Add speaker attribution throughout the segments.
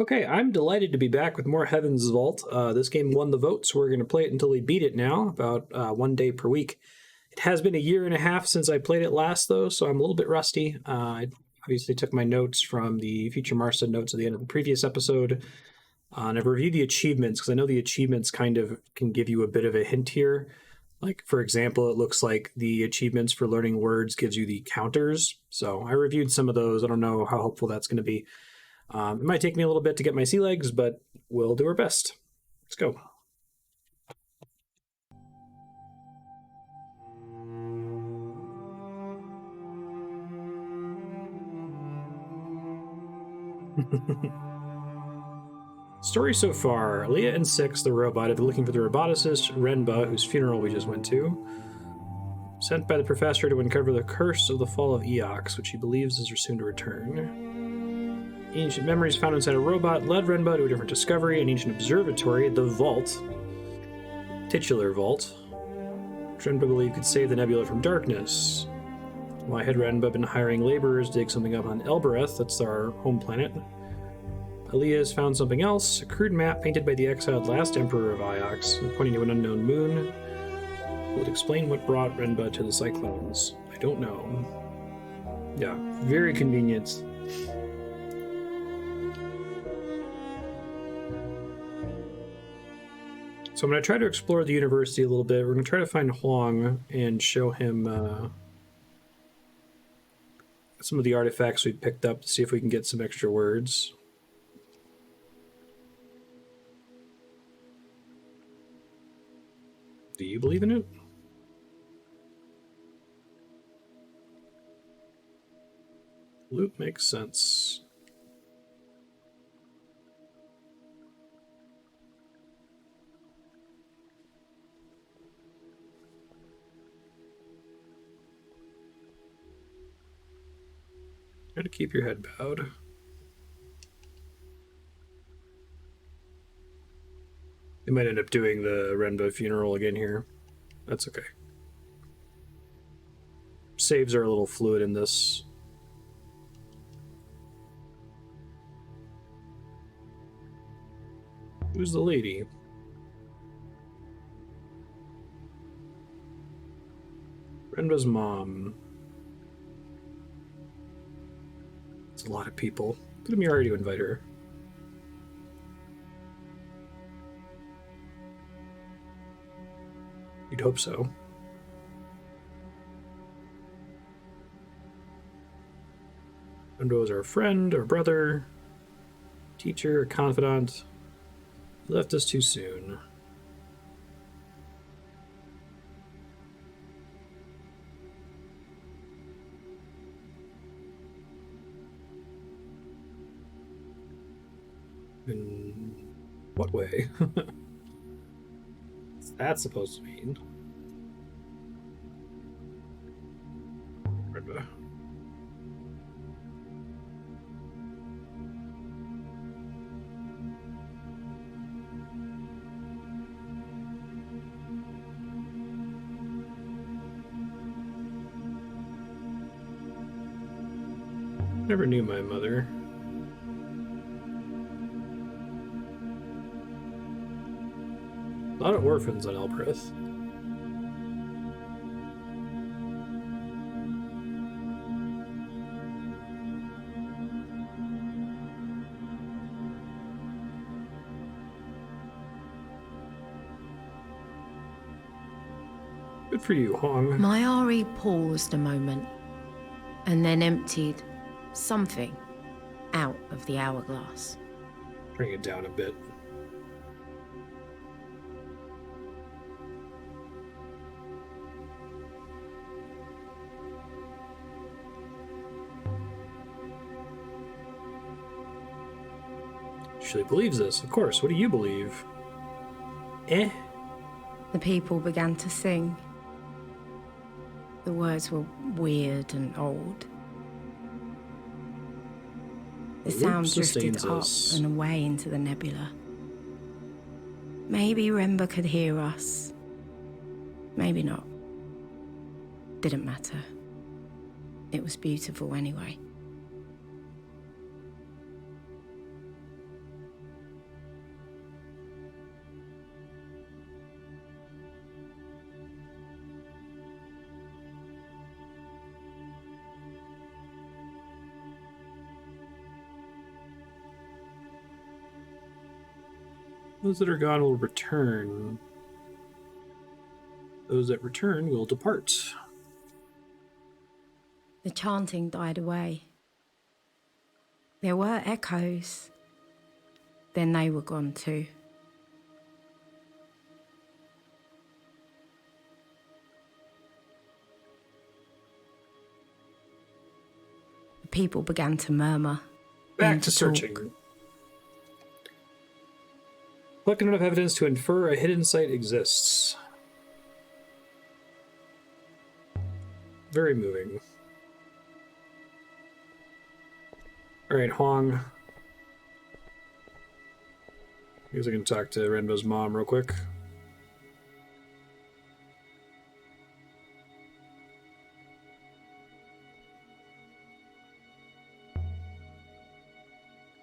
Speaker 1: Okay, I'm delighted to be back with more Heaven's Vault. This game won the vote, so we're going to play it until we beat it now, about 1 day per week. It has been a year and a half since I played it last, though, so I'm a little bit rusty. I obviously took my notes from the Future Marstead notes at the end of the previous episode, and I've reviewed the achievements, because I know the achievements kind of can give you a bit of a hint here. Like, for example, it looks like the achievements for learning words gives you the counters, so I reviewed some of those. I don't know how helpful that's going to be. It might take me a little bit to get my sea legs, but we'll do our best. Let's go. Story so far. Leah and Six, the robot, have been looking for the roboticist Renba, whose funeral we just went to. Sent by the professor to uncover the curse of the fall of Eox, which he believes is soon to return. Ancient memories found inside a robot led Renba to a different discovery, an ancient observatory, the Vault, titular Vault, which Renba believed could save the nebula from darkness. Why had Renba been hiring laborers to dig something up on Elbereth? That's our home planet. Aaliyah has found something else, a crude map painted by the exiled last emperor of Iox, pointing to an unknown moon. Will it explain what brought Renba to the Cyclones? I don't know. Yeah, very convenient. So I'm going to try to explore the university a little bit. We're going to try to find Huang and show him some of the artifacts we picked up to see if we can get some extra words. Do you believe in it? Loop makes sense. Try to keep your head bowed. They might end up doing the Renba funeral again here. That's okay. Saves are a little fluid in this. Who's the lady? Renba's mom. It's a lot of people. Didn't we already invite her? You'd hope so. Renba was our friend, our brother, teacher, confidant. He left us too soon. In what way? What's that supposed to mean? Renba. Never knew my mother. A lot of orphans on Elbereth. Good for you, Hong.
Speaker 2: Mayari paused a moment and then emptied something out of the hourglass.
Speaker 1: Bring it down a bit. She believes this, of course. What do you believe?
Speaker 2: The people began to sing. The words were weird and old. The sound drifted up and away into the nebula. Maybe Renba could hear us. Maybe not. Didn't matter. It was beautiful anyway.
Speaker 1: Those that are gone will return. Those that return will depart.
Speaker 2: The chanting died away. There were echoes. Then they were gone too. The people began to murmur.
Speaker 1: Back to searching.
Speaker 2: Talk.
Speaker 1: Collect enough evidence to infer a hidden site exists. Very moving. Alright, Huang. I guess I can talk to Renbo's mom real quick.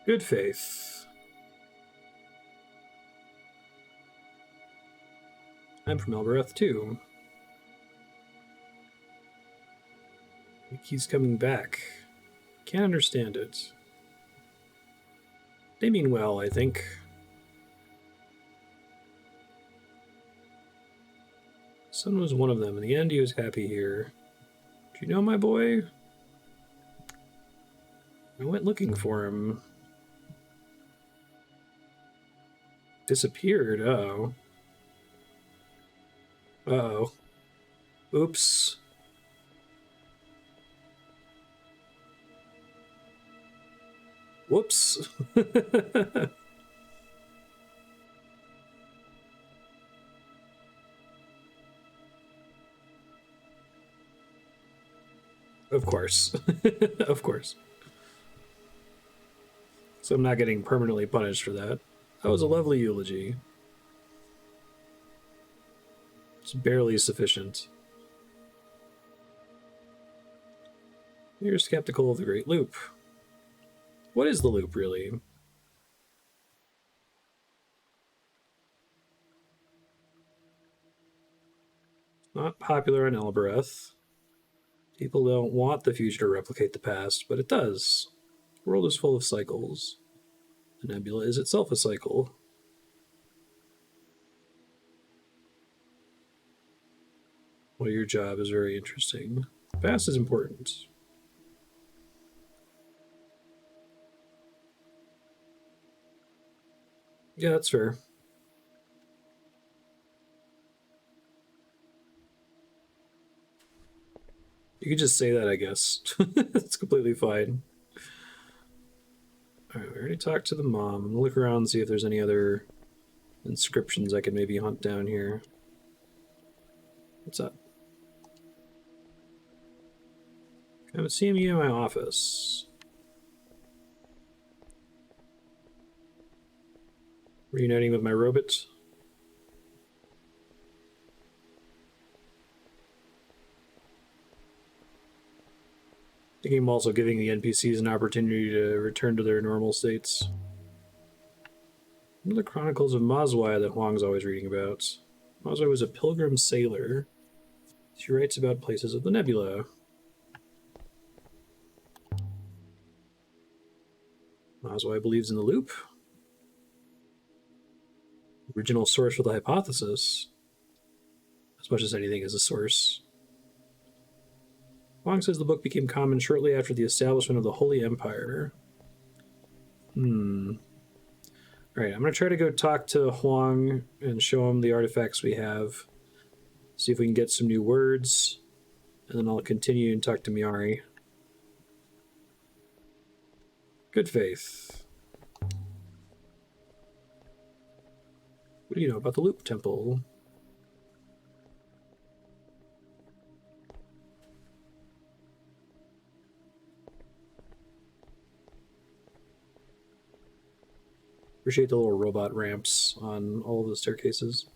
Speaker 1: Good faith. I'm from Elbereth too. He's coming back. Can't understand it. They mean well, I think. Son was one of them. In the end, he was happy here. Do you know my boy? I went looking for him. Disappeared, oh. Uh-oh. Oops. Whoops. Of course. Of course. So I'm not getting permanently punished for that. That was a lovely eulogy. It's barely sufficient. You're skeptical of the Great Loop. What is the loop, really? Not popular in Elbereth. People don't want the future to replicate the past, but it does. The world is full of cycles. The nebula is itself a cycle. Well, your job is very interesting. The past is important. Yeah, that's fair. You could just say that, I guess. It's completely fine. Alright, we already talked to the mom. I'm gonna look around and see if there's any other inscriptions I can maybe hunt down here. What's up? I haven't seen you in my office. Reuniting with my robot. I think I'm also giving the NPCs an opportunity to return to their normal states. What are the Chronicles of Mazwai that Huang's always reading about? Mazwai was a pilgrim sailor. She writes about places of the nebula. Mazwai believes in the loop. Original source for the hypothesis. As much as anything is a source. Huang says the book became common shortly after the establishment of the Holy Empire. Alright, I'm going to try to go talk to Huang and show him the artifacts we have. See if we can get some new words. And then I'll continue and talk to Miari. Good faith. What do you know about the Loop Temple? Appreciate the little robot ramps on all of the staircases.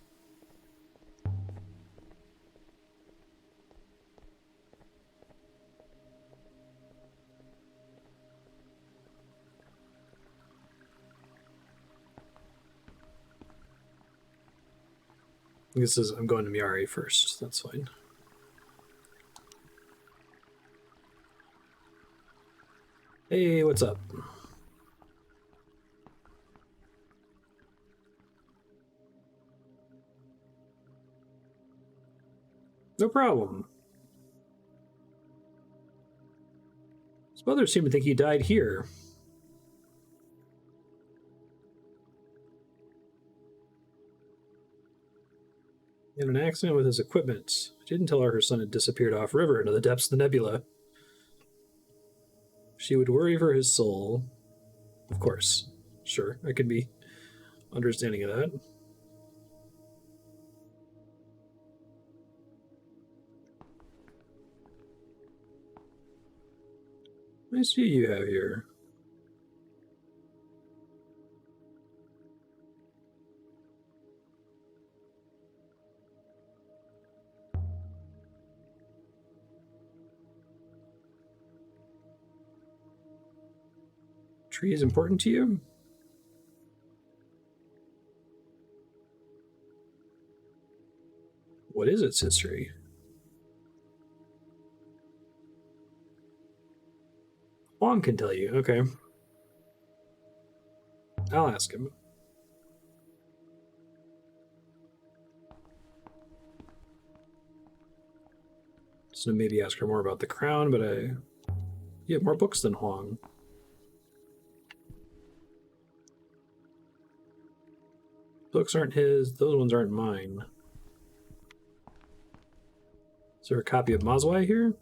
Speaker 1: This is, I'm going to Miari first, that's fine. Hey, what's up? No problem. His mother seemed to think he died here. In an accident with his equipment. She didn't tell her son had disappeared off-river into the depths of the nebula. She would worry for his soul. Of course. Sure, I could be understanding of that. Nice view you have here. Tree is important to you? What is its history? Wong can tell you. Okay. I'll ask him. So maybe ask her more about the crown, but you have more books than Huang. Books aren't his, those ones aren't mine. Is there a copy of Mazwai here?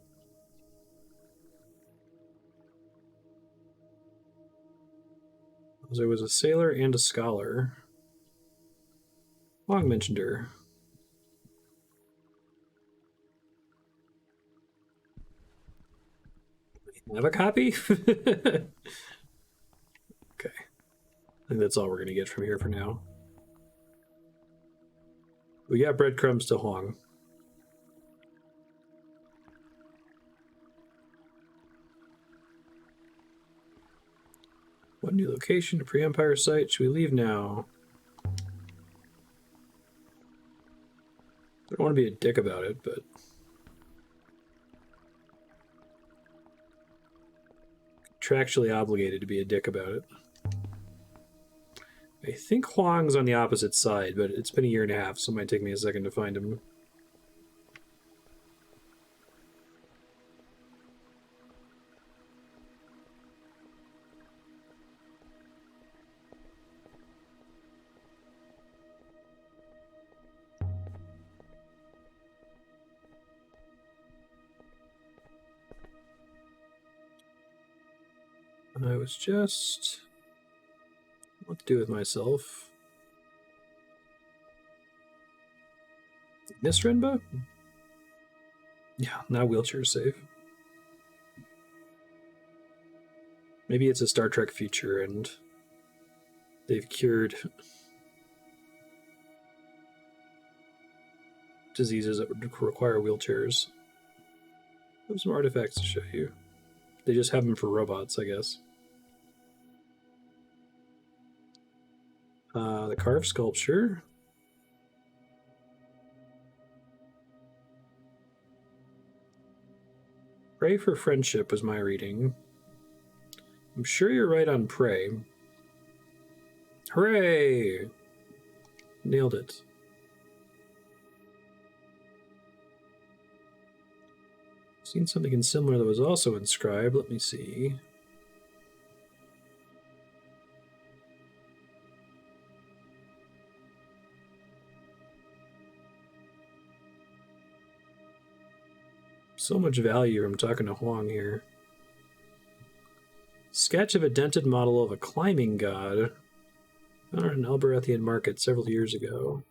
Speaker 1: There was a sailor and a scholar. Huang mentioned her. Have a copy? Okay. I think that's all we're going to get from here for now. We got breadcrumbs to Huang. What new location? A pre-Empire site? Should we leave now? I don't want to be a dick about it, but... contractually obligated to be a dick about it. I think Huang's on the opposite side, but it's been a year and a half, so it might take me a second to find him. I was just... what to do with myself? Miss Renba? Yeah, now wheelchair safe. Maybe it's a Star Trek feature and they've cured diseases that would require wheelchairs. I have some artifacts to show you. They just have them for robots, I guess. The carved sculpture. Pray for friendship was my reading. I'm sure you're right on pray. Hooray! Nailed it. Seen something similar that was also inscribed. Let me see. So much value from talking to Huang here. Sketch of a dented model of a climbing god. Found at an Alberethian market several years ago.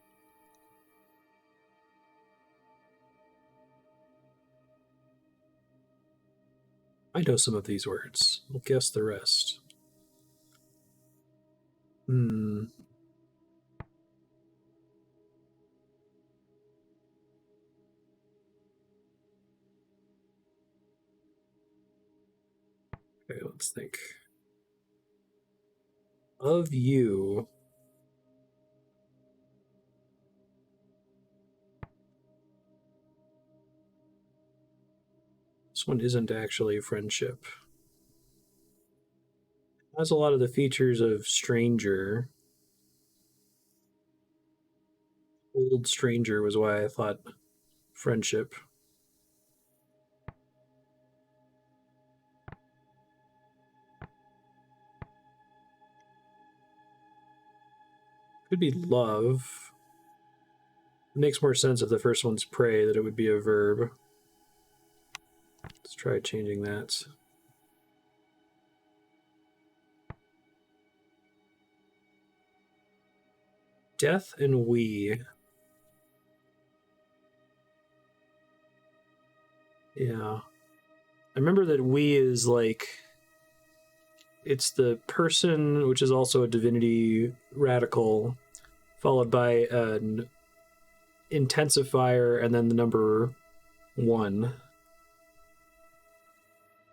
Speaker 1: I know some of these words. I'll guess the rest. Okay, let's think. Of you. This one isn't actually friendship. It has a lot of the features of stranger. Old stranger was why I thought friendship. Could be love. It makes more sense if the first one's pray that it would be a verb. Let's try changing that. Death and we. Yeah. I remember that we is like, it's the person, which is also a divinity radical, followed by an intensifier and then the number 1.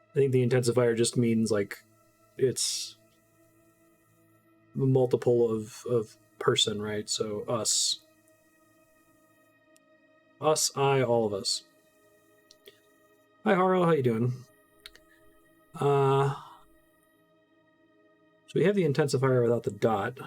Speaker 1: I think the intensifier just means like it's a multiple of person, right? So us. Us, I, all of us. Hi, Harl. How you doing? So we have the intensifier without the dot.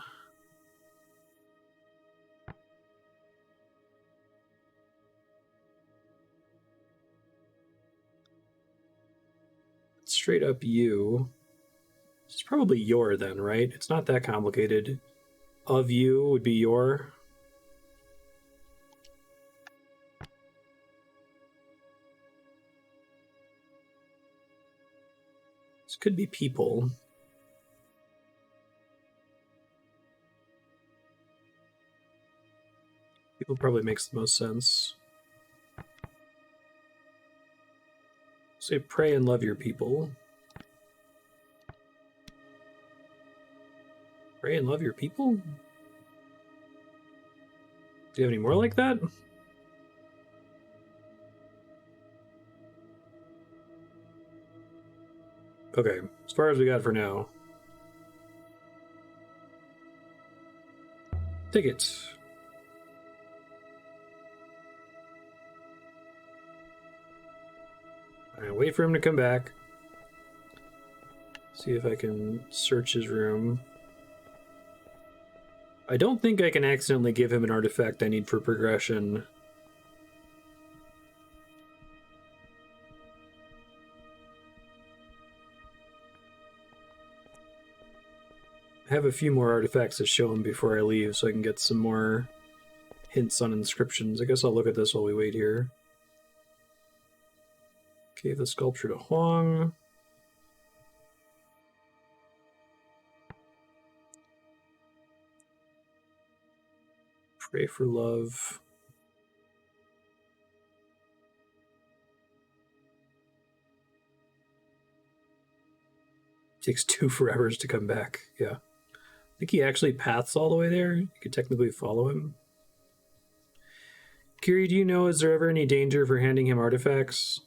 Speaker 1: Straight up you. It's probably your then, right? It's not that complicated. Of you would be your. This could be people. People probably makes the most sense. Say pray and love your people. Pray and love your people? Do you have any more like that? Okay, as far as we got for now. Tickets. Alright, wait for him to come back. See if I can search his room. I don't think I can accidentally give him an artifact I need for progression. I have a few more artifacts to show him before I leave so I can get some more hints on inscriptions. I guess I'll look at this while we wait here. Gave the sculpture to Huang. Pray for love. Takes 2 forevers to come back. Yeah. I think he actually paths all the way there. You could technically follow him. Kiri, do you know, is there ever any danger for handing him artifacts?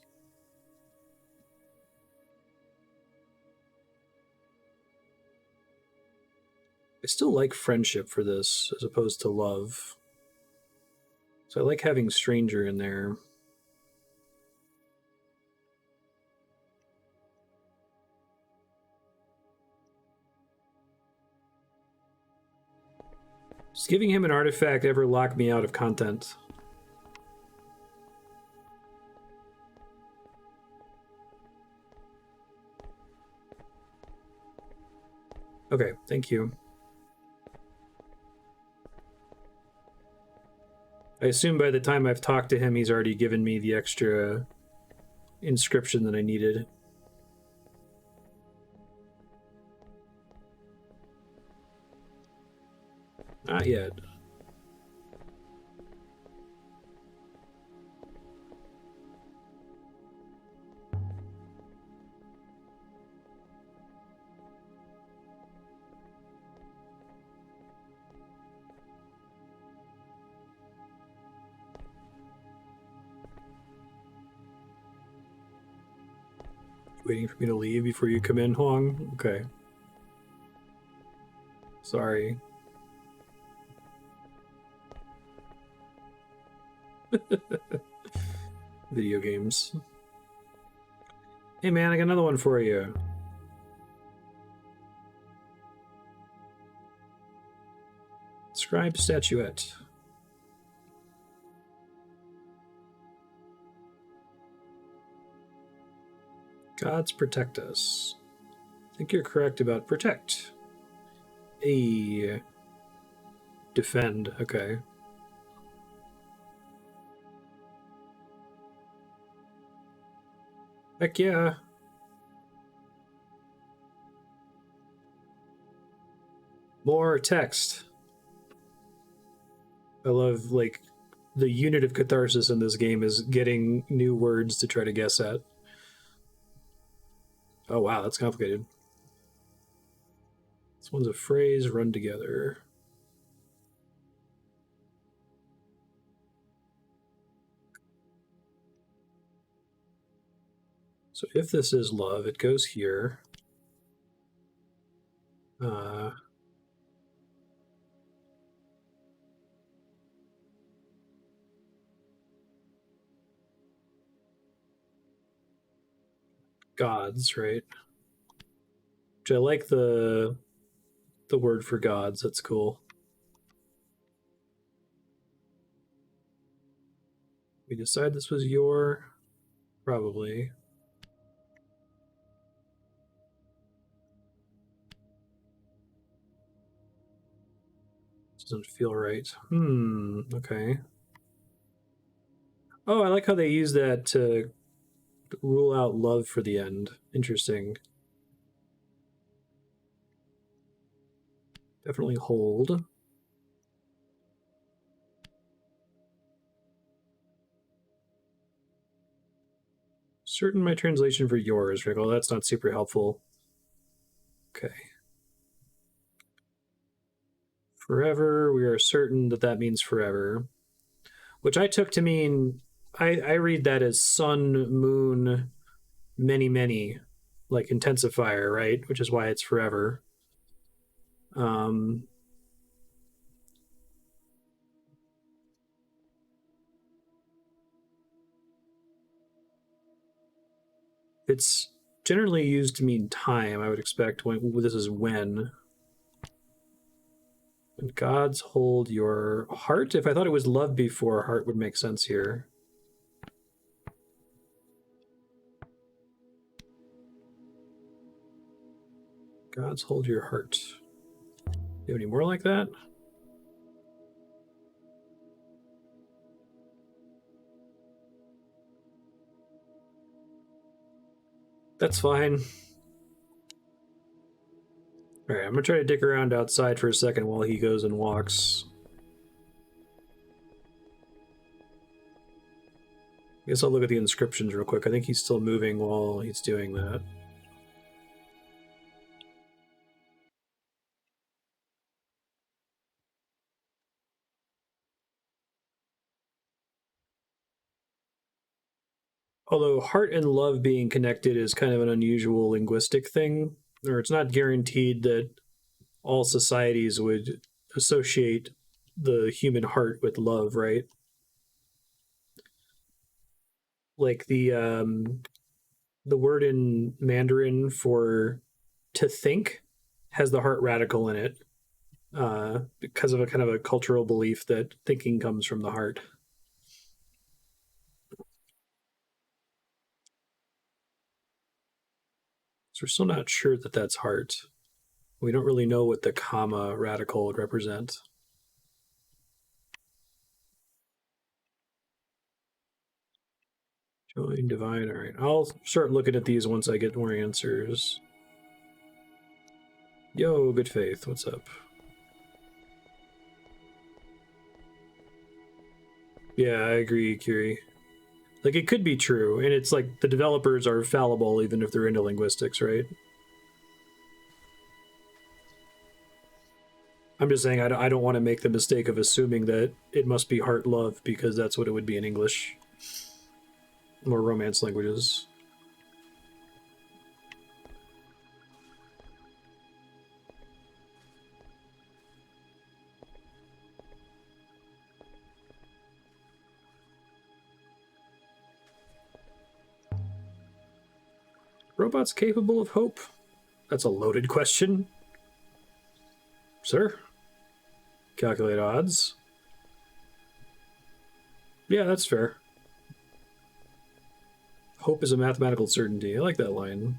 Speaker 1: I still like friendship for this, as opposed to love. So I like having stranger in there. Does giving him an artifact ever lock me out of content? Okay, thank you. I assume by the time I've talked to him, he's already given me the extra inscription that I needed. Not yet. Waiting for me to leave before you come in, Huang? Okay. Sorry. Video games. Hey man, I got another one for you. Scribe statuette. Gods protect us. I think you're correct about protect. A defend, okay. Heck yeah. More text. I love, like, the unit of catharsis in this game is getting new words to try to guess at. Oh wow, that's complicated. This one's a phrase run together. So if this is love, it goes here. Gods, right? Which I like the word for gods. That's cool. We decide this was your, probably. Doesn't feel right. Okay. Oh, I like how they use that to rule out love for the end. Interesting. Definitely hold. Certain my translation for yours, Rickle. That's not super helpful. Okay. Forever, we are certain that that means forever. Which I took to mean, I read that as sun, moon, many, many, like intensifier, right? Which is why it's forever. Um, it's generally used to mean time, I would expect. When this is when. When gods hold your heart. If I thought it was love before, heart would make sense here. Gods hold your heart. Do you have any more like that? That's fine. All right, I'm gonna try to dick around outside for a second while he goes and walks. I guess I'll look at the inscriptions real quick. I think he's still moving while he's doing that. Although heart and love being connected is kind of an unusual linguistic thing, or it's not guaranteed that all societies would associate the human heart with love, right? Like the word in Mandarin for to think has the heart radical in it, because of a kind of a cultural belief that thinking comes from the heart. So we're still not sure that that's heart. We don't really know what the comma radical would represent. Join divine. All right, I'll start looking at these once I get more answers. Yo, good faith. What's up? Yeah, I agree, Kiri. Like, it could be true, and it's like the developers are fallible even if they're into linguistics, right? I'm just saying I don't want to make the mistake of assuming that it must be heart love because that's what it would be in English or Romance languages. Robots capable of hope? That's a loaded question. Sir? Calculate odds. Yeah, that's fair. Hope is a mathematical certainty. I like that line.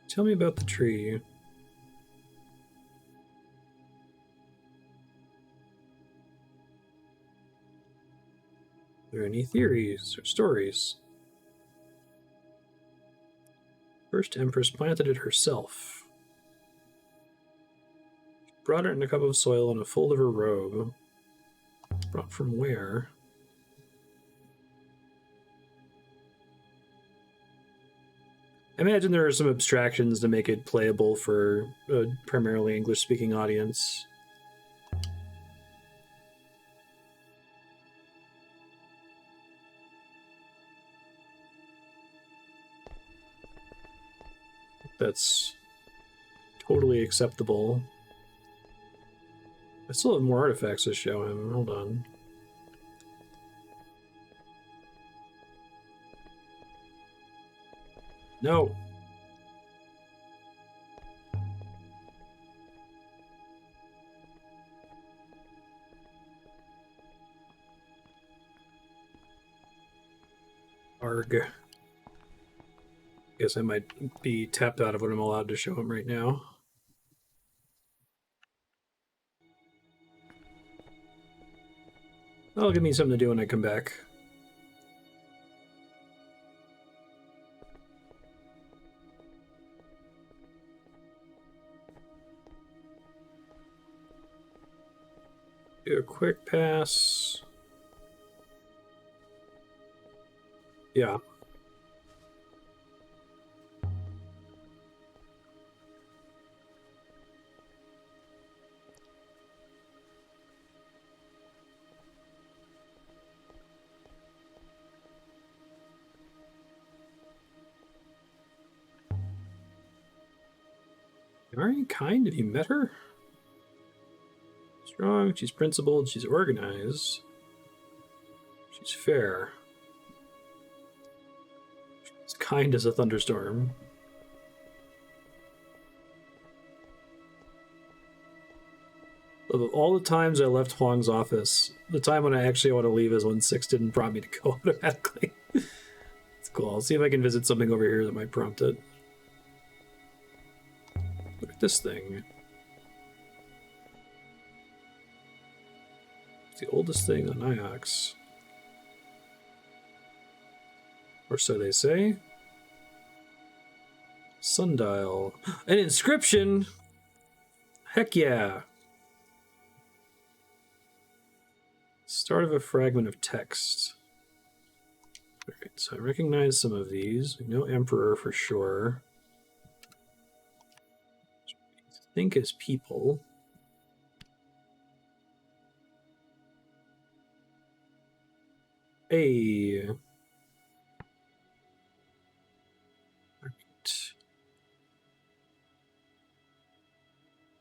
Speaker 1: Tell me about the tree. Are there any theories or stories? First Empress planted it herself. She brought it in a cup of soil in a fold of her robe. Brought from where? I imagine there are some abstractions to make it playable for a primarily English-speaking audience. That's totally acceptable. I still have more artifacts to show him. Hold on. No. Arg. Guess I might be tapped out of what I'm allowed to show him right now. That'll give me something to do when I come back. Do a quick pass. Yeah. Very kind. Have you met her? Strong, she's principled, she's organized. She's fair. She's kind as a thunderstorm. Of all the times I left Huang's office, the time when I actually want to leave is when 6 didn't prompt me to go automatically. It's cool. I'll see if I can visit something over here that might prompt it. Look at this thing. It's the oldest thing on Iox. Or so they say. Sundial. An inscription! Heck yeah! Start of a fragment of text. Alright, so I recognize some of these. We know Emperor for sure. I think is people. Hey.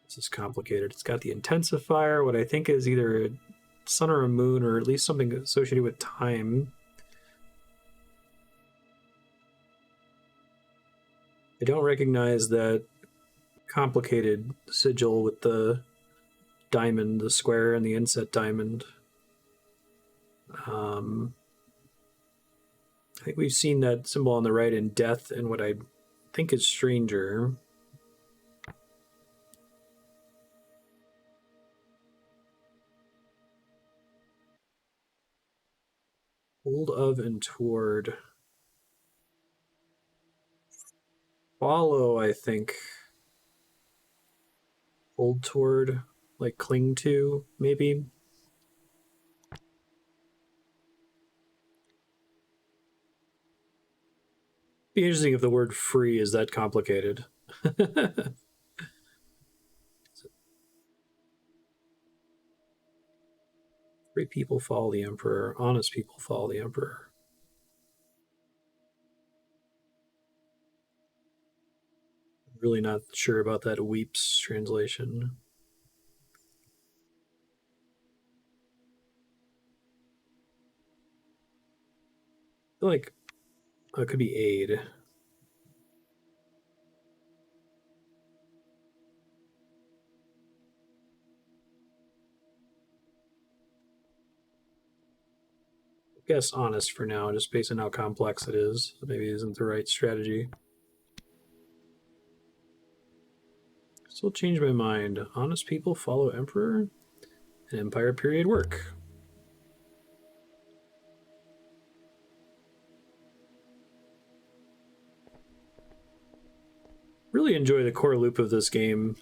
Speaker 1: This is complicated. It's got the intensifier, what I think is either a sun or a moon, or at least something associated with time. I don't recognize that complicated sigil with the diamond, the square, and the inset diamond. I think we've seen that symbol on the right in death and what I think is stranger. Hold of and toward. Follow, I think. Hold toward, like cling to, maybe. Be interesting if the word free is that complicated. Free people follow the emperor. Honest people follow the emperor. Really not sure about that Weeps translation. feel like it could be aid. I guess honest for now, just based on how complex it is. Maybe it isn't the right strategy. Still change my mind. Honest people follow Emperor and Empire period work. Really enjoy the core loop of this game.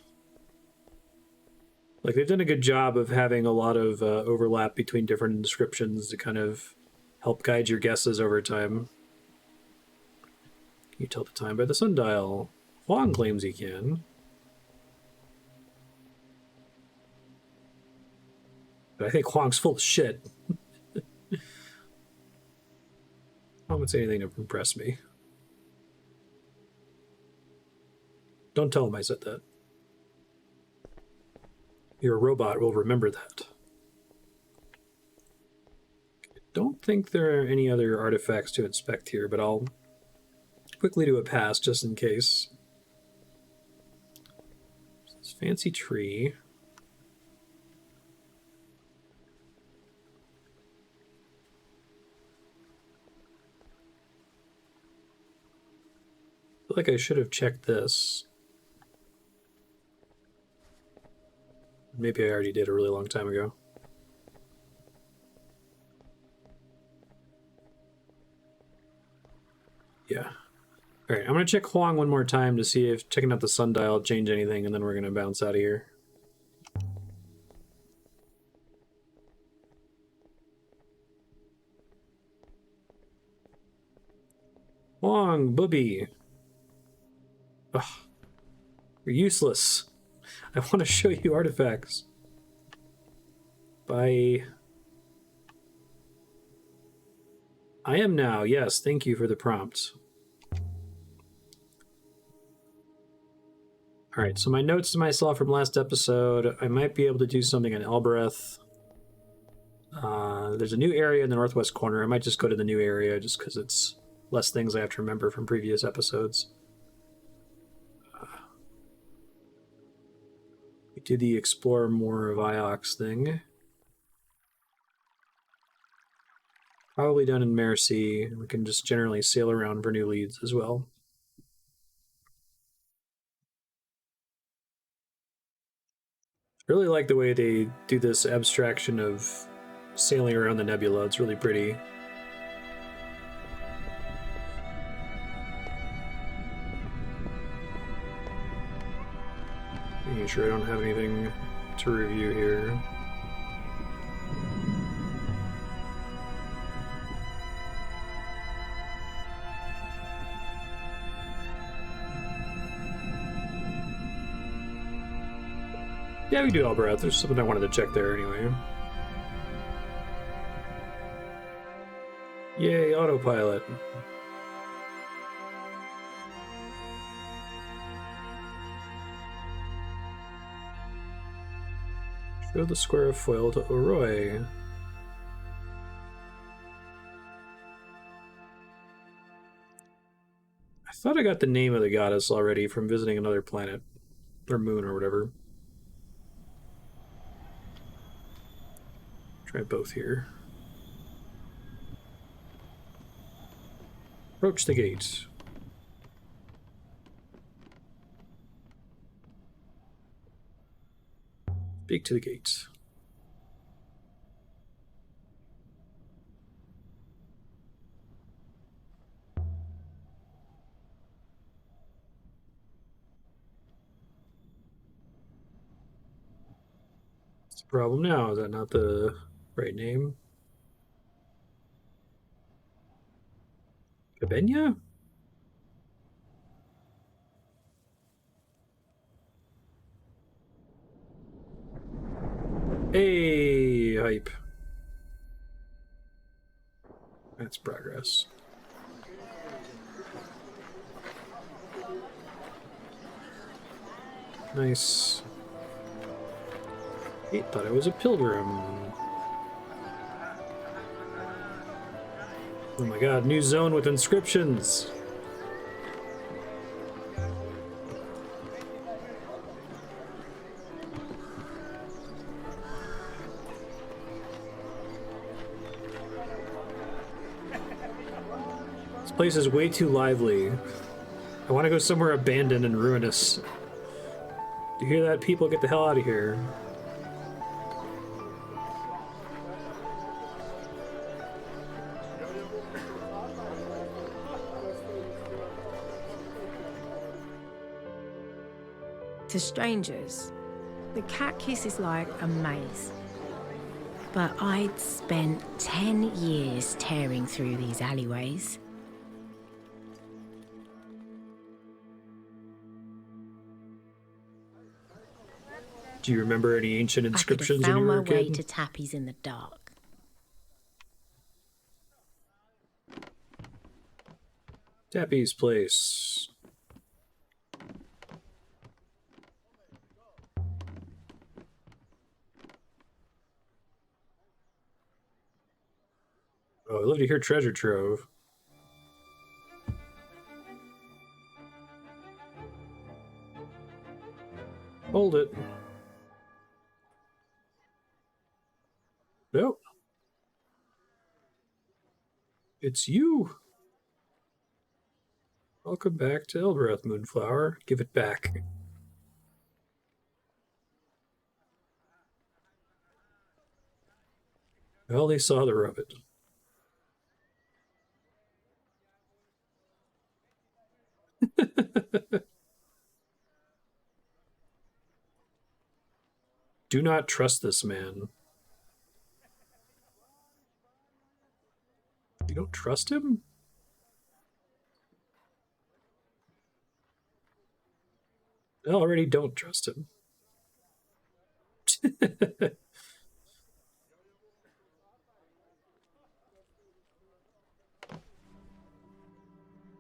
Speaker 1: Like, they've done a good job of having a lot of overlap between different inscriptions to kind of help guide your guesses over time. Can you tell the time by the sundial? Huang claims he can. But I think Huang's full of shit. Huang would say anything to impress me. Don't tell him I said that. Your robot will remember that. I don't think there are any other artifacts to inspect here, but I'll quickly do a pass just in case. This fancy tree. I feel like I should have checked this. Maybe I already did a really long time ago. Yeah. Alright, I'm going to check Huang one more time to see if checking out the sundial change anything, and then we're going to bounce out of here. Huang, booby. Ugh. You're useless. I want to show you artifacts. Bye. I am now. Yes, thank you for the prompt. Alright, so my notes to myself from last episode, I might be able to do something in Elbereth. There's a new area in the northwest corner. I might just go to the new area just because it's less things I have to remember from previous episodes. We do the explore more of Iox thing. Probably done in Mercy. We can just generally sail around for new leads as well. Really like the way they do this abstraction of sailing around the nebula. It's really pretty. Making sure I don't have anything to review here. Yeah, we do Elbereth. There's something I wanted to check there anyway. Yay, autopilot. Show the square of foil to Oroi. I thought I got the name of the goddess already from visiting another planet. Or moon or whatever. Try both here. Approach the gate. Speak to the gates. What's the problem now? Is that not the right name? Cabenia? Hey, hype. That's progress. Nice. He thought I was a pilgrim. Oh my god, new zone with inscriptions! This place is way too lively. I want to go somewhere abandoned and ruinous. Do you hear that, people? Get the hell out of here.
Speaker 2: To strangers, the cat kiss is like a maze. But I'd spent 10 years tearing through these alleyways.
Speaker 1: Do you remember any ancient inscriptions
Speaker 2: I could have
Speaker 1: when you
Speaker 2: found
Speaker 1: were
Speaker 2: my
Speaker 1: a
Speaker 2: way
Speaker 1: kid?
Speaker 2: to Tappy's in the dark.
Speaker 1: Tappy's place. Oh, I'd love to hear Treasure Trove. Hold it. Nope. It's you. Welcome back to Elbereth, Moonflower. Give it back. Well, they saw the rabbit. Do not trust this man. You don't trust him? I already don't trust him.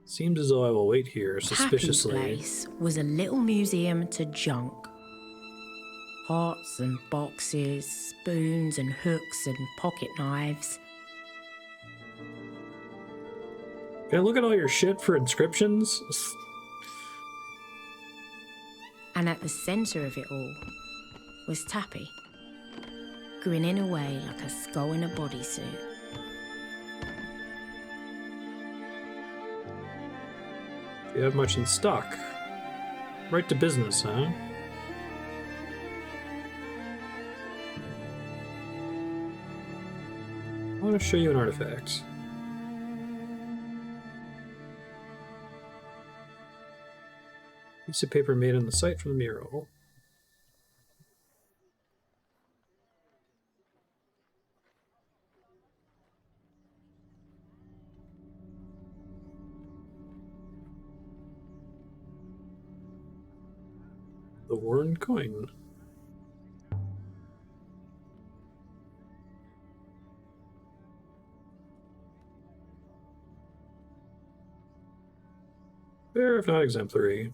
Speaker 1: Seems as though I will wait here
Speaker 2: Tappy's
Speaker 1: suspiciously.
Speaker 2: place was a little museum to junk. Pots and boxes, spoons and hooks and pocket knives.
Speaker 1: Can I look at all your shit for inscriptions?
Speaker 2: And at the centre of it all was Tappy, grinning away like a skull in a bodysuit.
Speaker 1: Do you have much in stock? Right to business, huh? I want to show you an artifact. Piece of paper made on the site from the mural. The worn coin. Fair, if not exemplary.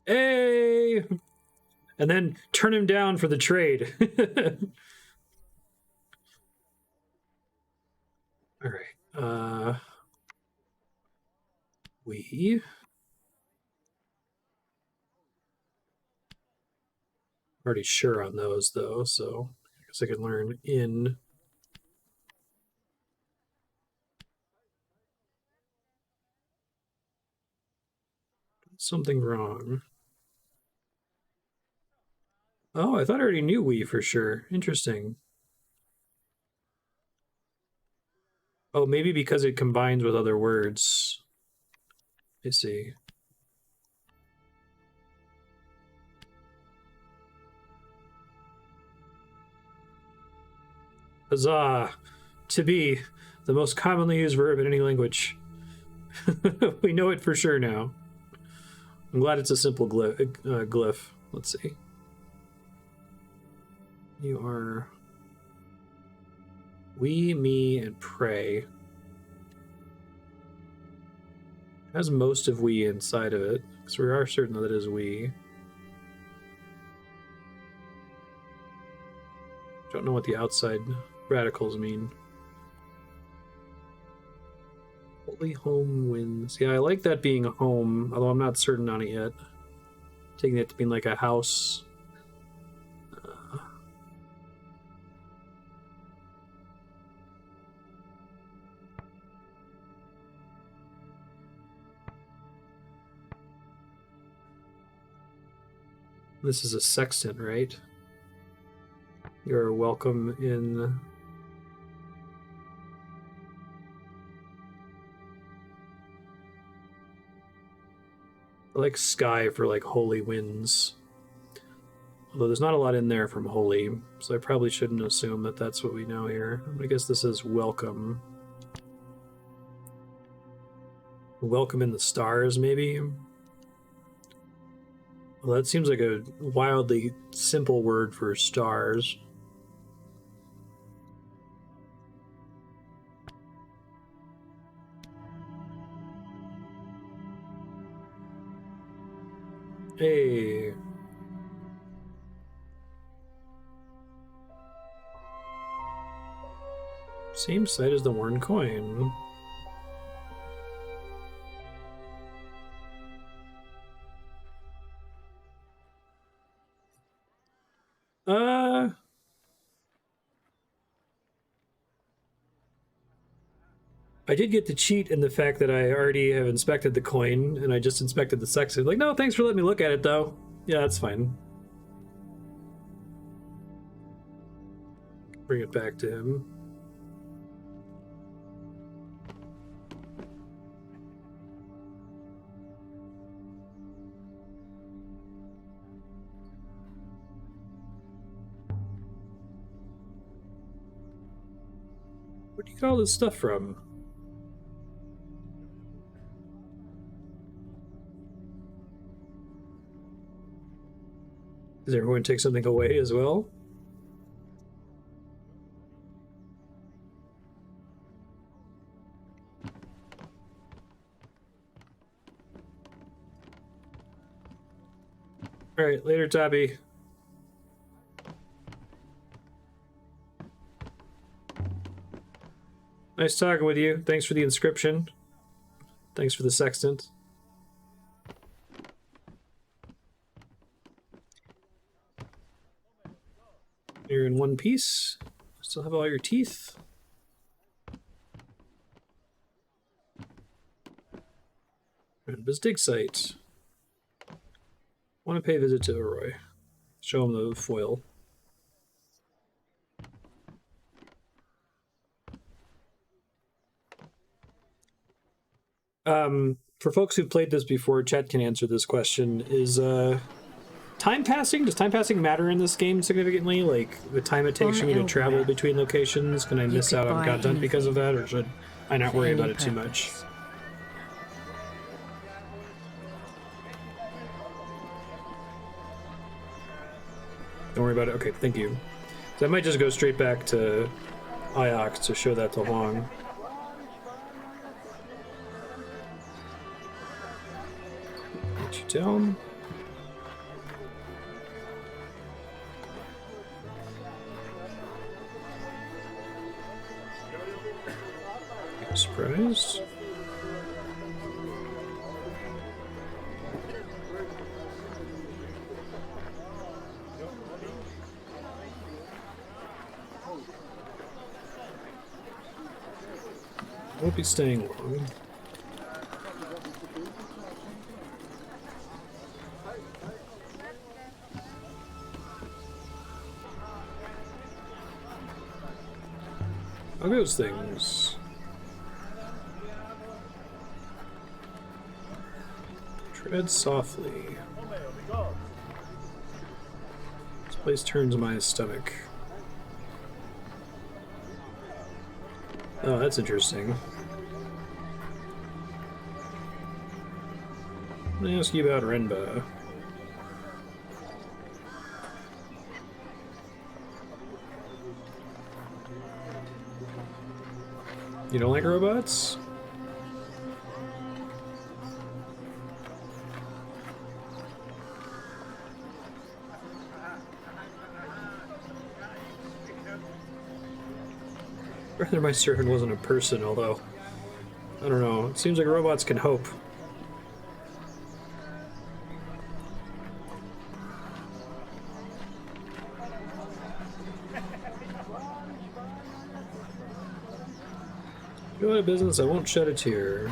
Speaker 1: Hey! And then turn him down for the trade. All right. We already sure on those though, so I guess I can learn in. Something wrong. Oh, I thought I already knew we for sure. Interesting. Oh, maybe because it combines with other words. I see. Huzzah! To be, the most commonly used verb in any language. We know it for sure now. I'm glad it's a simple glyph. Let's see. You are we, me, and pray. Has most of we inside of it, because we are certain that it is we. Don't know what the outside radicals mean. Holy home wins. Yeah, I like that being a home, although I'm not certain on it yet. Taking it to being like a house. This is a sextant, right? You're welcome in... I like sky for like holy winds. Although there's not a lot in there from holy, so I probably shouldn't assume that that's what we know here. I guess this is welcome. Welcome in the stars, maybe? Well, that seems like a wildly simple word for stars. Hey. Same site as the worn coin. I did get to cheat in the fact that I already have inspected the coin, and I just inspected the sextant. Like, no, thanks for letting me look at it, though. Yeah, that's fine. Bring it back to him. Where do you get all this stuff from? Does everyone take something away as well? Alright, later, Tabby. Nice talking with you. Thanks for the inscription. Thanks for the sextant. You're in one piece. Still have all your teeth. Renba's dig site. Want to pay a visit to Roy. Show him the foil. For folks who've played this before, Chet can answer this question. Is time passing? Does time passing matter in this game significantly? Like the time it takes for me to travel between locations? Can I miss out on content because of that, or should I not worry about it too much? Don't worry about it. Okay, thank you. So I might just go straight back to Iox to show that to Huang. Get you down. Surprised. Won't be staying long. How goes things? Tread softly. This place turns my stomach. Oh, that's interesting. Let me ask you about Renba. You don't like robots? Rather my servant wasn't a person, although I don't know. It seems like robots can hope. Go out of business, I won't shed a tear.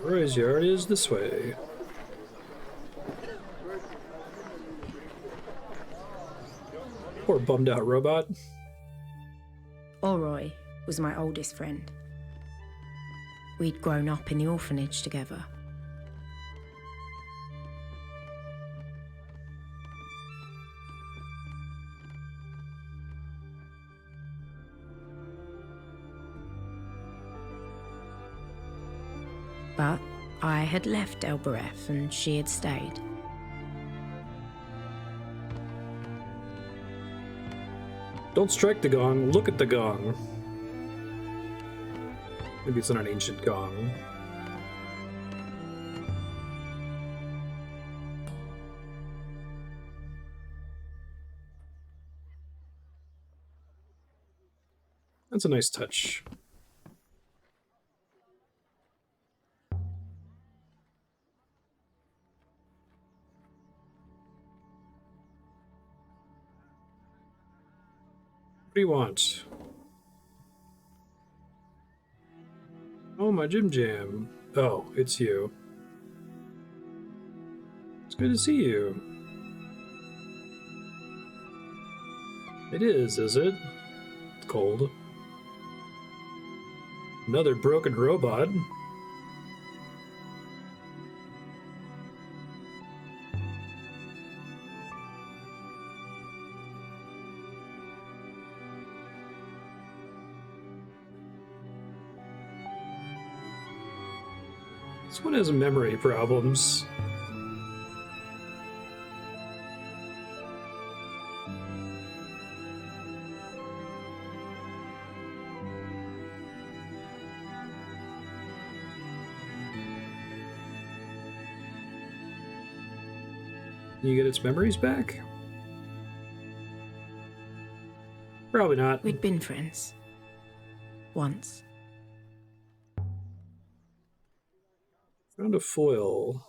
Speaker 1: Roy's yard is this way. Poor bummed out robot.
Speaker 2: Oroy was my oldest friend. We'd grown up in the orphanage together. But I had left Elbereth and she had stayed.
Speaker 1: Don't strike the gong, look at the gong. Maybe it's not an ancient gong. That's a nice touch. What do you want? Oh, my Jim Jam. Oh, it's you. It's good to see you. It is it? It's cold. Another broken robot. This one has memory problems. Can you get its memories back? Probably not.
Speaker 2: We'd been friends. Once.
Speaker 1: Found a foil.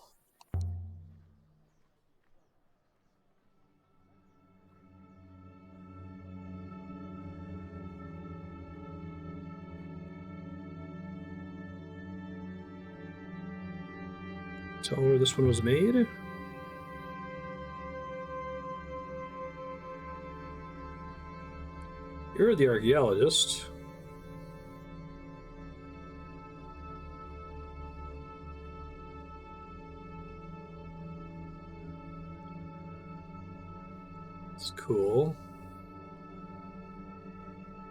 Speaker 1: Tell where this one was made. You're the archaeologist. It's cool.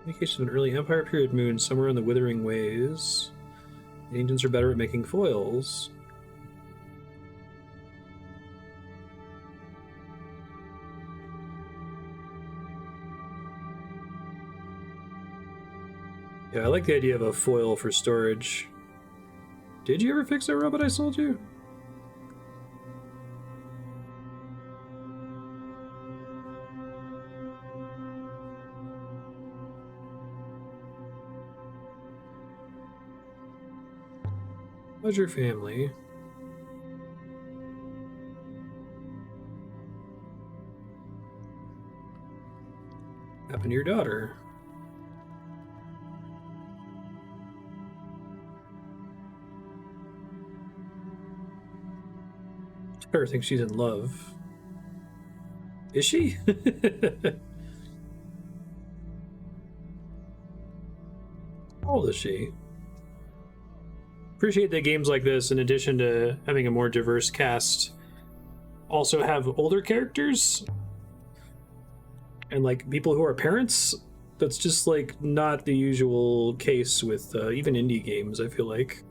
Speaker 1: Indication of an early Empire period moon somewhere in the Withering Ways. The ancients are better at making foils. Yeah, I like the idea of a foil for storage. Did you ever fix that robot I sold you? How's your family? Happened to your daughter? Her thinks she's in love. Is she? How old is she? Appreciate that games like this, in addition to having a more diverse cast, also have older characters and like people who are parents. That's just like not the usual case with even indie games, I feel like.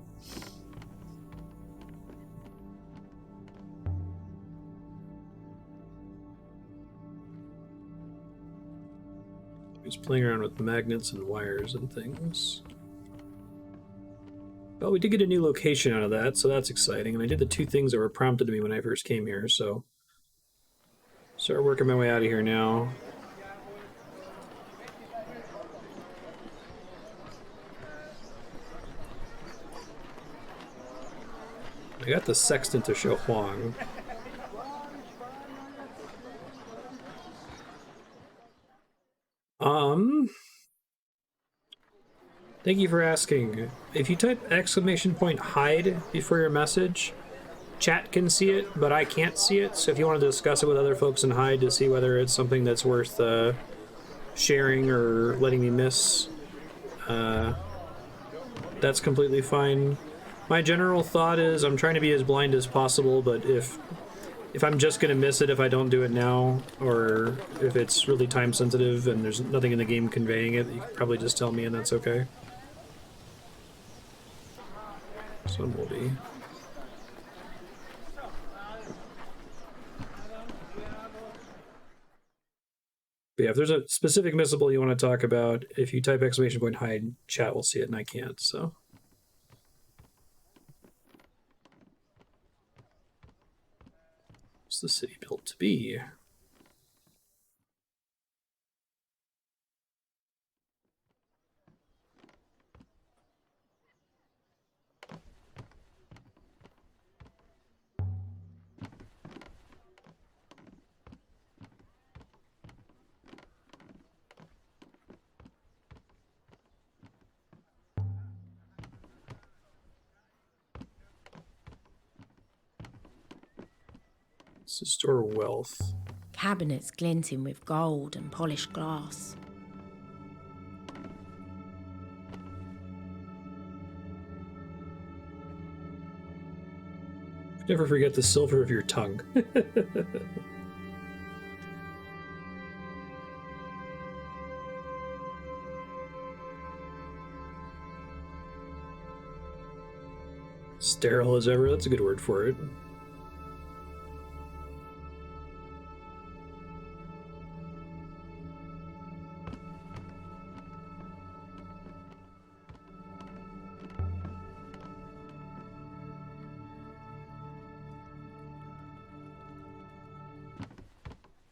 Speaker 1: He's playing around with magnets and wires and things. Well, we did get a new location out of that, so that's exciting. And I did the two things that were prompted to me when I first came here, so... Start working my way out of here now. I got the sextant to show Huang. Thank you for asking. If you type exclamation point hide before your message, chat can see it, but I can't see it. So if you want to discuss it with other folks in hide to see whether it's something that's worth sharing or letting me miss, that's completely fine. My general thought is I'm trying to be as blind as possible, but if I'm just gonna miss it if I don't do it now, or if it's really time sensitive and there's nothing in the game conveying it, you can probably just tell me and that's okay. Some will be. But yeah, if there's a specific missable you want to talk about, if you type exclamation point hide, chat will see it and I can't, so. What's the city built to be? It's to store wealth.
Speaker 2: Cabinets glinting with gold and polished glass.
Speaker 1: Never forget the silver of your tongue. Sterile as ever, that's a good word for it.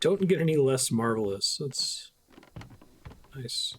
Speaker 1: Don't get any less marvelous. That's nice.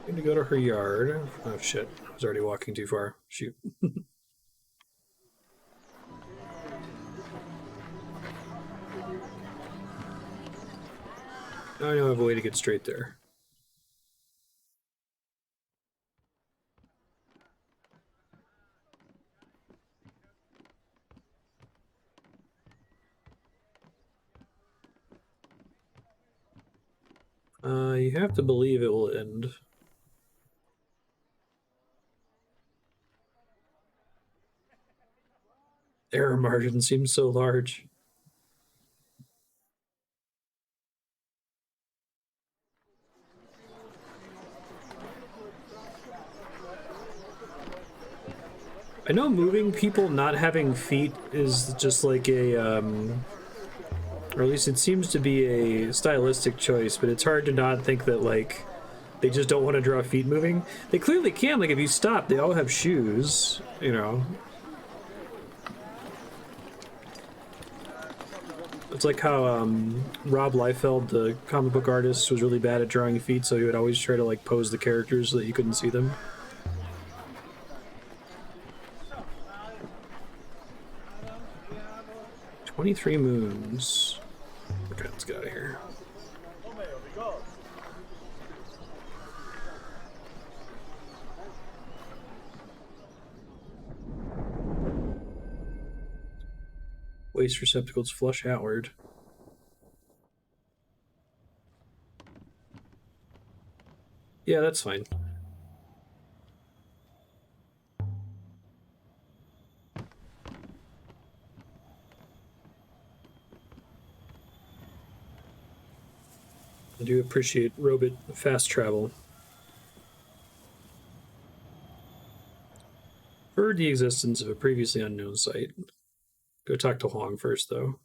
Speaker 1: To go to her yard. Oh shit, I was already walking too far. Shoot. Now I know I have a way to get straight there. You have to believe it will end. Error margin seems so large. I know moving people not having feet is just like a, or at least it seems to be a stylistic choice, but it's hard to not think that, like, they just don't want to draw feet moving. They clearly can, like, if you stop, they all have shoes, you know. It's like how Rob Liefeld, the comic book artist, was really bad at drawing feet, so he would always try to, like, pose the characters so that you couldn't see them. "23 moons." Okay, let's get out of here. Waste receptacles flush outward. Yeah, that's fine. I do appreciate robot fast travel. Heard the existence of a previously unknown site. Go talk to Huang first, though.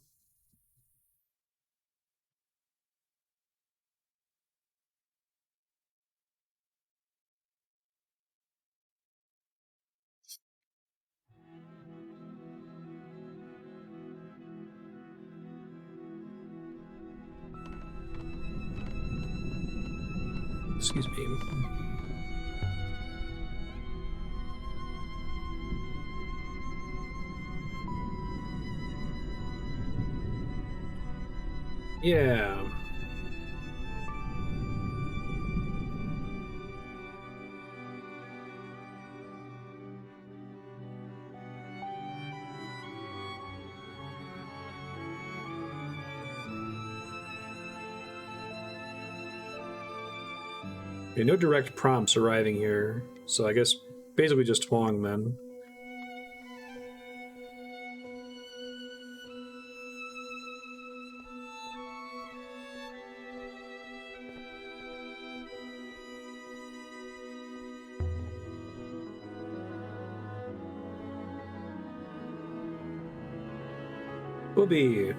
Speaker 1: Excuse me. Yeah. Okay, no direct prompts arriving here, so I guess basically just Huang then. Booby.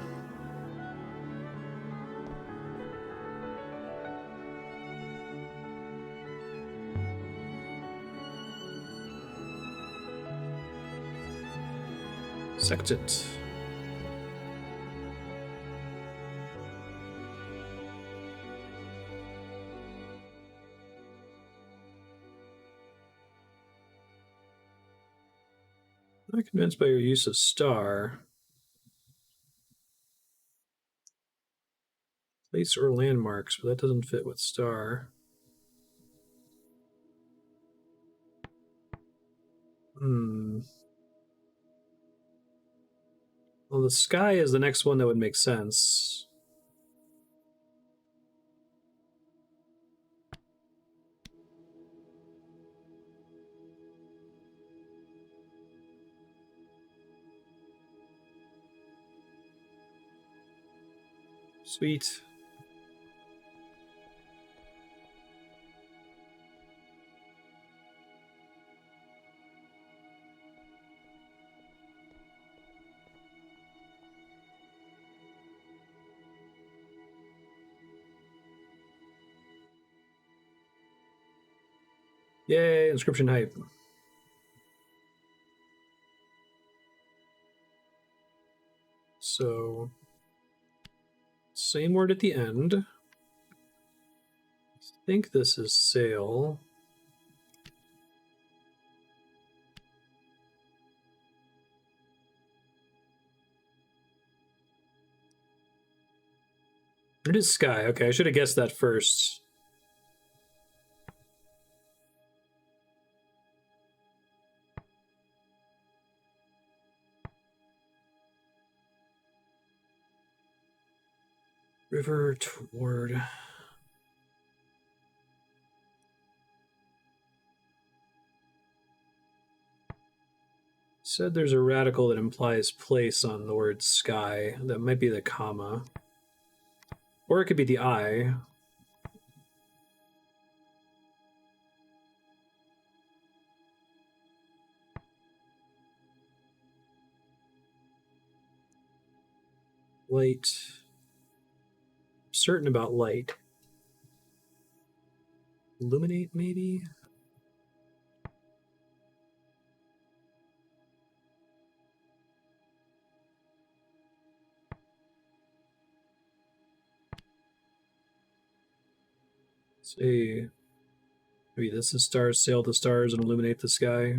Speaker 1: Sectet. Not convinced by your use of star. Place or landmarks, but that doesn't fit with star. Hmm. Well, the sky is the next one that would make sense. Sweet. Yay, inscription hype. So, same word at the end. I think this is sail. It is sky. Okay, I should have guessed that first. River toward. Said there's a radical that implies place on the word sky. That might be the comma. Or it could be the I. Light. Certain about light. Illuminate, maybe? Say, maybe this is stars sail the stars and illuminate the sky.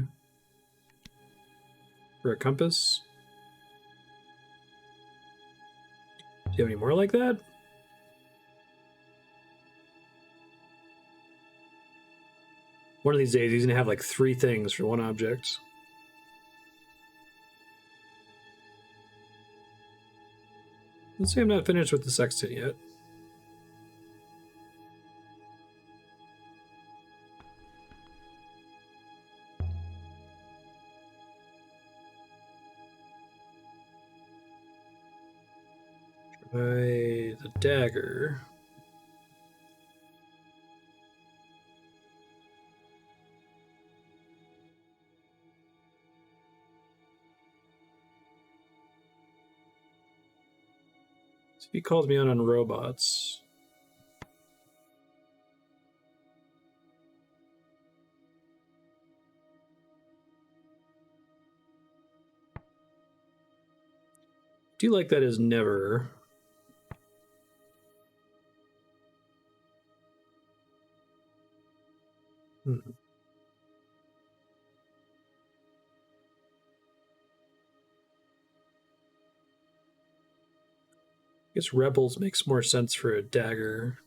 Speaker 1: For a compass? Do you have any more like that? One of these days, he's gonna have like 3 things for one object. Let's say I'm not finished with the sextant yet. Try the dagger. If he calls me out on robots. Do you like that as never? I guess Rebels makes more sense for a dagger.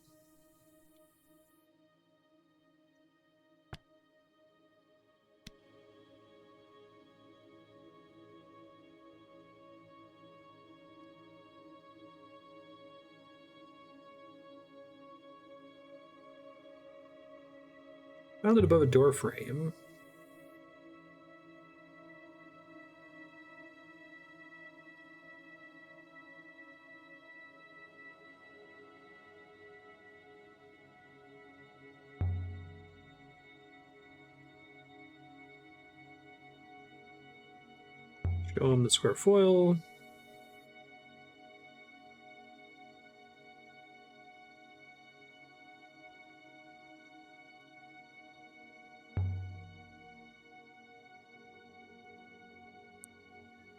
Speaker 1: Found it above a door frame. Show him the square foil.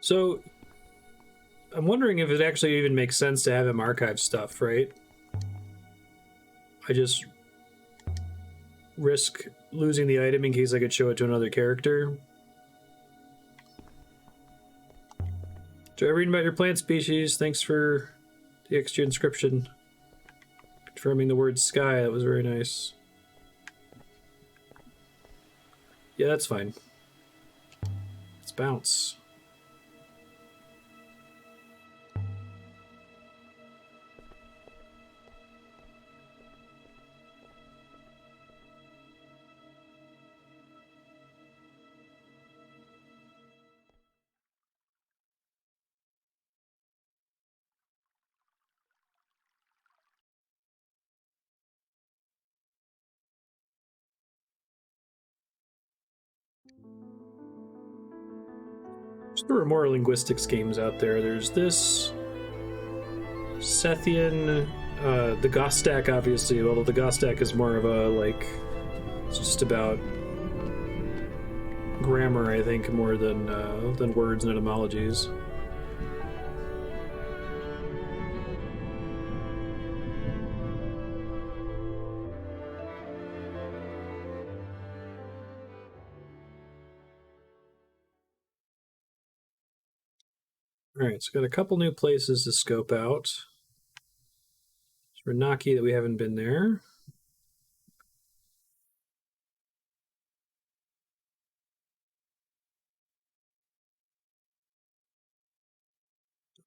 Speaker 1: So, I'm wondering if it actually even makes sense to have him archive stuff, right? I just risk losing the item in case I could show it to another character. Try reading about your plant species. Thanks for the extra inscription. Confirming the word sky. That was very nice. Yeah, that's fine. Let's bounce. There are more linguistics games out there. There's this Sethian, the Gostak, obviously, although the Gostak is more of a, like, it's just about grammar, I think, more than words and etymologies. Alright, so got a couple new places to scope out. There's Renaki that we haven't been there.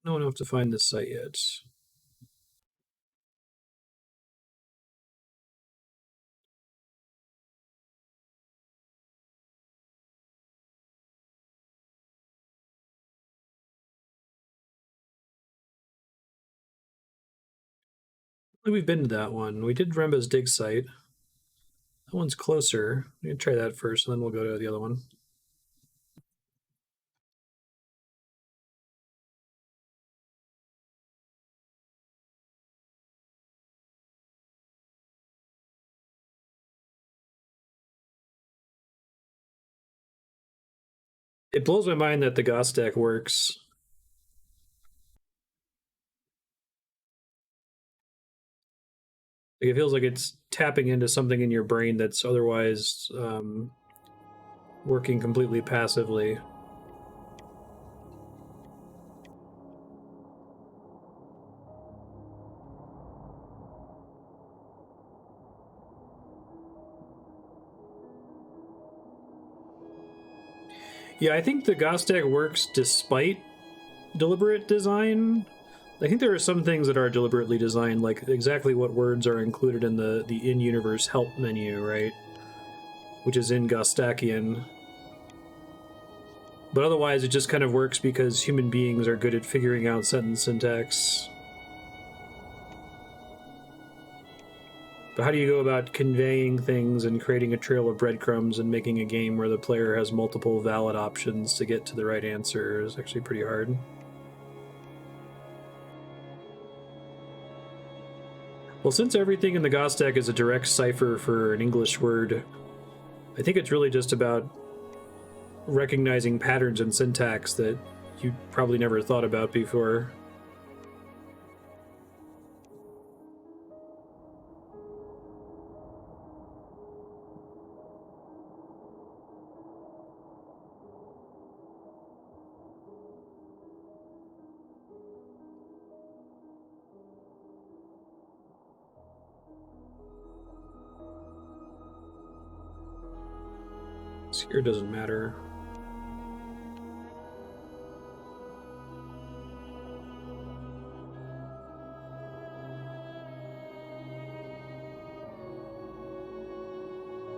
Speaker 1: Don't know enough to find this site yet. We've been to that one. We did Remba's dig site. That one's closer. We can try that first, and then we'll go to the other one. It blows my mind that the Gostak works. Like, it feels like it's tapping into something in your brain that's otherwise working completely passively. Yeah, I think the Gostak works despite deliberate design. I think there are some things that are deliberately designed, like exactly what words are included in the in-universe help menu, right? Which is in Gostakian. But otherwise, it just kind of works because human beings are good at figuring out sentence syntax. But how do you go about conveying things and creating a trail of breadcrumbs and making a game where the player has multiple valid options to get to the right answer is actually pretty hard. Well, since everything in the Gostek is a direct cipher for an English word, I think it's really just about recognizing patterns in syntax that you probably never thought about before. This here doesn't matter.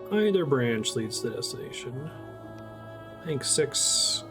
Speaker 1: Either branch leads to the destination. I think 6.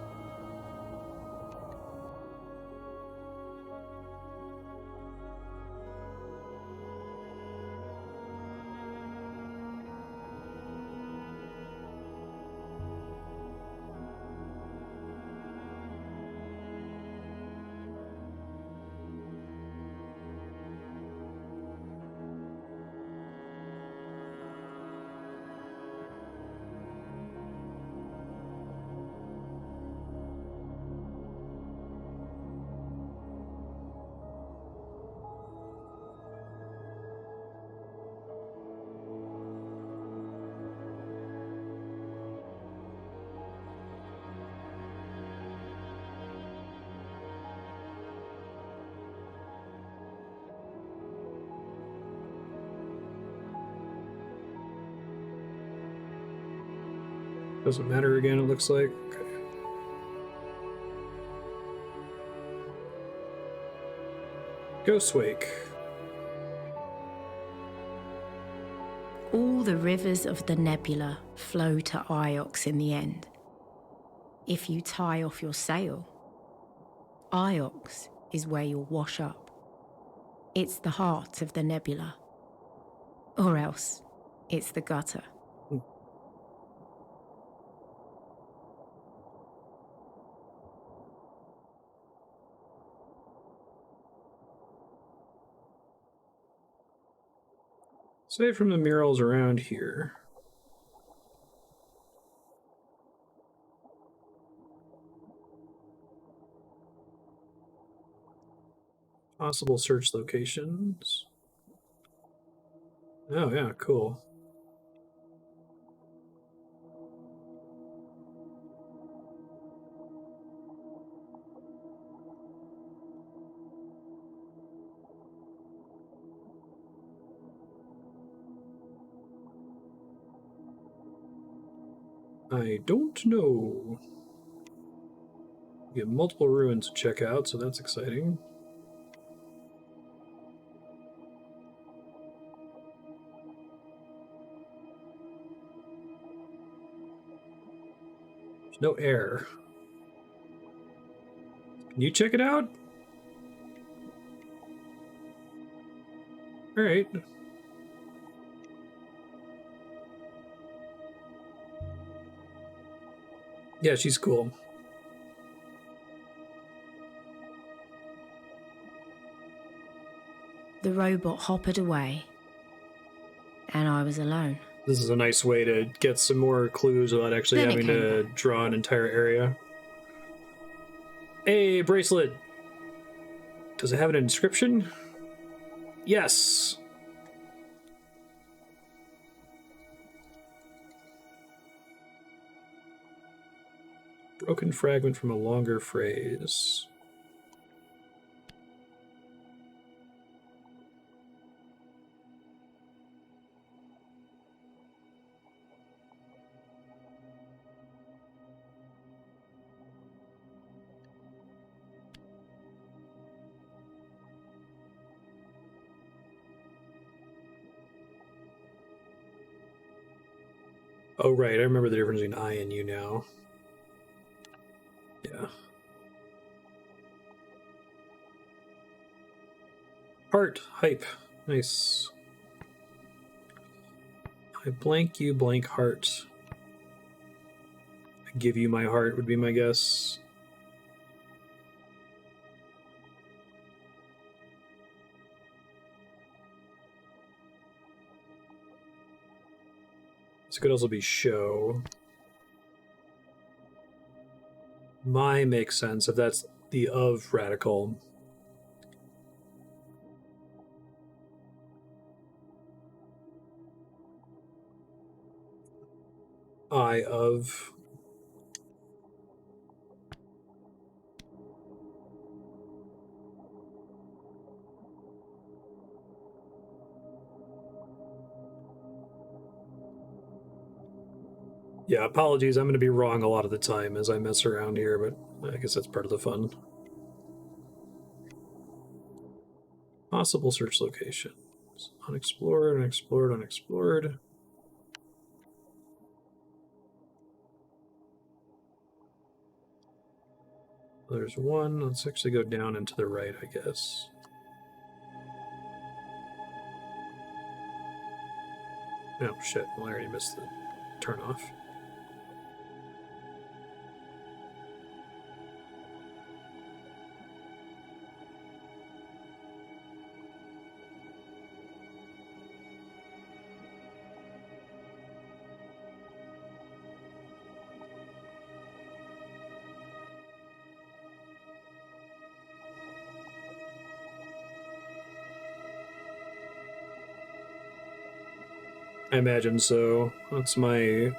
Speaker 1: Doesn't matter again, it looks like. Okay. Ghostwake.
Speaker 2: All the rivers of the nebula flow to Iox in the end. If you tie off your sail, Iox is where you'll wash up. It's the heart of the nebula. Or else, it's the gutter.
Speaker 1: Say from the murals around here. Possible search locations. Oh yeah, cool. I don't know. We have multiple ruins to check out, so that's exciting. There's no air. Can you check it out? All right. Yeah, she's cool.
Speaker 2: The robot hoppered away, and I was alone.
Speaker 1: This is a nice way to get some more clues without actually
Speaker 2: Then it
Speaker 1: having
Speaker 2: came
Speaker 1: to
Speaker 2: back.
Speaker 1: draw an entire area. Hey, bracelet. Does it have an inscription? Yes. Broken fragment from a longer phrase. Oh, right. I remember the difference between I and you now. Yeah. Heart. Hype. Nice. I blank you, blank heart. I give you my heart would be my guess. This could also be show. My makes sense if that's the of radical. I of. Yeah, apologies. I'm going to be wrong a lot of the time as I mess around here, but I guess that's part of the fun. Possible search locations. Unexplored, unexplored, unexplored. There's one. Let's actually go down and to the right, I guess. Oh, shit. Well, I already missed the turn off. I imagine so. That's my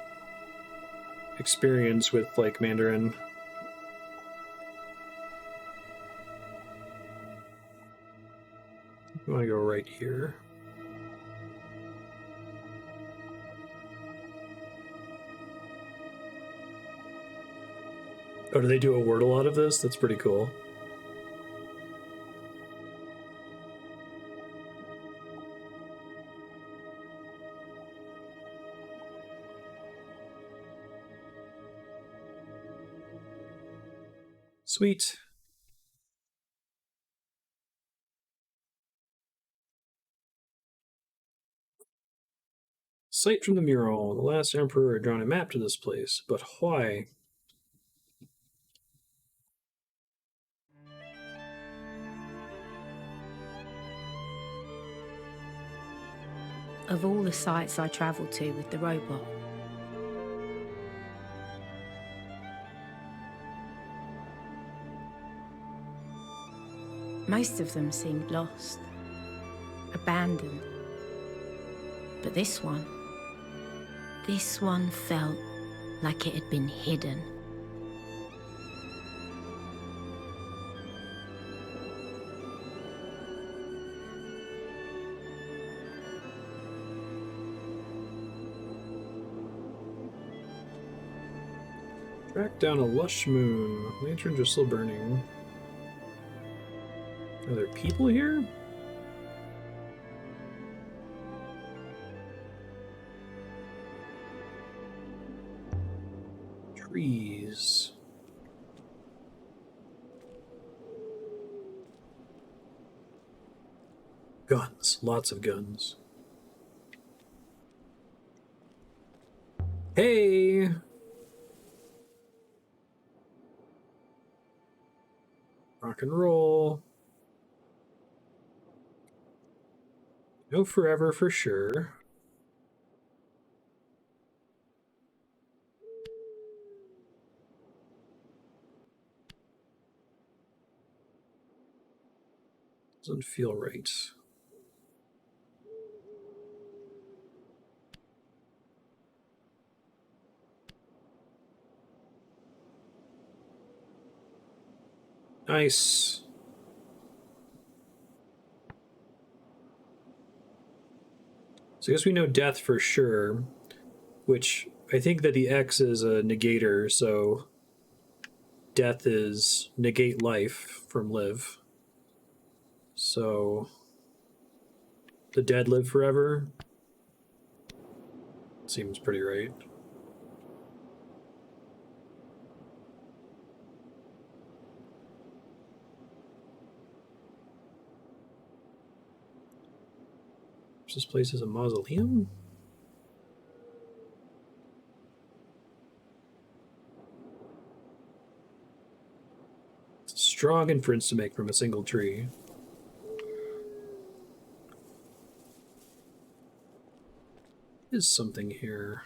Speaker 1: experience with, like, Mandarin. I want to go right here. Oh, do they do a Wordle out of this? That's pretty cool. Sweet. Sight from the mural. The last emperor had drawn a map to this place, but why?
Speaker 2: Of all the sites I travelled to with the robot, most of them seemed lost, abandoned. But this one felt like it had been hidden.
Speaker 1: Track down a lush moon. Lanterns are still burning. Are there people here? Trees. Guns. Lots of guns. Hey! Rock and roll. No forever for sure. Doesn't feel right. Nice. So I guess we know death for sure, which I think that the X is a negator, so death is negate life from live. So the dead live forever. Seems pretty right. This place is a mausoleum? It's a strong inference to make from a single tree. Is something here.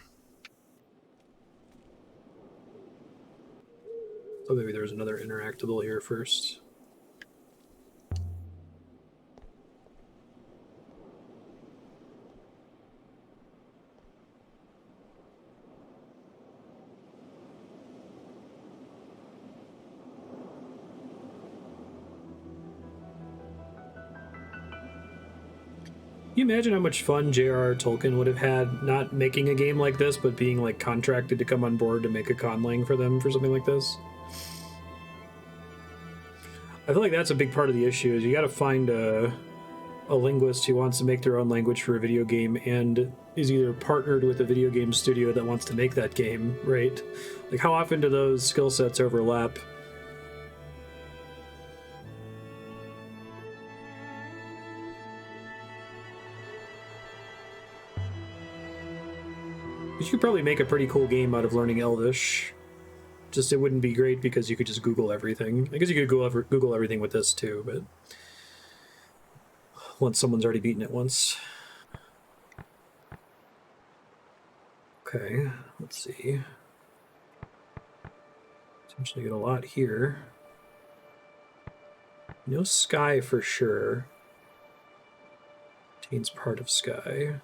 Speaker 1: Oh, maybe there was another interactable here first. Can you imagine how much fun J.R.R. Tolkien would have had not making a game like this, but being like contracted to come on board to make a conlang for them for something like this? I feel like that's a big part of the issue. Is you got to find a linguist who wants to make their own language for a video game and is either partnered with a video game studio that wants to make that game, right? Like, how often do those skill sets overlap? You could probably make a pretty cool game out of learning Elvish. Just, it wouldn't be great because you could just Google everything. I guess you could Google everything with this too, but once someone's already beaten it once. Okay, let's see. Seems to get a lot here. No sky for sure. Contains part of sky.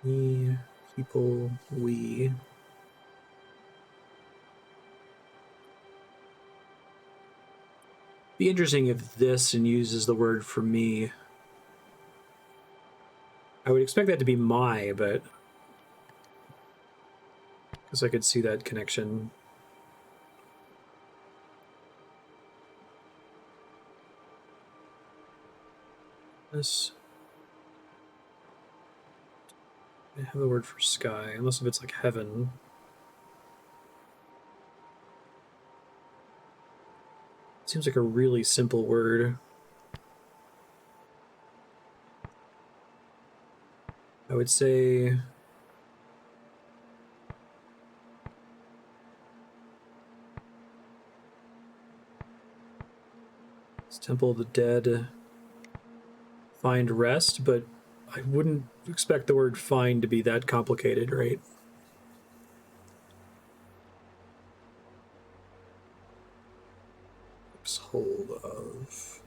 Speaker 1: Me, people, we. Be interesting if this and uses the word for me. I would expect that to be my, but because I could see that connection. This. I have the word for sky, unless if it's like heaven. Seems like a really simple word. I would say it's Temple of the Dead. Find rest, but I wouldn't expect the word find to be that complicated, right? Hold of.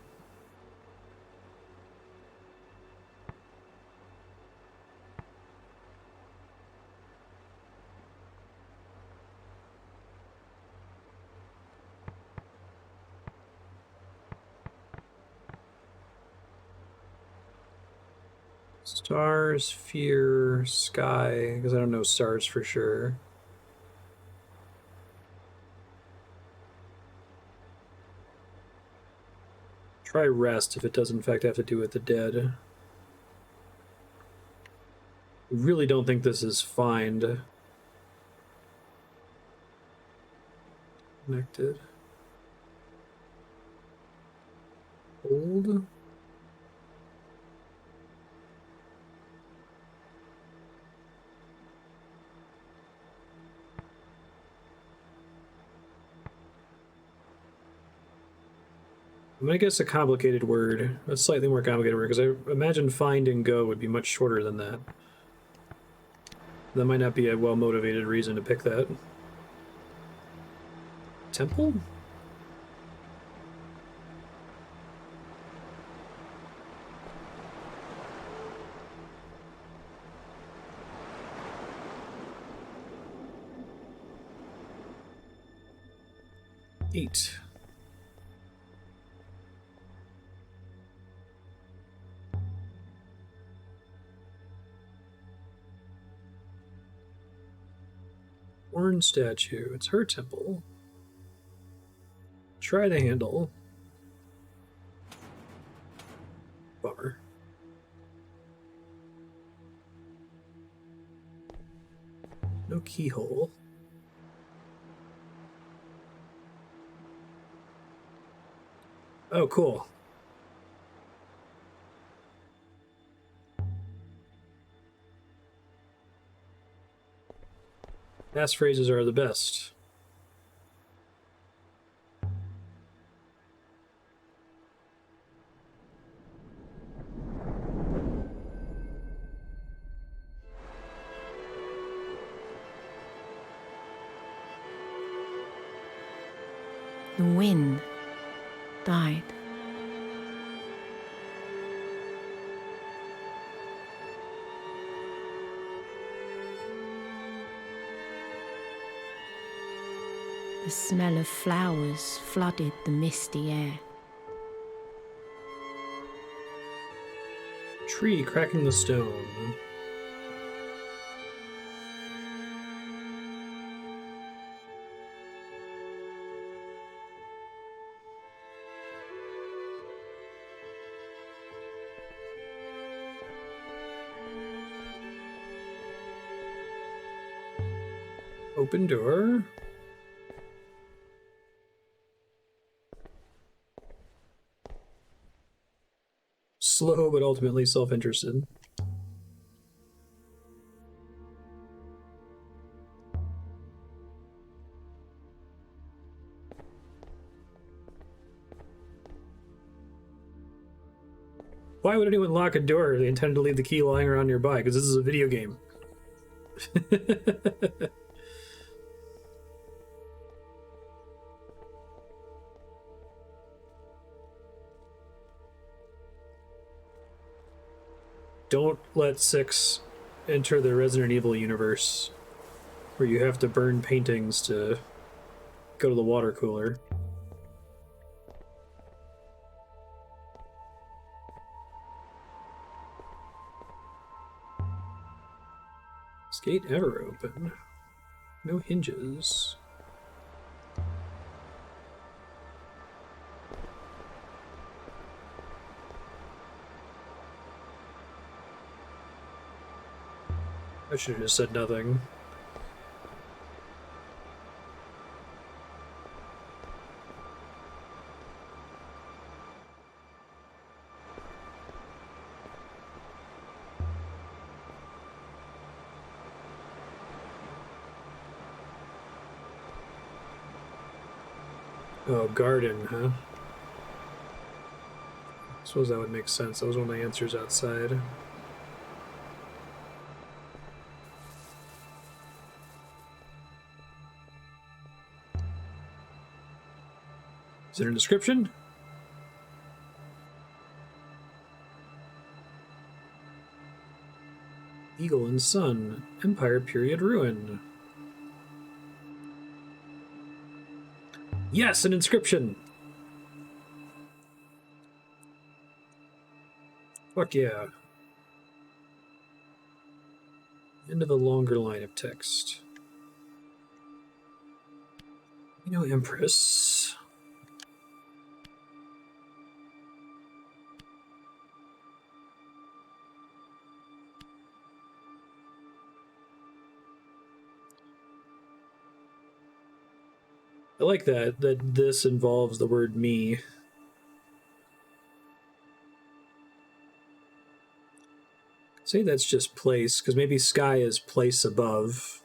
Speaker 1: Stars, fear, sky, because I don't know stars for sure. Try rest if it does in fact have to do with the dead. Really don't think this is find. Connected. Hold. I'm gonna guess a complicated word, a slightly more complicated word, because I imagine find and go would be much shorter than that. That might not be a well-motivated reason to pick that. Temple? Eight. Horn statue. It's her temple. Try the handle. Bummer. No keyhole. Oh, cool. Passphrases are the best.
Speaker 2: The wind died. The smell of flowers flooded the misty air.
Speaker 1: Tree cracking the stone. Open door. Slow, but ultimately self-interested. Why would anyone lock a door if they intend to leave the key lying around nearby? Because this is a video game. Don't let 6 enter the Resident Evil universe, where you have to burn paintings to go to the water cooler. Is gate ever open? No hinges. I should have just said nothing. Oh, garden, huh? I suppose that would make sense. That was one of the answers outside. Is there a description? Eagle and Sun, Empire period ruin. Yes, an inscription! Fuck yeah. End of a longer line of text. You know, Empress. I like that this involves the word me. Say that's just place, because maybe sky is place above.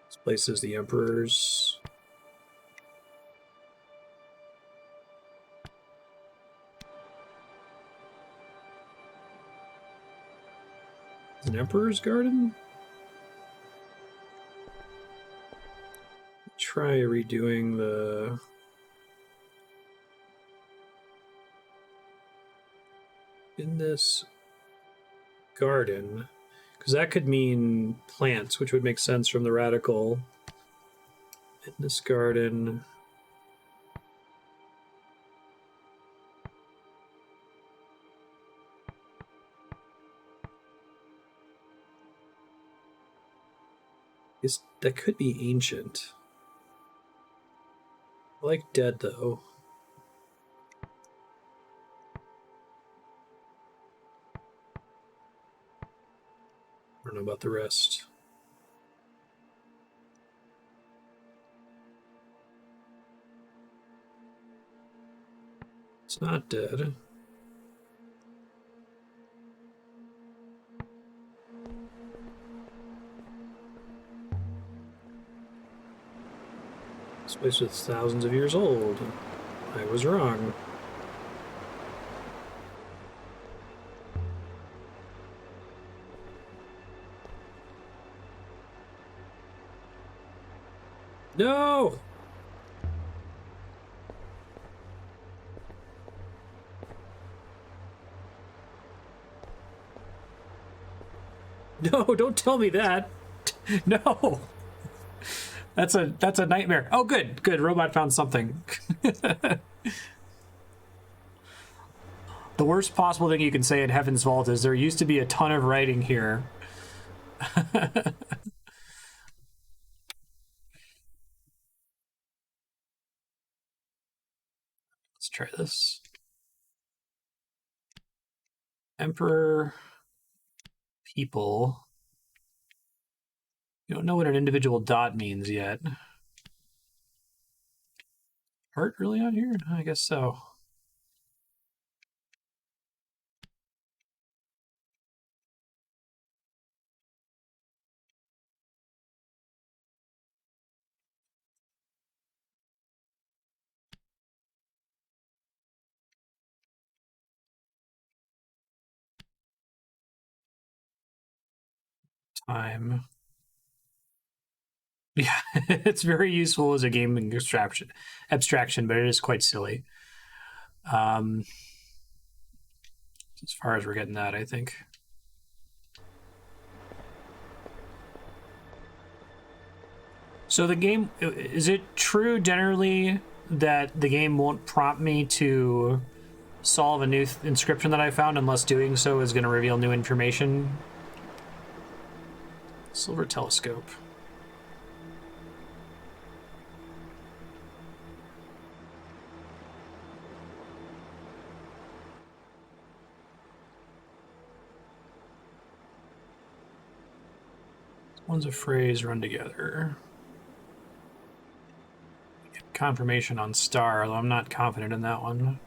Speaker 1: This place is the Emperor's. An Emperor's garden? Try redoing the... in this garden, because that could mean plants, which would make sense from the radical. In this garden... that could be ancient. I like dead, though. I don't know about the rest. It's not dead. This place is thousands of years old. I was wrong. No! No, don't tell me that. No. That's a nightmare. Oh, good. Good. Robot found something. The worst possible thing you can say in Heaven's Vault is there used to be a ton of writing here. Let's try this. Emperor people. You don't know what an individual dot means yet. Art really out here? I guess so. Time. Yeah, it's very useful as a gaming abstraction, but it is quite silly. As far as we're getting that, I think. So the game, is it true generally that the game won't prompt me to solve a new inscription that I found unless doing so is going to reveal new information? Silver telescope. One's a phrase run together. Confirmation on star, although I'm not confident in that one.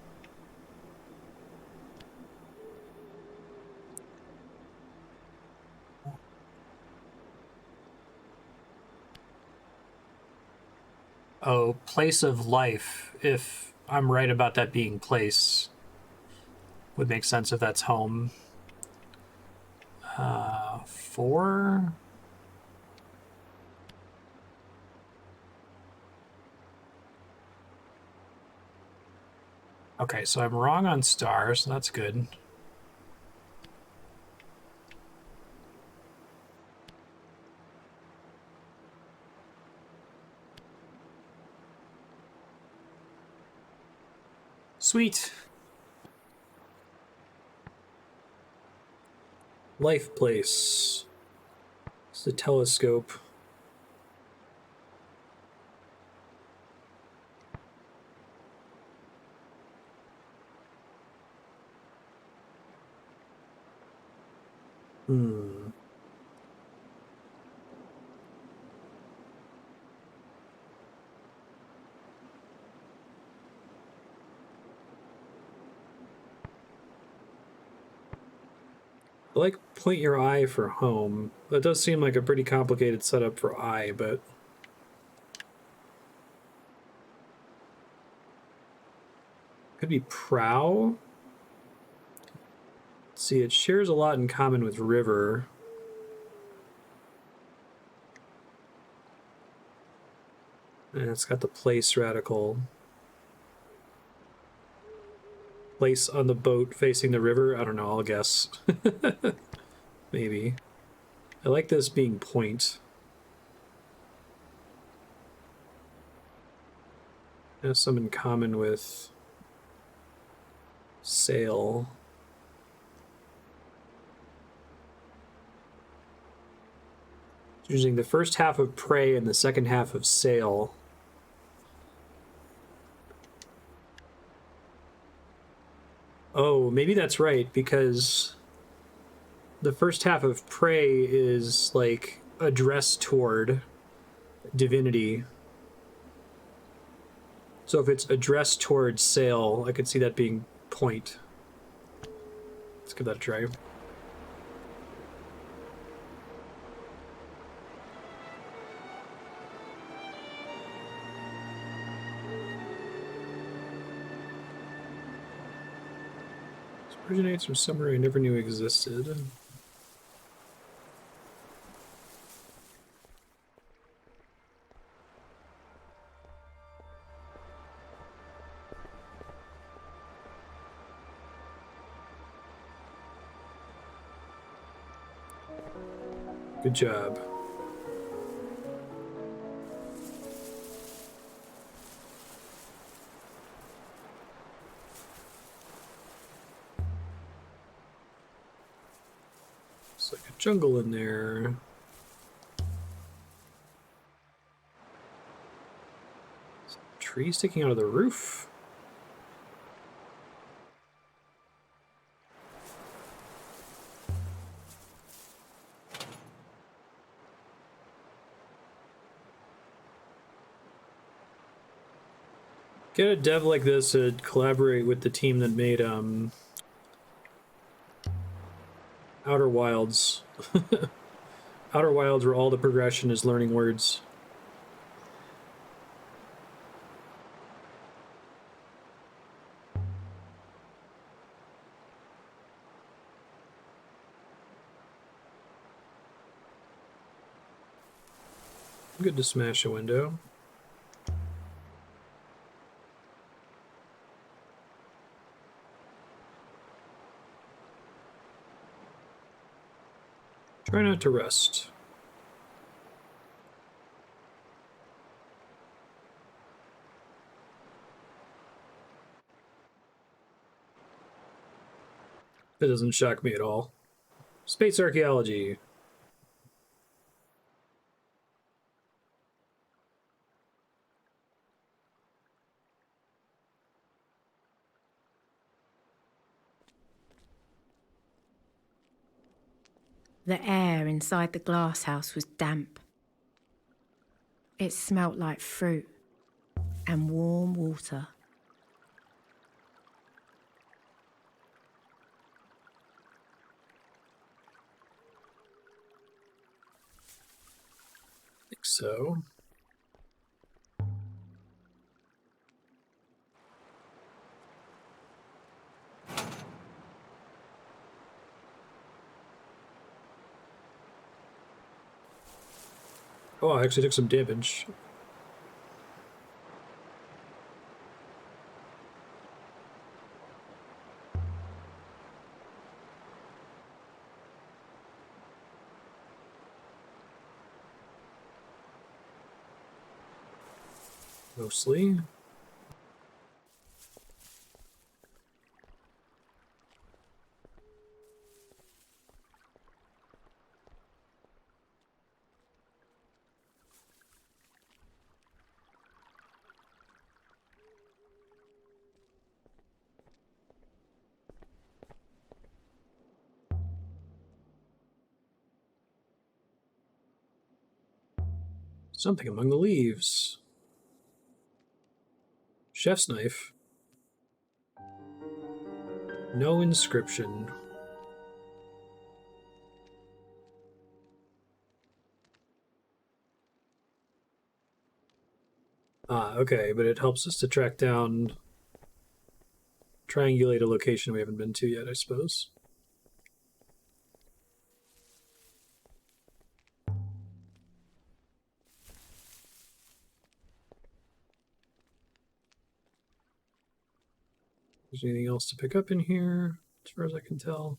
Speaker 1: Oh, place of life. If I'm right about that being place, would make sense if that's home. 4. Okay, so I'm wrong on stars, so that's good. Sweet. Life place. It's the telescope. Hmm. I like point your eye for home. That does seem like a pretty complicated setup for eye, but could be prow. Let's see, it shares a lot in common with river. And it's got the place radical. Place on the boat facing the river? I don't know, I'll guess. Maybe. I like this being point. It has some in common with sail. Using the first half of prey and the second half of sail. Oh, maybe that's right, because the first half of prey is like addressed toward divinity. So if it's addressed towards sail, I could see that being point. Let's give that a try. This originates from somewhere I never knew existed. Good job. It's like a jungle in there. Tree sticking out of the roof. Get a dev like this to collaborate with the team that made Outer Wilds. Outer Wilds, where all the progression is learning words. Good to smash a window. Try not to rust. That doesn't shock me at all. Space archaeology.
Speaker 2: The air inside the glass house was damp. It smelt like fruit and warm water.
Speaker 1: I think so. Oh, I actually took some damage. Mostly. Something among the leaves. Chef's knife. No inscription. Ah, okay, but it helps us to track down, triangulate a location we haven't been to yet, I suppose. Is there anything else to pick up in here, as far as I can tell?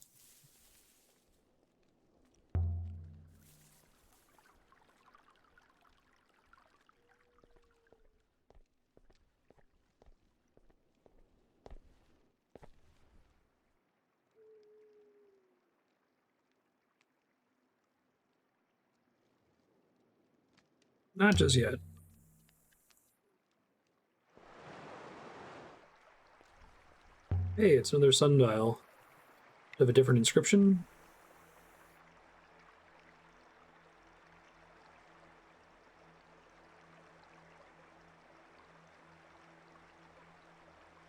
Speaker 1: Not just yet. Hey, it's another sundial. Of a different inscription.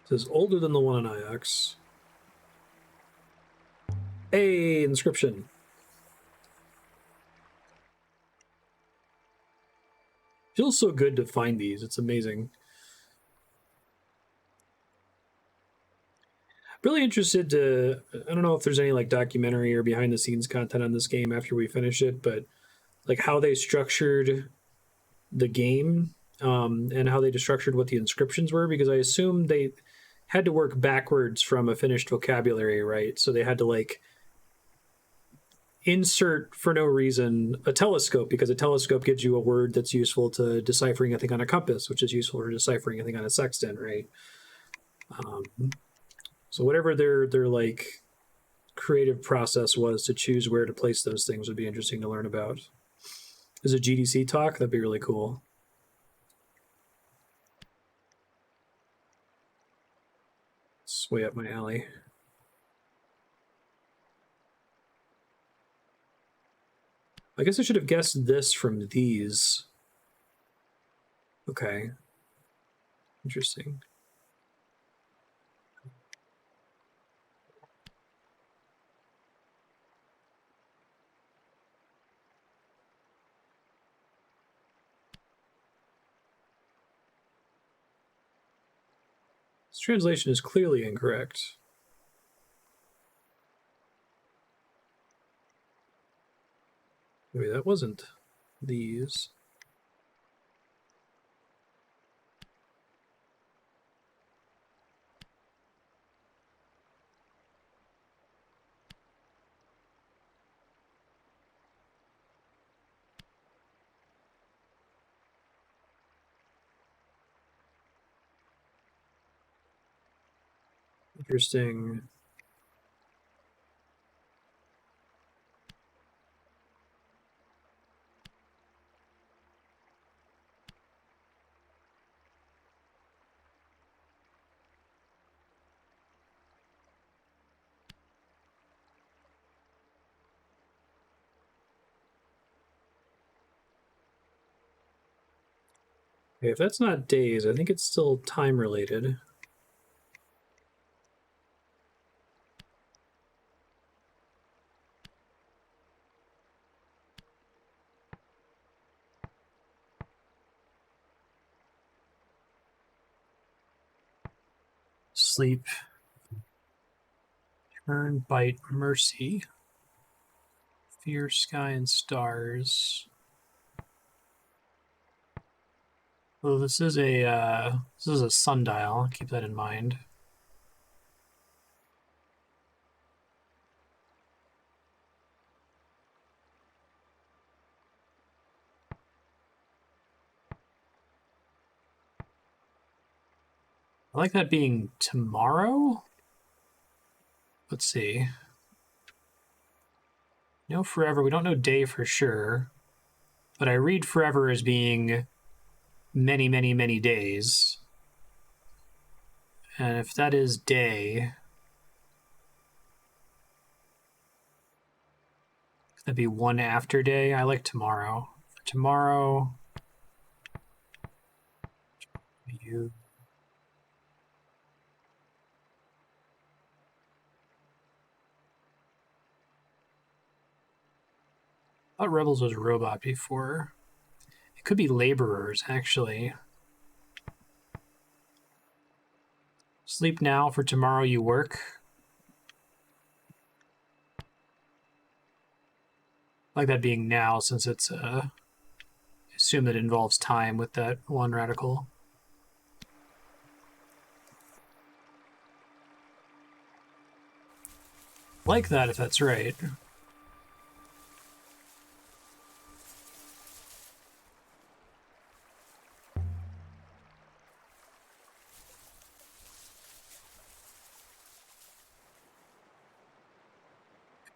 Speaker 1: It says older than the one on Iox. Hey, inscription. Feels so good to find these. It's amazing. Really interested to, I don't know if there's any like documentary or behind the scenes content on this game after we finish it, but like how they structured the game, and how they structured what the inscriptions were, because I assume they had to work backwards from a finished vocabulary, right? So they had to like insert for no reason a telescope, because a telescope gives you a word that's useful to deciphering a thing on a compass, which is useful for deciphering a thing on a sextant, right? So whatever their like creative process was to choose where to place those things would be interesting to learn about. Is a GDC talk? That'd be really cool. It's way up my alley. I guess I should have guessed this from these. Okay. Interesting. This translation is clearly incorrect. Maybe that wasn't these. Interesting. Okay, if that's not days, I think it's still time related. Sleep, turn, bite, mercy, fear, sky, and stars. Well, this is a sundial. Keep that in mind. I like that being tomorrow. Let's see. No forever. We don't know day for sure, but I read forever as being many, many, many days. And if that is day, that'd be one after day. I like tomorrow. For tomorrow, you. I thought Rebels was robot before. It could be laborers, actually. Sleep now, for tomorrow you work. I like that being now, since it's assume that it involves time with that one radical. Like that, if that's right.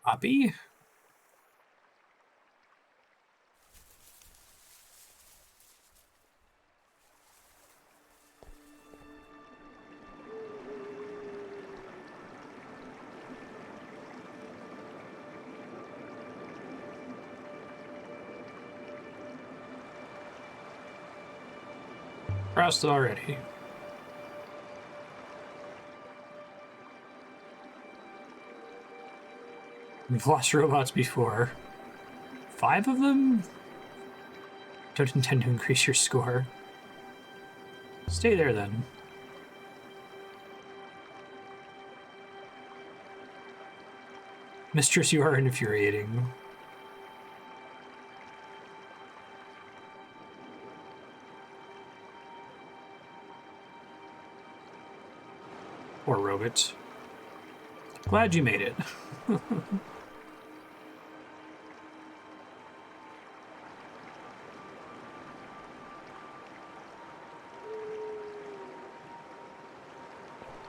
Speaker 1: Copy. Crossed already. We've lost robots before. 5 of them? Don't intend to increase your score. Stay there then. Mistress, you are infuriating. Poor robot. Glad you made it.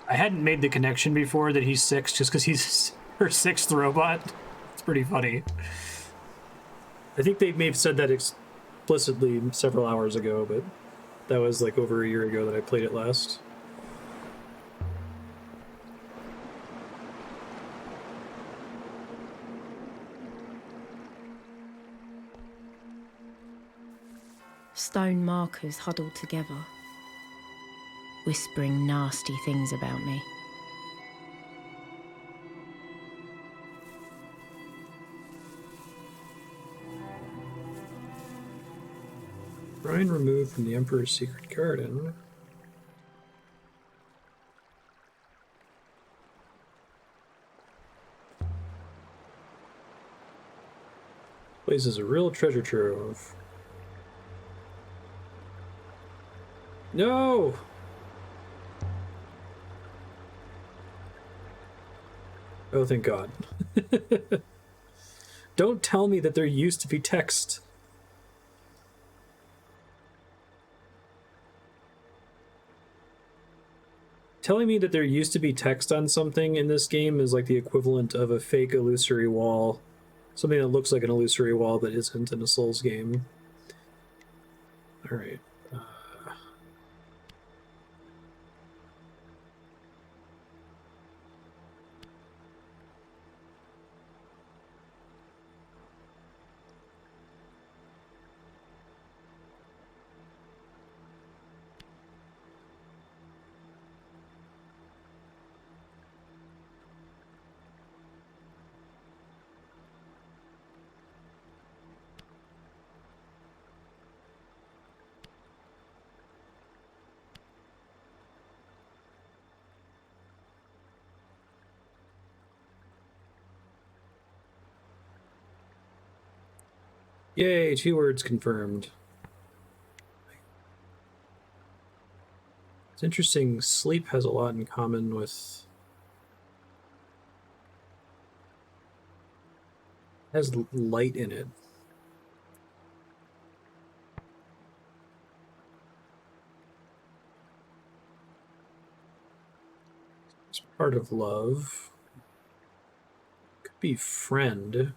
Speaker 1: I hadn't made the connection before that he's 6 just because he's her 6th robot. It's pretty funny. I think they may have said that explicitly several hours ago, but that was like over a year ago that I played it last.
Speaker 2: Stone markers huddled together, whispering nasty things about me.
Speaker 1: Shrine removed from the Emperor's secret garden. Place is a real treasure trove. No! Oh, thank God. Don't tell me that there used to be text. Telling me that there used to be text on something in this game is like the equivalent of a fake illusory wall. Something that looks like an illusory wall but isn't in a Souls game. Alright. Yay, 2 words confirmed. It's interesting, sleep has a lot in common with... has light in it. It's part of love. Could be friend.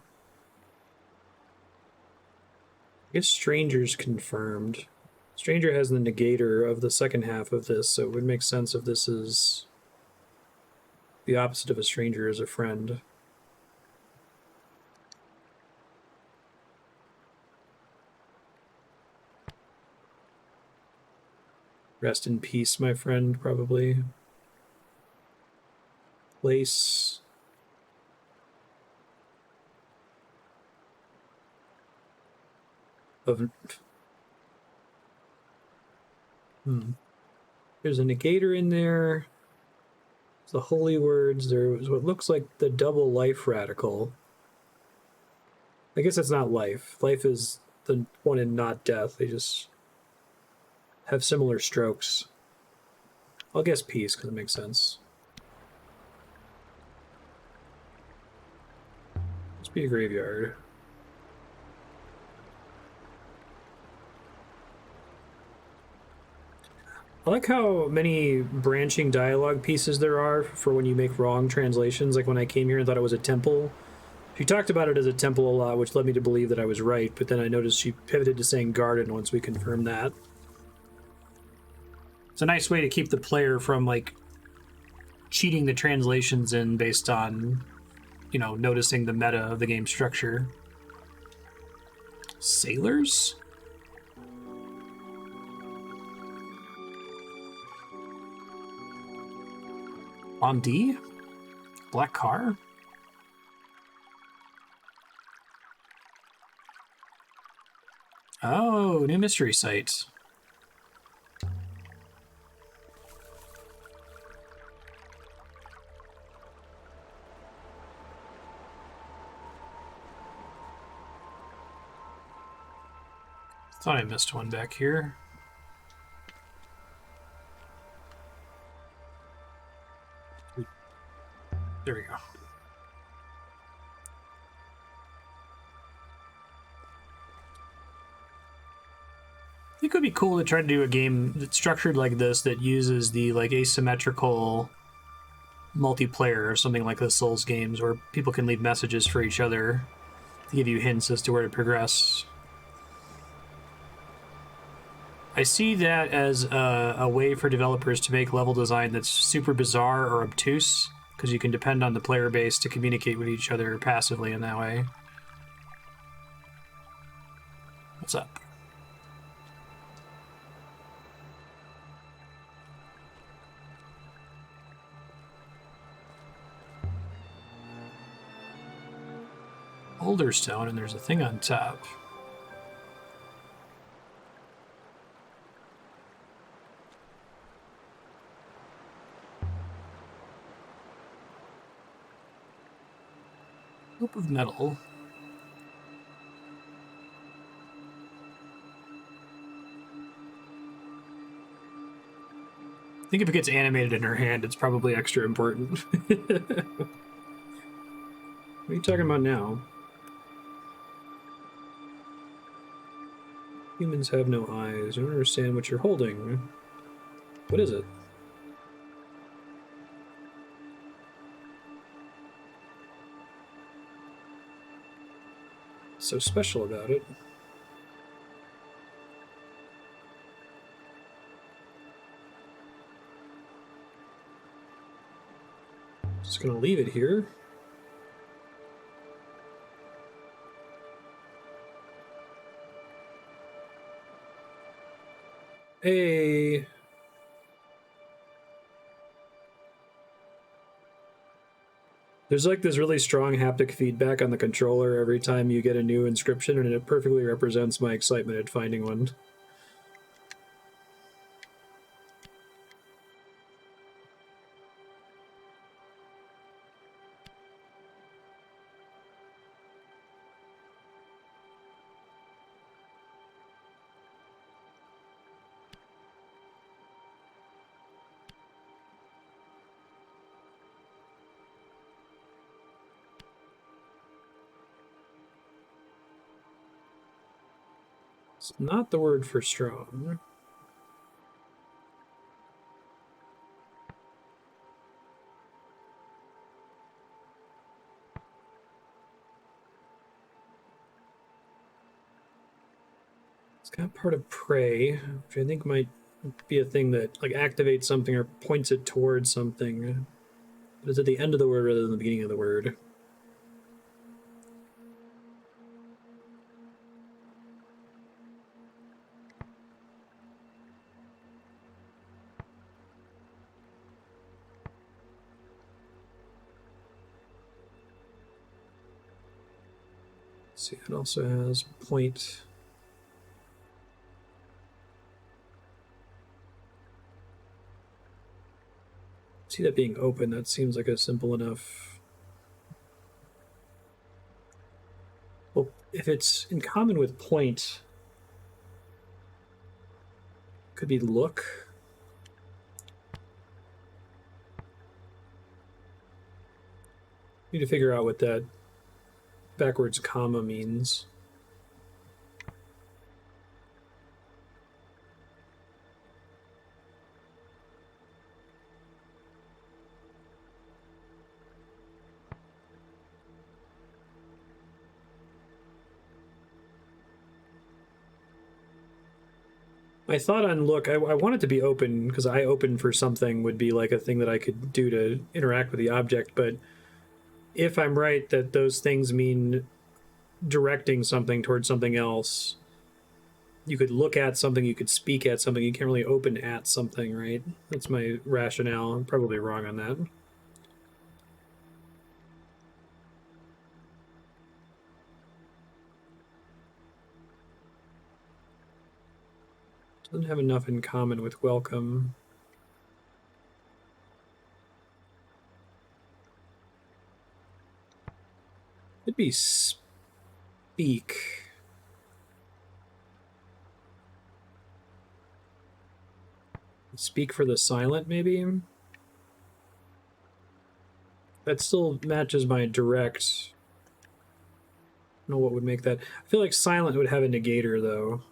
Speaker 1: I guess stranger's confirmed. Stranger has the negator of the second half of this, so it would make sense if this is the opposite of a stranger is a friend. Rest in peace, my friend, probably. Place. Of... There's a negator in there. There's the holy words. There's what looks like the double life radical. I guess that's not life. Life is the one in not death. They just have similar strokes. I'll guess peace because it makes sense. Must be a graveyard. I like how many branching dialogue pieces there are for when you make wrong translations. Like when I came here and thought it was a temple. She talked about it as a temple a lot, which led me to believe that I was right, but then I noticed she pivoted to saying garden once we confirmed that. It's a nice way to keep the player from, like, cheating the translations in based on, you know, noticing the meta of the game structure. Sailors? On D? Black car? Oh, new mystery site. Thought I missed one back here. There we go. I think it would be cool to try to do a game that's structured like this that uses the like asymmetrical multiplayer or something like the Souls games, where people can leave messages for each other to give you hints as to where to progress. I see that as a way for developers to make level design that's super bizarre or obtuse, because you can depend on the player base to communicate with each other passively in that way. What's up? Boulder stone, and there's a thing on top. Rope of metal. I think if it gets animated in her hand, it's probably extra important. What are you talking about now? Humans have no eyes. I don't understand what you're holding. What is it? What's so special about it? Just gonna leave it here. Hey. There's like this really strong haptic feedback on the controller every time you get a new inscription, and it perfectly represents my excitement at finding one. It's not the word for strong. It's got part of prey, which I think might be a thing that like activates something or points it towards something. But it's at the end of the word rather than the beginning of the word. Let's see, it also has point. See that being open, that seems like a simple enough. Well, if it's in common with point, could be look. Need to figure out what that backwards comma means. My thought on look, I want it to be open because I open for something would be like a thing that I could do to interact with the object. But if I'm right that those things mean directing something towards something else, you could look at something, you could speak at something, you can't really open at something, right? That's my rationale. I'm probably wrong on that. Doesn't have enough in common with welcome. It'd be speak. Speak for the silent, maybe? That still matches my direct. I don't know what would make that. I feel like silent would have a negator, though.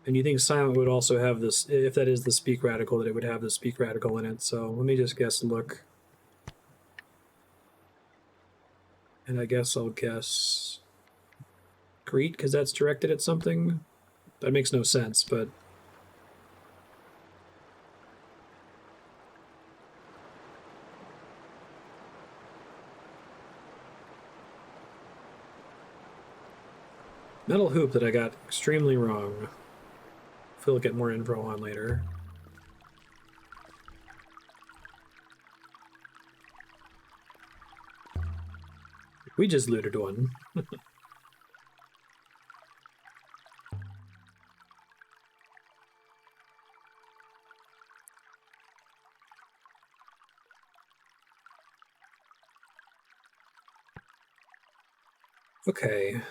Speaker 1: And you think silent would also have this, if that is the speak radical, that it would have the speak radical in it. So let me just guess look. And I guess I'll guess greet, because that's directed at something. That makes no sense, but... Metal hoop that I got extremely wrong. I feel I'll get more info on later. We just looted one. Okay.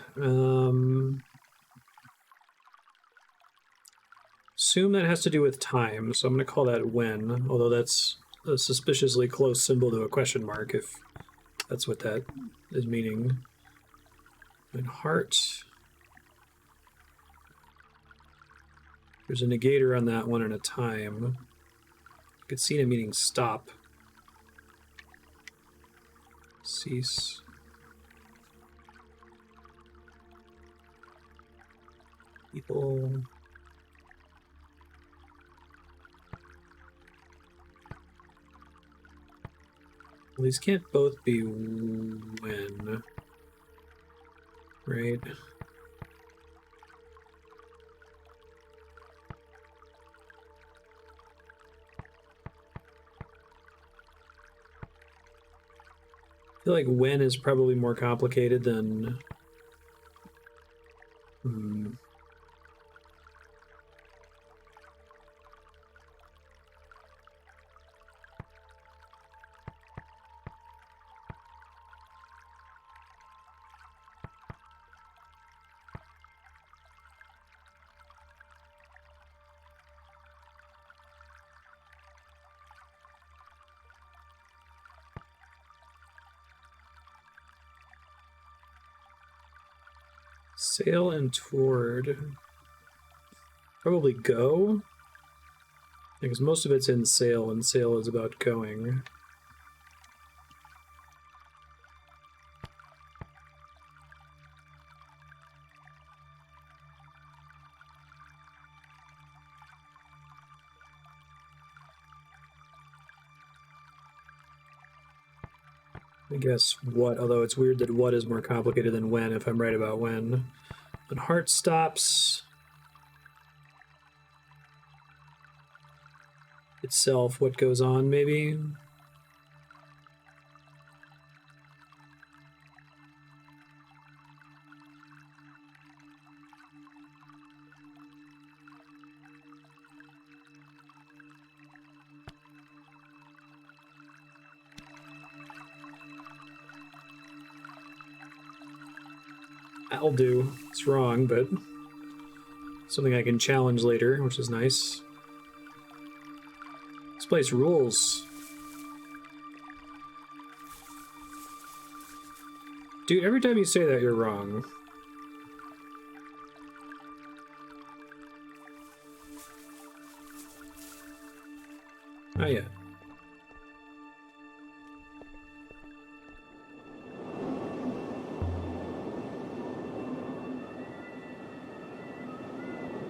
Speaker 1: Assume that has to do with time, so I'm going to call that when, although that's a suspiciously close symbol to a question mark, if that's what that is meaning. And heart. There's a negator on that one and a time. I could see it meaning stop. Cease. People. Well, these can't both be when, right? I feel like when is probably more complicated than... Sail and toward. Probably go. Because most of it's in sail, and sail is about going. I guess what, although it's weird that what is more complicated than when, if I'm right about when. When heart stops itself, what goes on, maybe? I'll do. It's wrong, but something I can challenge later, which is nice. This place rules. Dude, every time you say that, you're wrong. Not yet.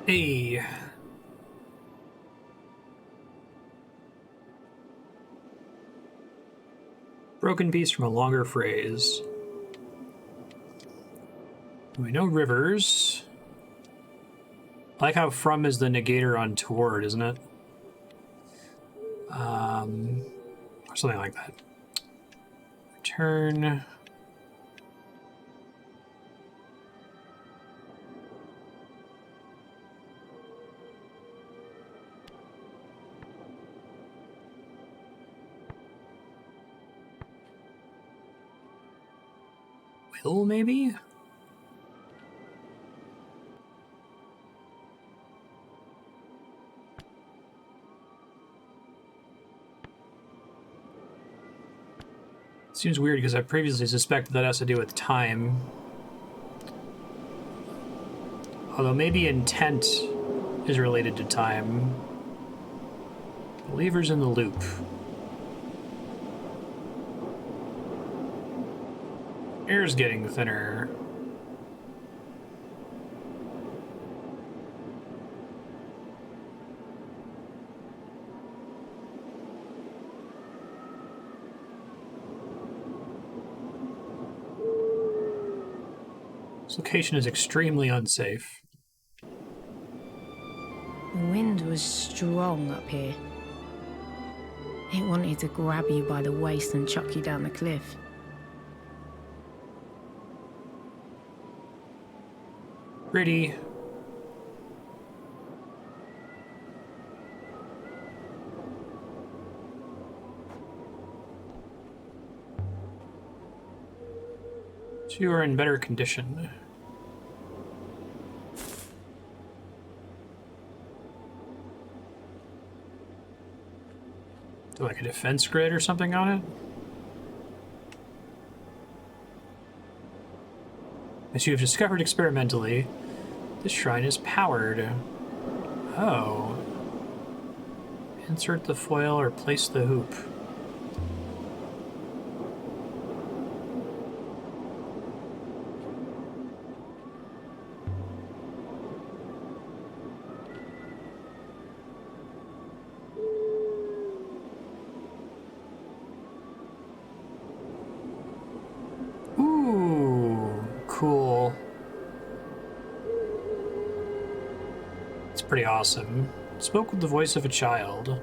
Speaker 1: Hey. Broken piece from a longer phrase. We know rivers. I like how from is the negator on toward, isn't it? Or something like that. Return. Will, maybe? Seems weird because I previously suspected that has to do with time. Although maybe intent is related to time. The lever's in the loop. Air's getting thinner. This location is extremely unsafe.
Speaker 2: The wind was strong up here. It wanted to grab you by the waist and chuck you down the cliff.
Speaker 1: Pretty. So you are in better condition. Like a defense grid or something on it? As you have discovered experimentally, this shrine is powered. Oh. Insert the foil or place the hoop. Cool. It's pretty awesome. Spoke with the voice of a child.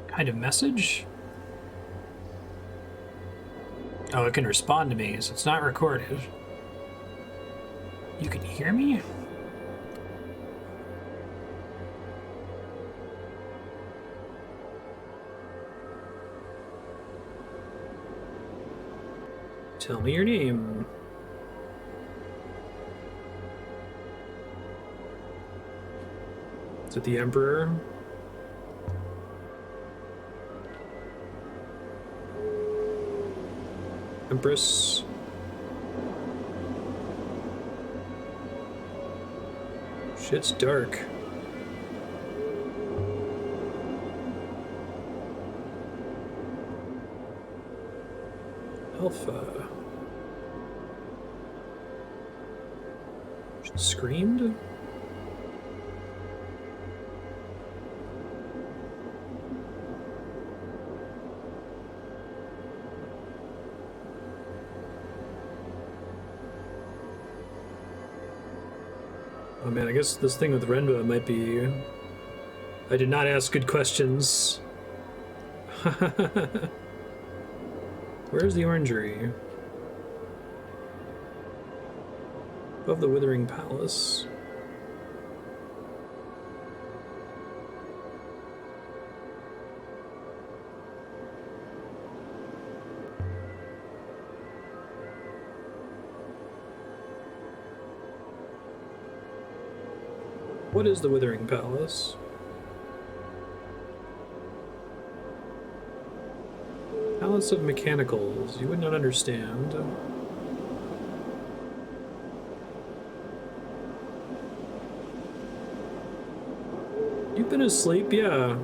Speaker 1: Kind of message? Oh, it can respond to me, so it's not recorded. You can hear me? Tell me your name. Is it the Emperor? Empress? Shit's dark. Alpha. She screamed? Oh man, I guess this thing with Renba might be... I did not ask good questions. Where's the orangery? Above the Withering Palace. What is the Withering Palace? Palace of Mechanicals. You would not understand. You've been asleep? Yeah.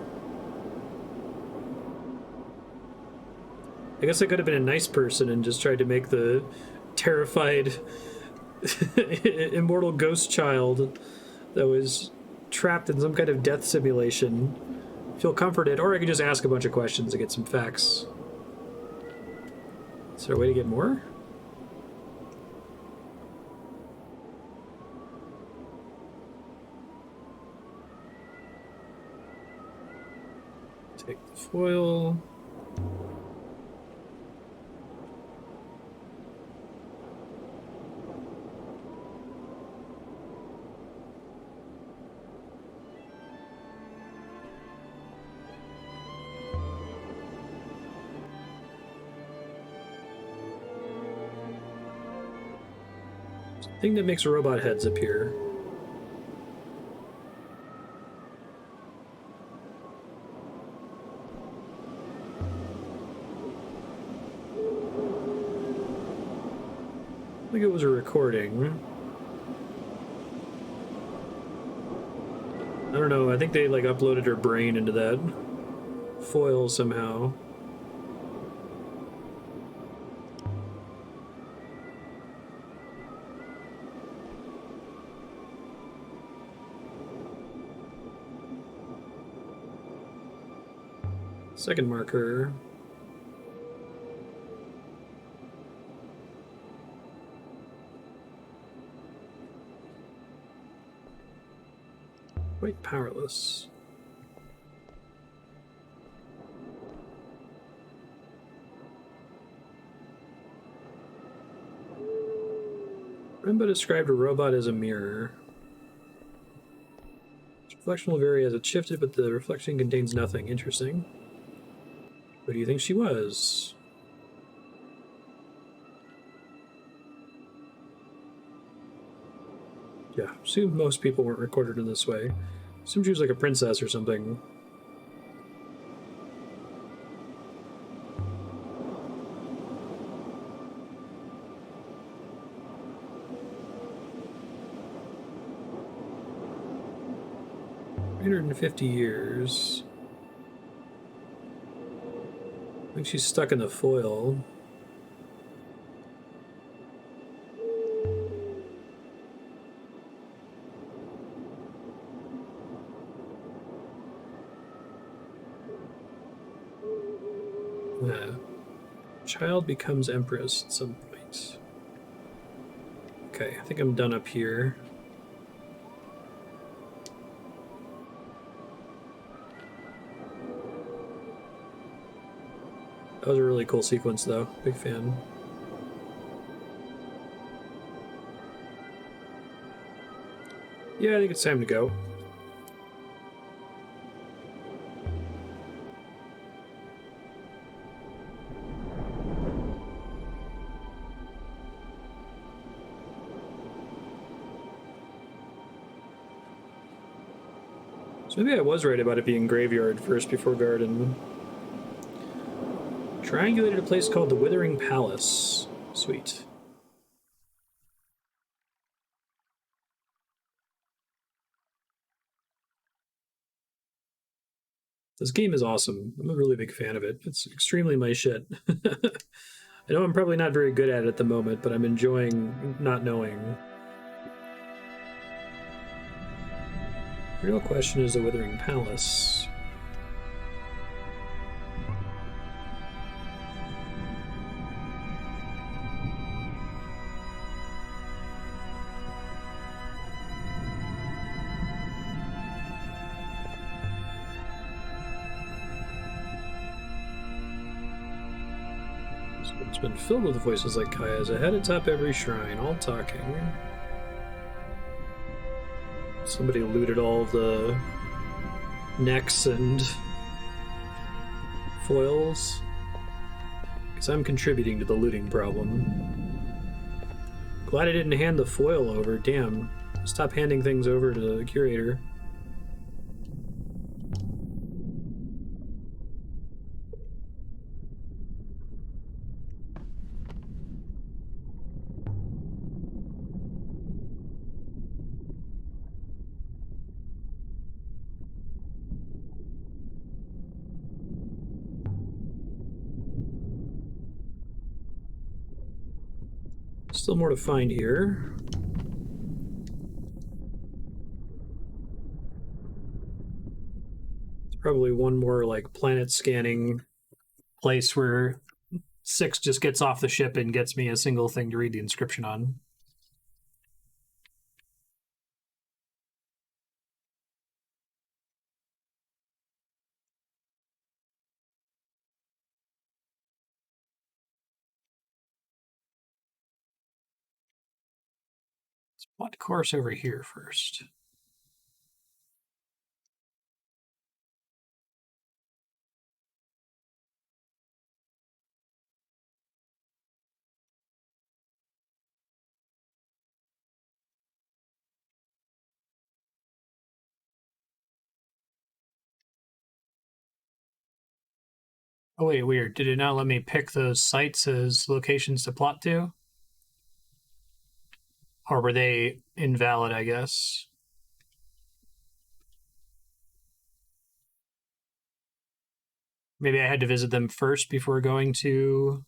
Speaker 1: I guess I could have been a nice person and just tried to make the terrified immortal ghost child that was trapped in some kind of death simulation feel comforted, or I could just ask a bunch of questions to get some facts. Is there a way to get more? Take the foil. Thing that makes robot heads appear. I think it was a recording. I don't know. I think they like uploaded her brain into that foil somehow. Second marker. Quite powerless. Remember described a robot as a mirror. Its reflection will vary as it shifted, but the reflection contains nothing. Interesting. Who do you think she was? Yeah, assume most people weren't recorded in this way. Assume she was like a princess or something. $350 years. I think she's stuck in the foil. Yeah. Child becomes empress at some point. Okay, I think I'm done up here. That was a really cool sequence, though. Big fan. Yeah, I think it's time to go. So maybe I was right about it being graveyard first before garden. Triangulated a place called the Withering Palace. Sweet. This game is awesome. I'm a really big fan of it. It's extremely my shit. I know I'm probably not very good at it at the moment, but I'm enjoying not knowing. The real question is the Withering Palace. So it's been filled with voices like Kaya's ahead atop every shrine, all talking. Somebody looted all the necks and foils. Because I'm contributing to the looting problem. Glad I didn't hand the foil over. Damn. Stop handing things over to the curator. Still more to find here. It's probably one more like planet scanning place where 6 just gets off the ship and gets me a single thing to read the inscription on. Let's plot course over here first. Oh wait, weird. Did it not let me pick those sites as locations to plot to? Or were they invalid, I guess? Maybe I had to visit them first before going to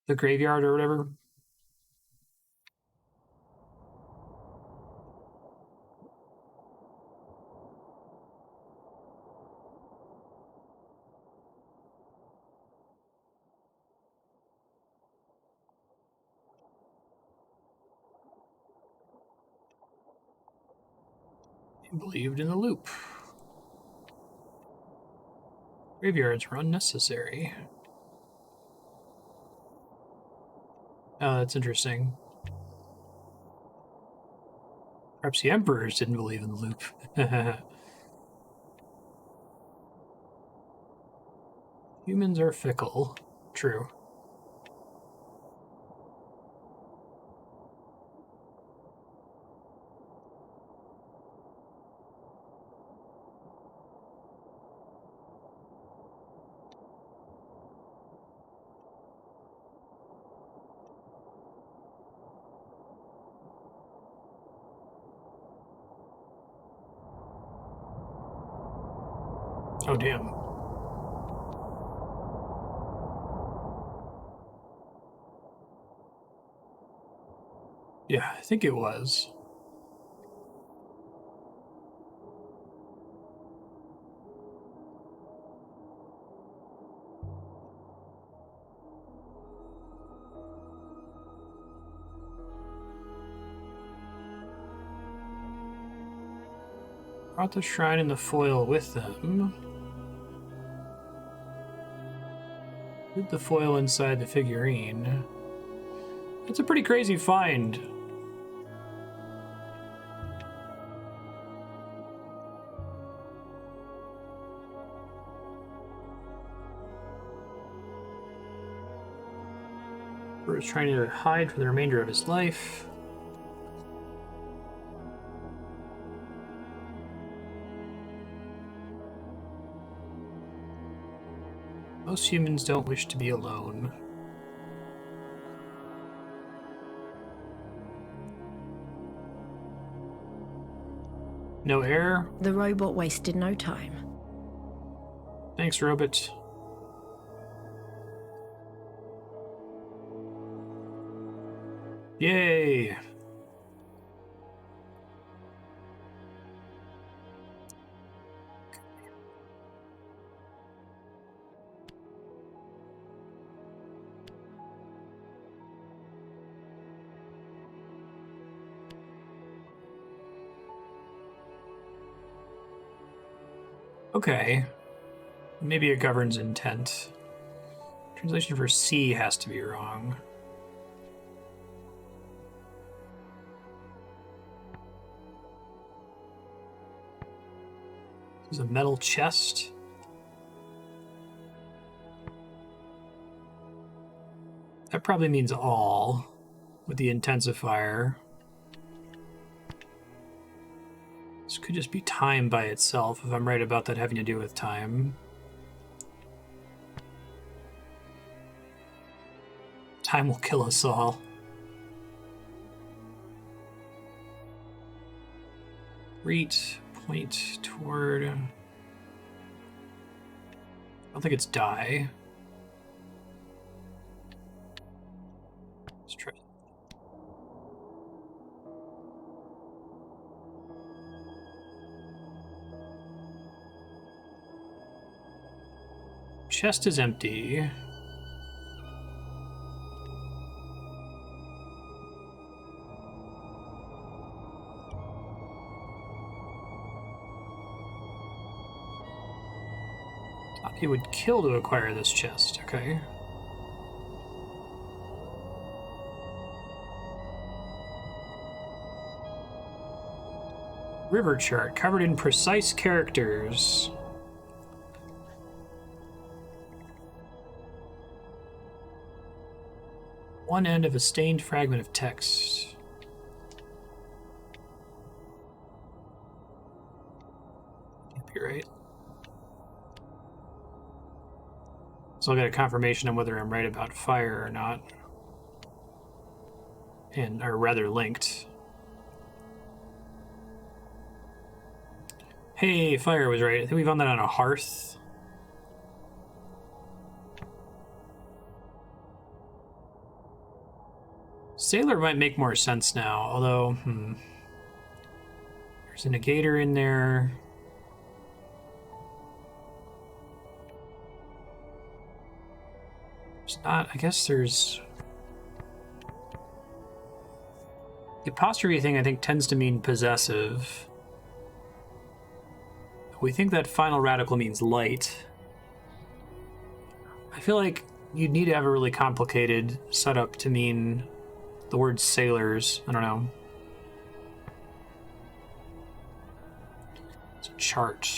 Speaker 1: the graveyard or whatever. I believed in the loop. Graveyards were unnecessary. Oh, that's interesting. Perhaps the emperors didn't believe in the loop. Humans are fickle. True. Oh, damn. Yeah, I think it was. Brought the shrine and the foil with them. Hid the foil inside the figurine. It's a pretty crazy find. He was trying to hide for the remainder of his life. Most humans don't wish to be alone. No air?
Speaker 2: The robot wasted no time.
Speaker 1: Thanks, robot. Yay! Okay. Maybe it governs intent. Translation for C has to be wrong. There's a metal chest. That probably means all with the intensifier. This could just be time by itself, if I'm right about that having to do with time. Time will kill us all. Reach, point toward... I don't think it's die. Let's try. Chest is empty. Thought he would kill to acquire this chest. Okay. River chart covered in precise characters. One end of a stained fragment of text. Can't be right. So I'll get a confirmation on whether I'm right about fire or not. Or rather linked. Hey, fire was right. I think we found that on a hearth. Sailor might make more sense now, although, there's a negator in there. There's not, I guess there's... The apostrophe thing, I think, tends to mean possessive. We think that final radical means light. I feel like you'd need to have a really complicated setup to mean the word sailors. I don't know. It's a chart.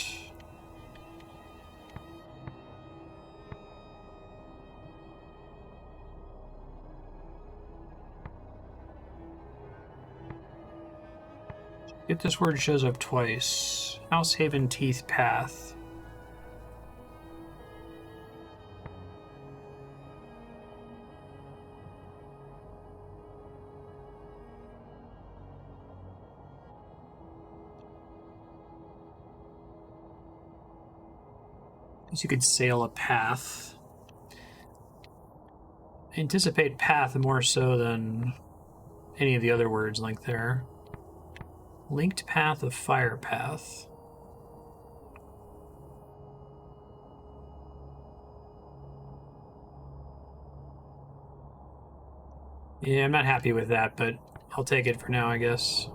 Speaker 1: If this word shows up twice. Househaven Teeth Path. I guess you could sail a path. Anticipate path more so than any of the other words linked there. Linked path of fire path. Yeah, I'm not happy with that, but I'll take it for now, I guess.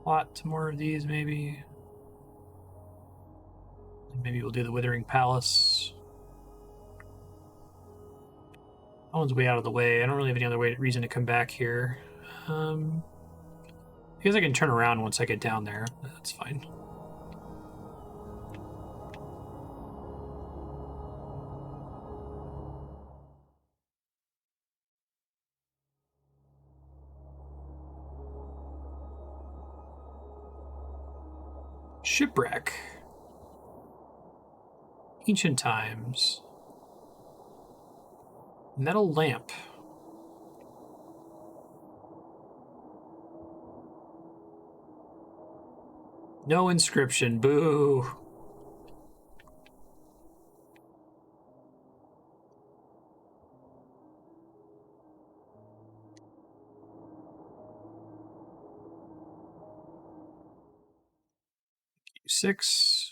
Speaker 1: Plot to more of these, maybe. Maybe we'll do the Withering Palace. That one's way out of the way. I don't really have any other reason to come back here. I guess I can turn around once I get down there. That's fine. Shipwreck. Ancient times. Metal lamp. No inscription. Boo. Six.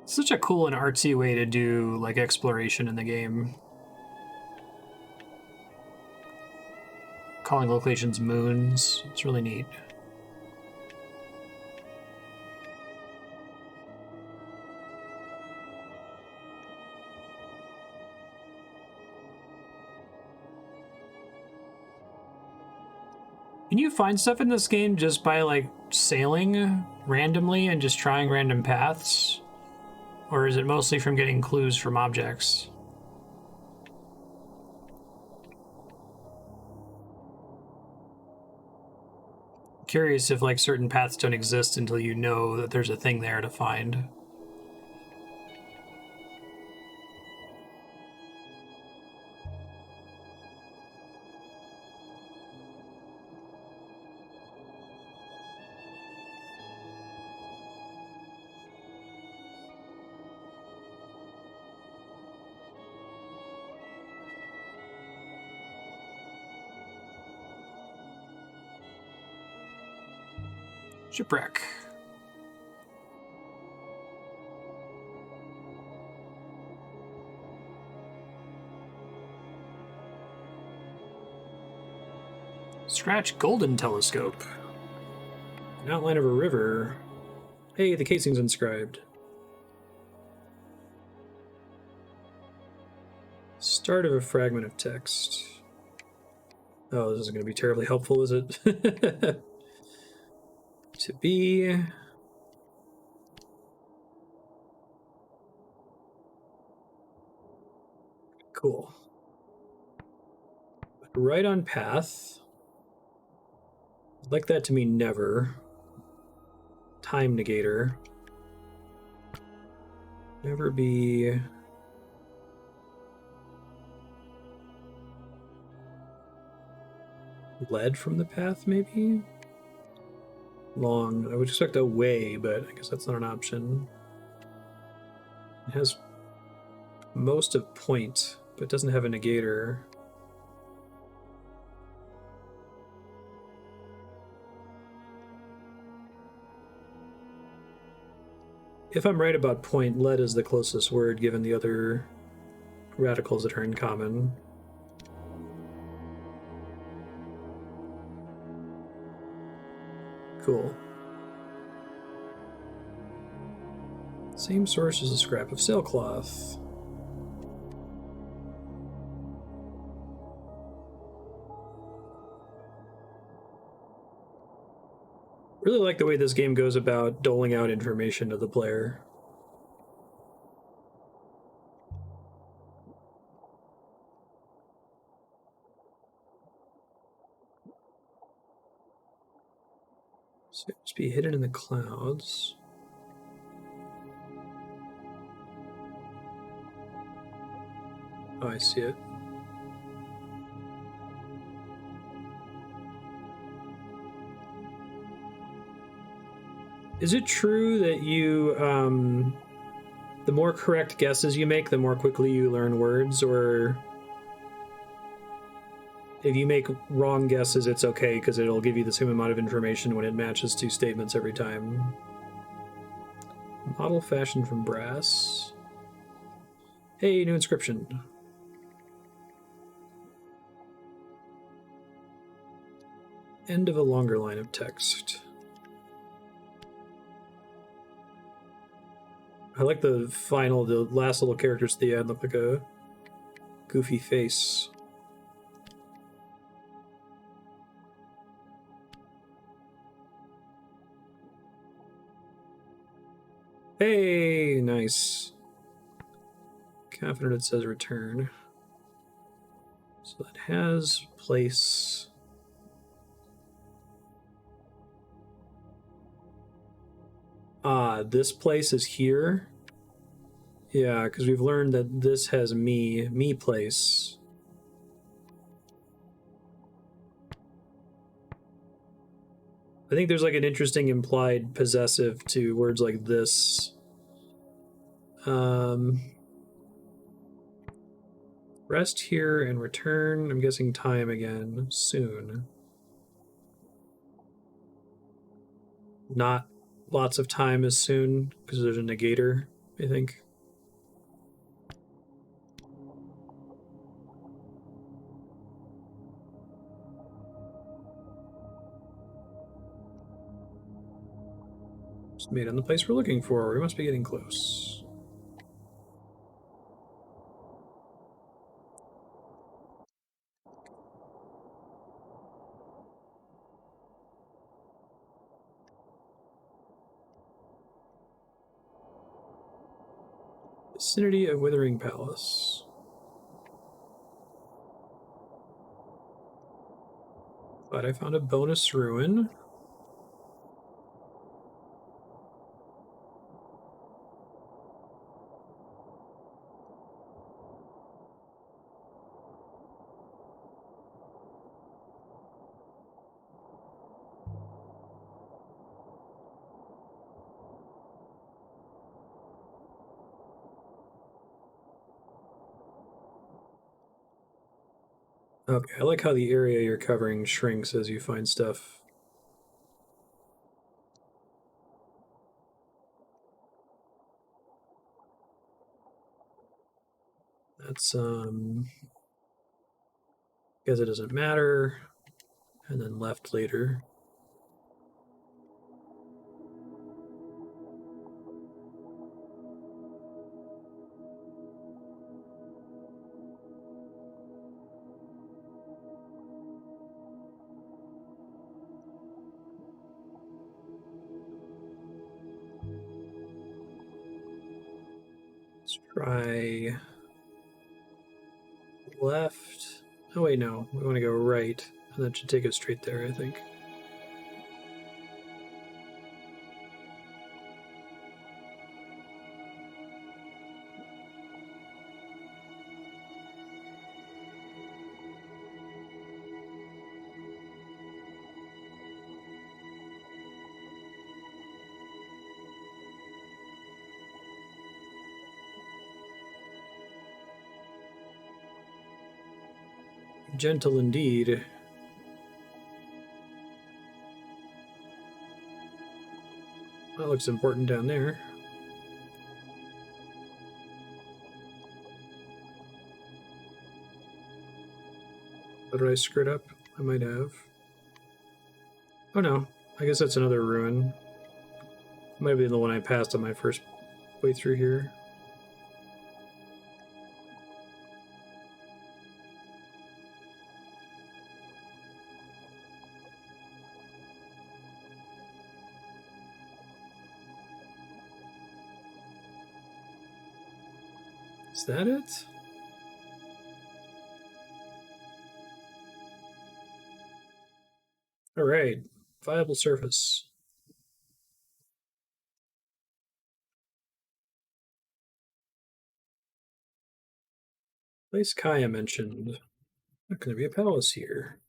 Speaker 1: Such a cool and artsy way to do like exploration in the game. Calling locations moons. It's really neat. Can you find stuff in this game just by like sailing randomly and just trying random paths? Or is it mostly from getting clues from objects? Curious if like certain paths don't exist until you know that there's a thing there to find. Shipwreck. Scratch golden telescope. An outline of a river. Hey, the casing's inscribed. Start of a fragment of text. Oh, this isn't going to be terribly helpful, is it? To be Cool. Right on path. I'd like that to mean never. Time negator. Never be... led from the path, maybe? Long. I would expect away, but I guess that's not an option. It has most of point, but doesn't have a negator. If I'm right about point, lead is the closest word given the other radicals that are in common. Cool. Same source as a scrap of sailcloth. Really like the way this game goes about doling out information to the player. So it must be hidden in the clouds. Oh, I see it. Is it true that you, the more correct guesses you make, the more quickly you learn words, or if you make wrong guesses, it's okay because it'll give you the same amount of information when it matches two statements every time? Model fashioned from brass. Hey, new inscription. End of a longer line of text. I like the last little characters at the end look like a goofy face. Hey, nice. Confident it says return. So it has place. This place is here. Yeah, because we've learned that this has me place. I think there's like an interesting implied possessive to words like this. Rest here and return. I'm guessing time again. Soon. Not lots of time is soon, because there's a negator, I think. It's made on the place we're looking for. We must be getting close. Vicinity of Withering Palace. But I found a bonus ruin. Okay, I like how the area you're covering shrinks as you find stuff. That's, guess it doesn't matter. And then left later. Let's try left. Oh wait, no. We want to go right. And that should take us straight there, I think. Gentle indeed. That looks important down there. How did I screw it up? I might have. Oh no, I guess that's another ruin. Might be the one I passed on my first way through here. Is that it? All right, viable surface. Place Kaya mentioned. Not going to be a palace here.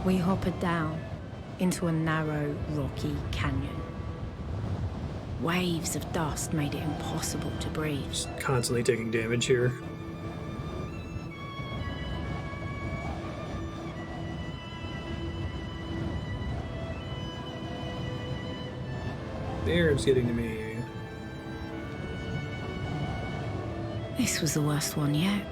Speaker 2: We hoppered down into a narrow, rocky canyon. Waves of dust made it impossible to breathe.
Speaker 1: Just constantly taking damage here. The air's getting to me.
Speaker 2: This was the worst one yet.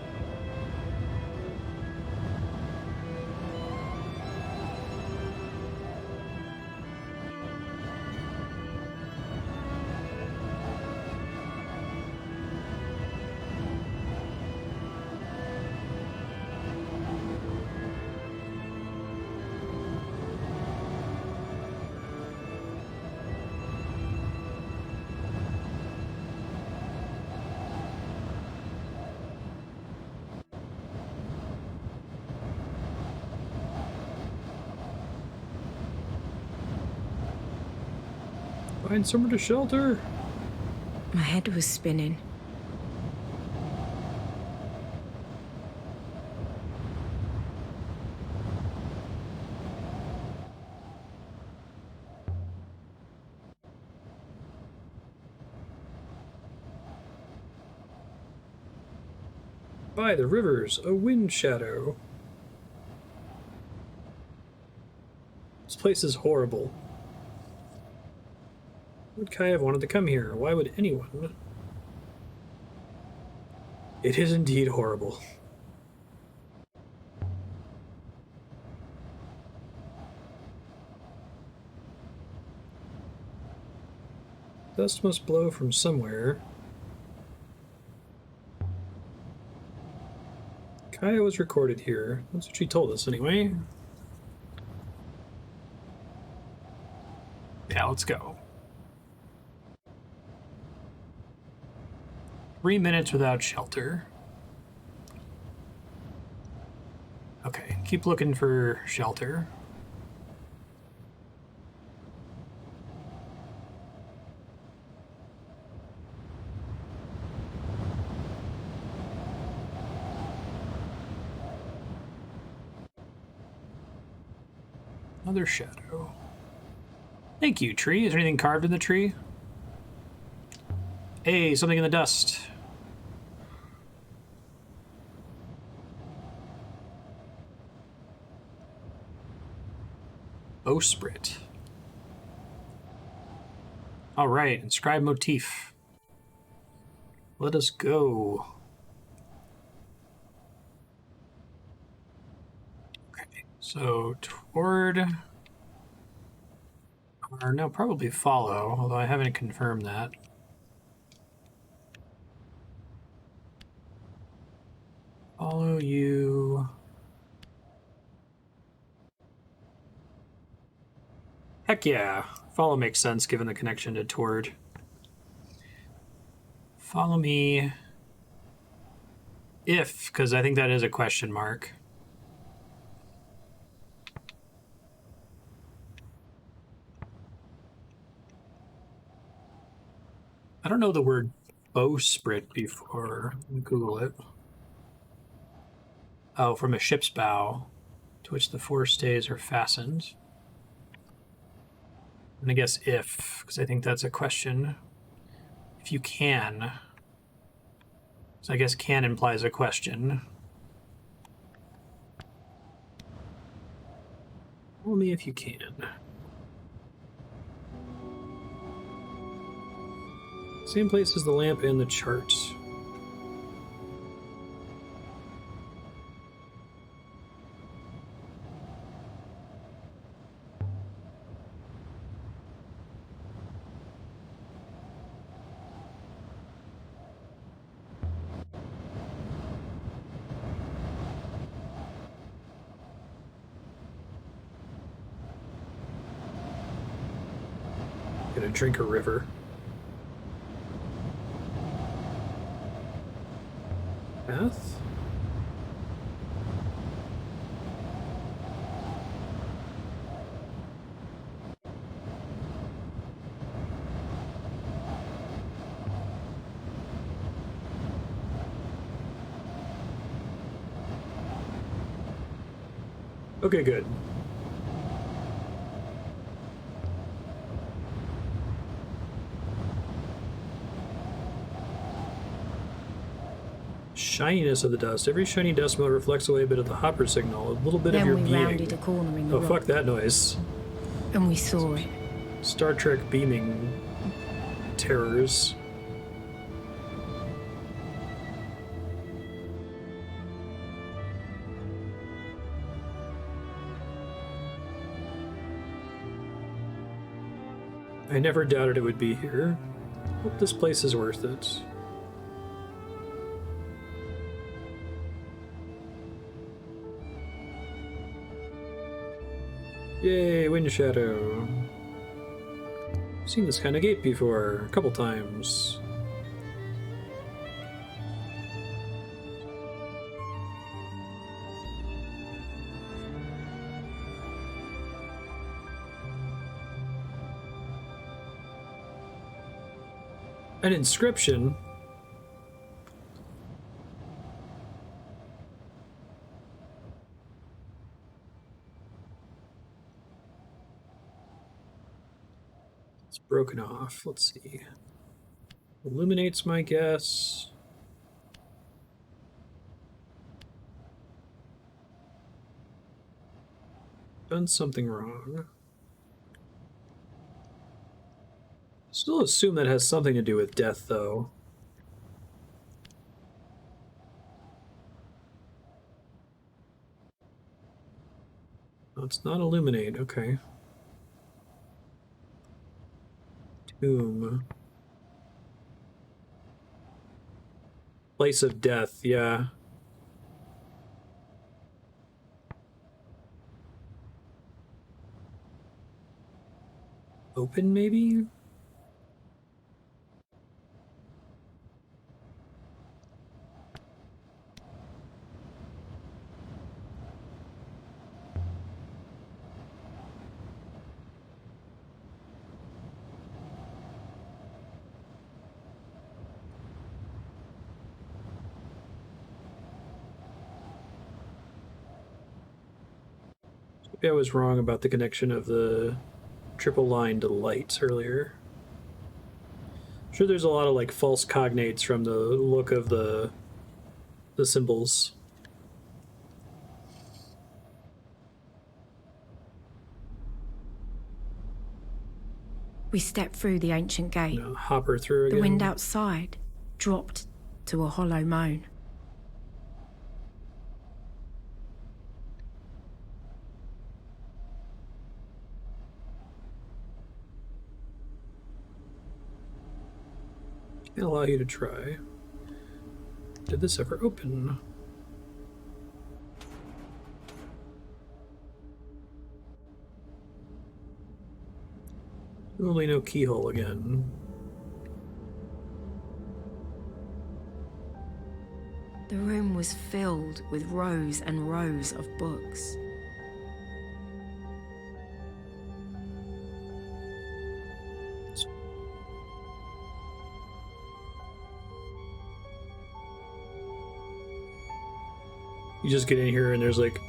Speaker 1: Find somewhere to shelter.
Speaker 2: My head was spinning.
Speaker 1: By the rivers, a wind shadow. This place is horrible. Would Kai have wanted to come here? Why would anyone? It is indeed horrible. Dust must blow from somewhere. Kaya was recorded here. That's what she told us, anyway. Yeah, let's go. 3 minutes without shelter. Okay, keep looking for shelter. Another shadow. Thank you, tree. Is there anything carved in the tree? Hey, something in the dust. Bowsprit. All right, inscribed motif. Let us go. Okay, so toward, or no, probably follow, although I haven't confirmed that. Follow you. Heck yeah. Follow makes sense given the connection to Tord. Follow me if, because I think that is a question mark. I don't know the word bowsprit before. Let me Google it. Oh, from a ship's bow to which the forestays are fastened. And I guess if, because I think that's a question. If you can. So I guess can implies a question. Only if you can. Same place as the lamp and the chart. Gonna drink a river. Path? Okay, good. Shininess of the dust. Every shiny dust mote reflects away a bit of the hopper signal, a little bit of
Speaker 2: Then
Speaker 1: your
Speaker 2: we
Speaker 1: being.
Speaker 2: rounded a corner in the
Speaker 1: Oh,
Speaker 2: rock,
Speaker 1: fuck that noise.
Speaker 2: and we saw it.
Speaker 1: Star Trek beaming terrors. I never doubted it would be here. Hope this place is worth it. Yay, wind shadow. Seen this kind of gate before, a couple times. An inscription. It's broken off. Let's see. Illuminates my guess. Done something wrong. Still assume that has something to do with death, though. Oh, it's not illuminate. Okay. Tomb. Place of death. Yeah. Open, maybe? Maybe I was wrong about the connection of the triple line to light earlier. I'm sure there's a lot of like false cognates from the look of the symbols.
Speaker 2: We stepped through the ancient gate.
Speaker 1: Hopper through again.
Speaker 2: The wind outside dropped to a hollow moan.
Speaker 1: Can't allow you to try. Did this ever open? Probably no keyhole again.
Speaker 2: The room was filled with rows and rows of books.
Speaker 1: You just get in here and there's like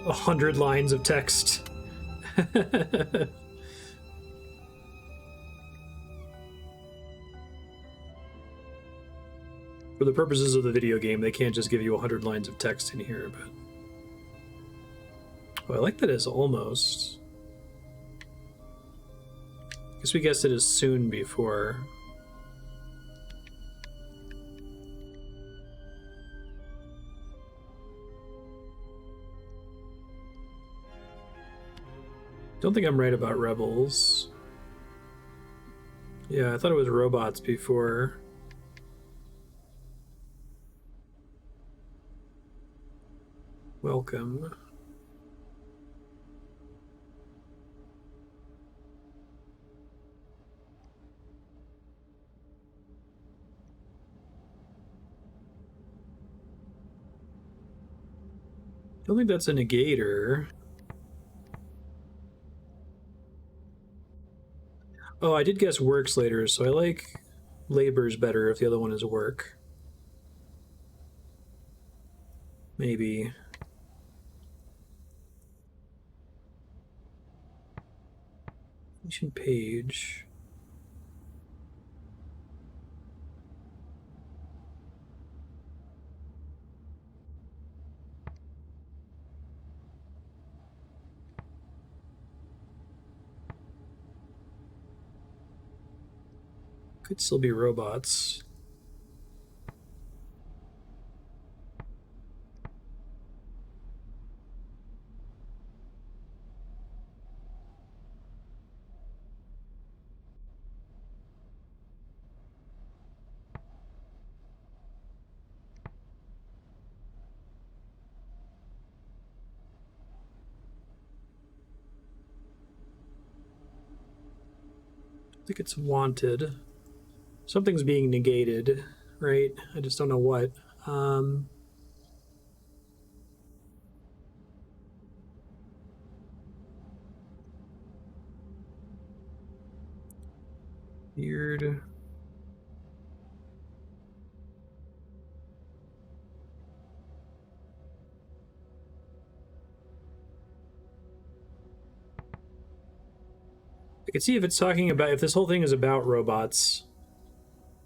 Speaker 1: 100 lines of text. For the purposes of the video game, they can't just give you 100 lines of text in here, but... Oh, I like that as almost. I guess we guessed it as soon before. Don't think I'm right about rebels. Yeah, I thought it was robots before. Welcome. I don't think that's a negator. Oh, I did guess works later, so I like labor's better if the other one is work. Maybe. Ancient page. Could still be robots. I think it's wanted. Something's being negated, right? I just don't know what. Weird. I could see if it's talking about, if this whole thing is about robots,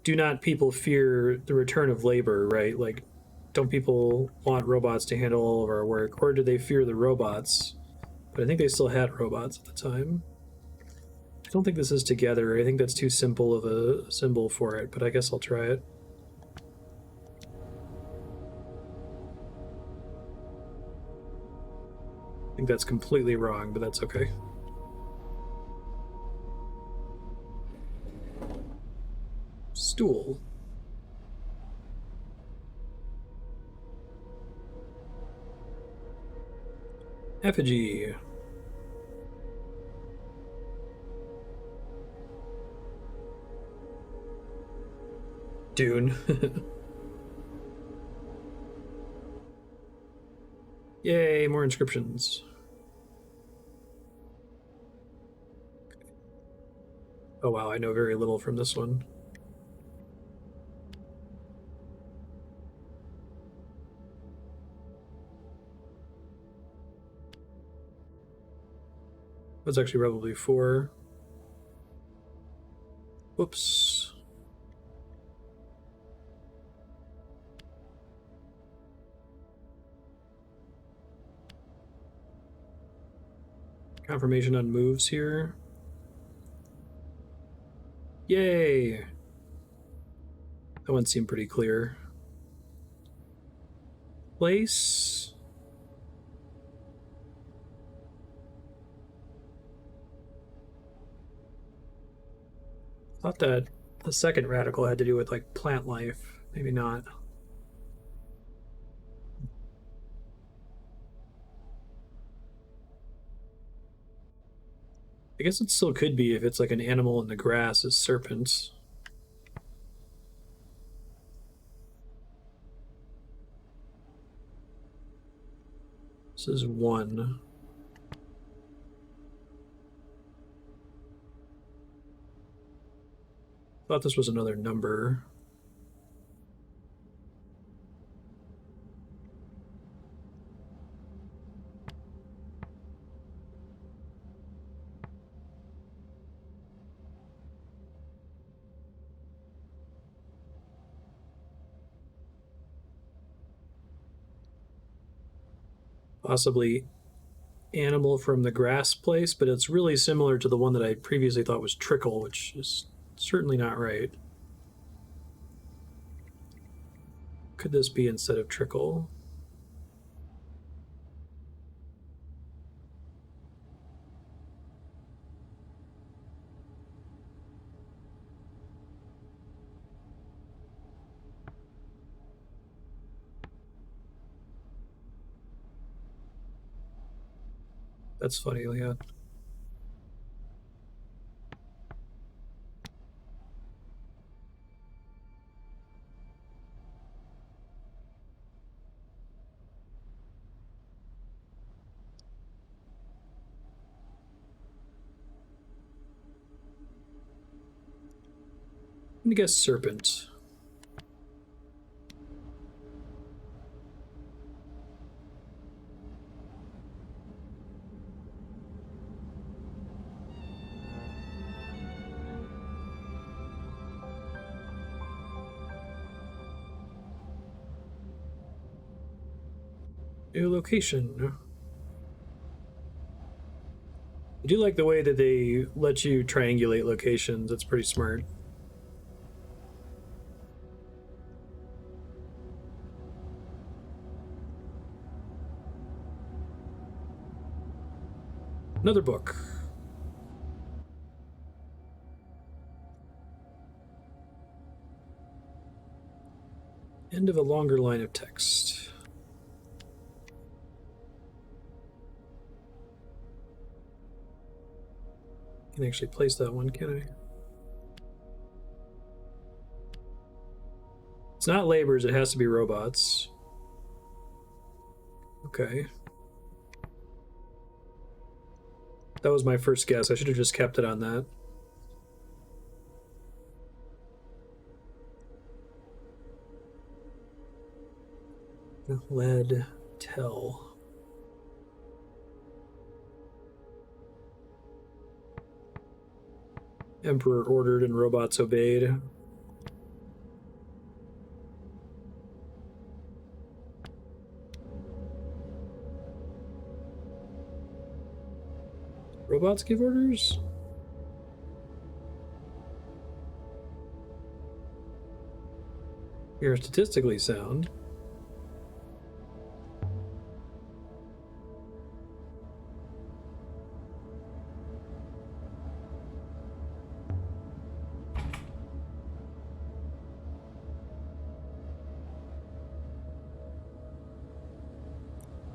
Speaker 1: do not people fear the return of labor, right? Like, don't people want robots to handle all of our work? Or do they fear the robots? But I think they still had robots at the time. I don't think this is together. I think that's too simple of a symbol for it, but I guess I'll try it. I think that's completely wrong, but that's okay. Stool. Effigy. Dune. Yay, more inscriptions. Oh wow, I know very little from this one. That's actually probably 4. Whoops. Confirmation on moves here. Yay! That one seemed pretty clear. Place. Thought that the second radical had to do with like plant life. Maybe not. I I guess it still could be if it's like an animal in the grass is serpent. This is 1. Thought this was another number. Possibly animal from the grass place, but it's really similar to the one that I previously thought was trickle, which is certainly not right. Could this be instead of trickle? That's funny, Leah. I'm gonna guess serpent. New location. I do like the way that they let you triangulate locations. That's pretty smart. Another book. End of a longer line of text. I can actually place that one, can I? It's not labors, it has to be robots. Okay. That was my first guess. I should have just kept it on that. Lead tell. Emperor ordered and robots obeyed. Robots give orders? You're statistically sound.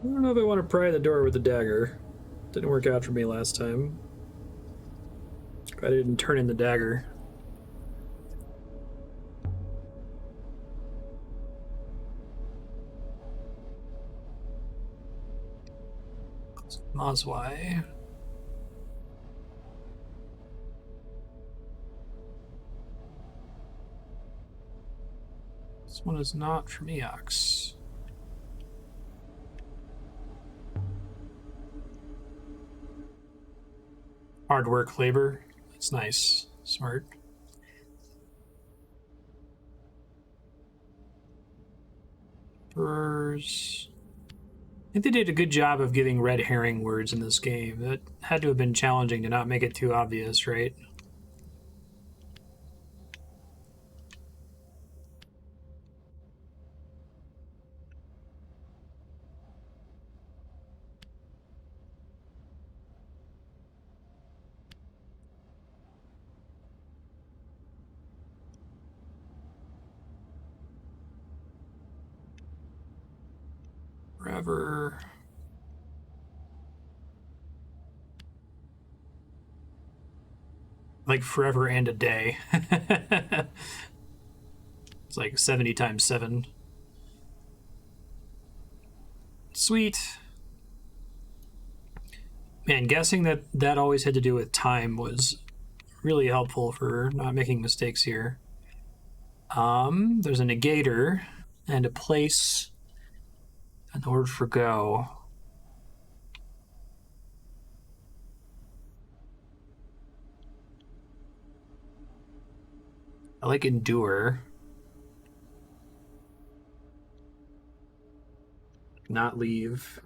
Speaker 1: I don't know if I want to pry the door with the dagger. Didn't work out for me last time. I didn't turn in the dagger. Moswai. This one is not from Eox. Hard work, labor. That's nice. Smart. Furs. I think they did a good job of giving red herring words in this game. That had to have been challenging to not make it too obvious, right? Forever. Like forever and a day. It's like 70 times 7. Sweet. Man, guessing that always had to do with time was really helpful for not making mistakes here. There's a negator and a place and the word for go. I like endure. Not leave.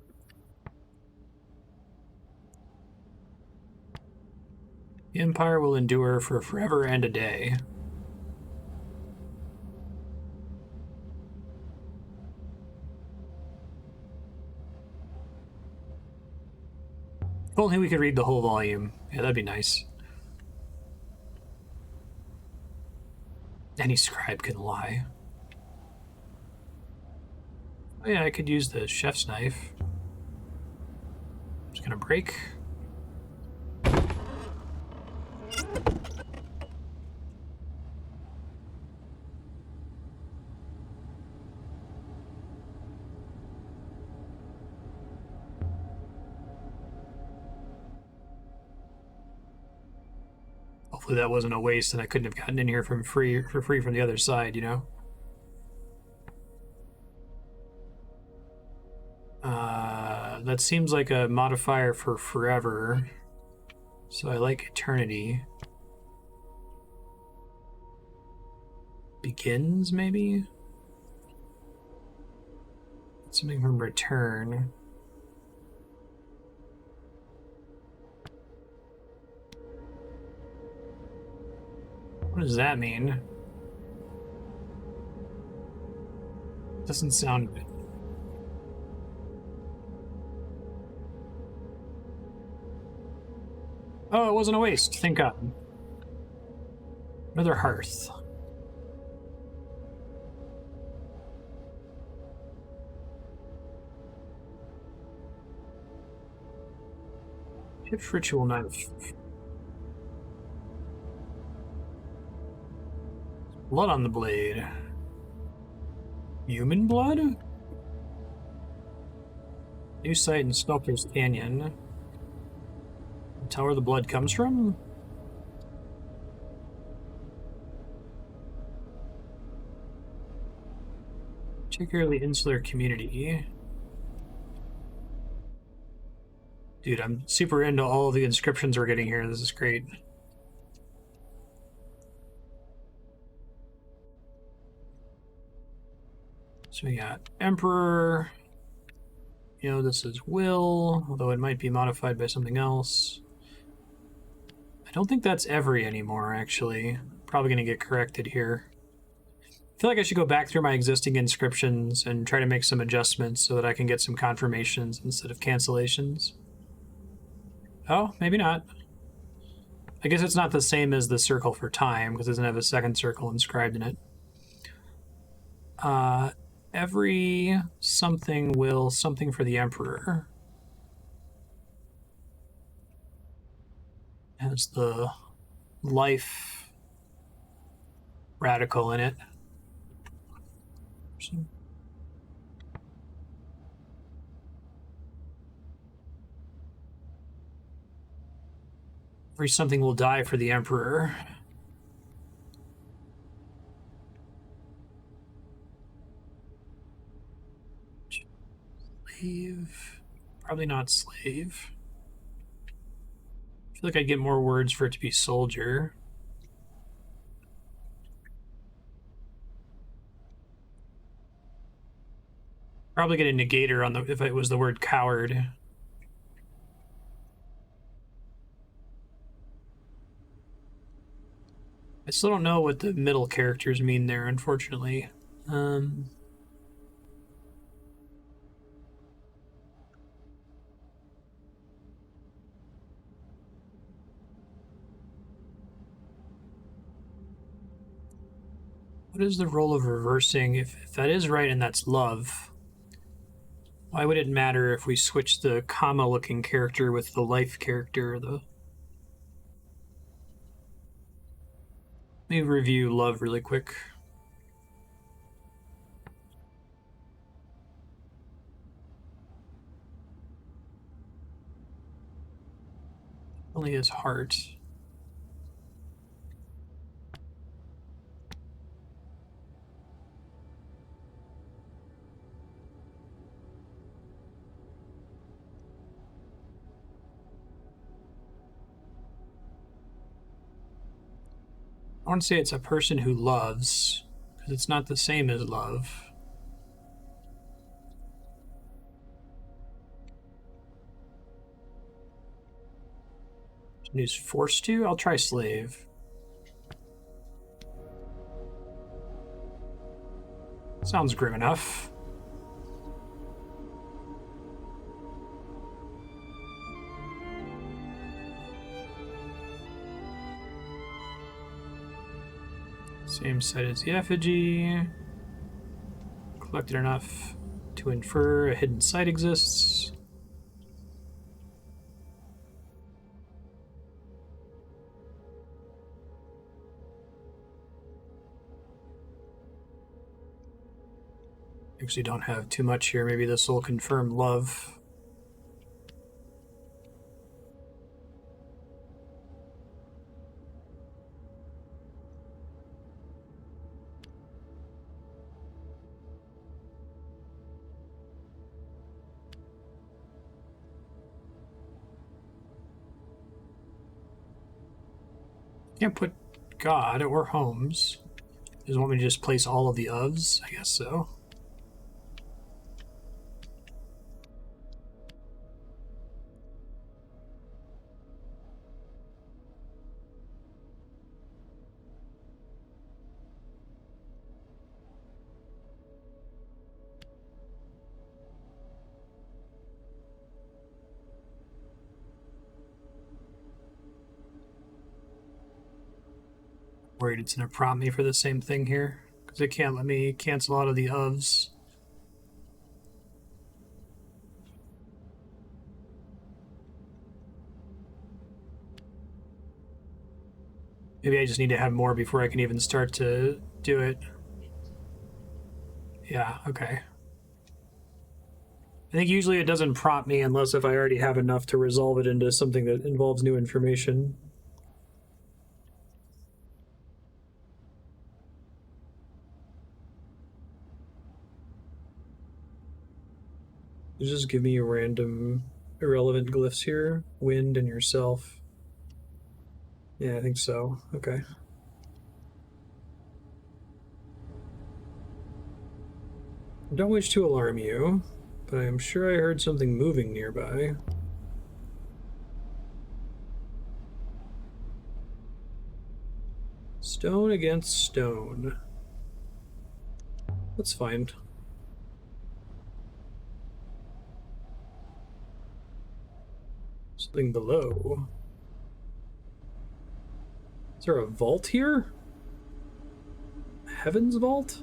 Speaker 1: The empire will endure for forever and a day. If only we could read the whole volume. Yeah, that'd be nice. Any scribe can lie. Oh yeah, I could use the chef's knife. Just gonna break. Hopefully that wasn't a waste and I couldn't have gotten in here for free from the other side, you know? That seems like a modifier for forever. So I like eternity. Begins, maybe? Something from return. What does that mean? Doesn't sound good. Oh, it wasn't a waste. Thank God. Another hearth. Shift ritual knife. Blood on the blade. Human blood? New site in Sculptor's Canyon. Tell where the blood comes from? Particularly insular community. Dude, I'm super into all of the inscriptions we're getting here. This is great. So we got Emperor. You know, this is Will, although it might be modified by something else. I don't think that's every anymore, actually. Probably going to get corrected here. I feel like I should go back through my existing inscriptions and try to make some adjustments so that I can get some confirmations instead of cancellations. Oh, maybe not. I guess it's not the same as the circle for time because it doesn't have a second circle inscribed in it. Every something will something for the Emperor. Has the life radical in it. Every something will die for the Emperor. Slave. Probably not slave. I feel like I'd get more words for it to be soldier. Probably get a negator on the if it was the word coward. I still don't know what the middle characters mean there, unfortunately. What is the role of reversing? If that is right and that's love, why would it matter if we switch the comma-looking character with the life character? Let me review love really quick. Only his heart. I want to say it's a person who loves, because it's not the same as love. Who's forced to? I'll try slave. Sounds grim enough. Same site as the effigy. Collected enough to infer a hidden site exists. Actually don't have too much here. Maybe this will confirm love. Can't put God or homes. Does it want me to just place all of the ofs? I guess so. Worried it's going to prompt me for the same thing here, because it can't let me cancel out of the ofs. Maybe I just need to have more before I can even start to do it. Yeah, okay. I think usually it doesn't prompt me unless if I already have enough to resolve it into something that involves new information. Just give me random irrelevant glyphs here. Wind and yourself. Yeah, I think so. Okay. I don't wish to alarm you, but I am sure I heard something moving nearby. Stone against stone. That's fine. Something below. Is there a vault here? Heaven's vault?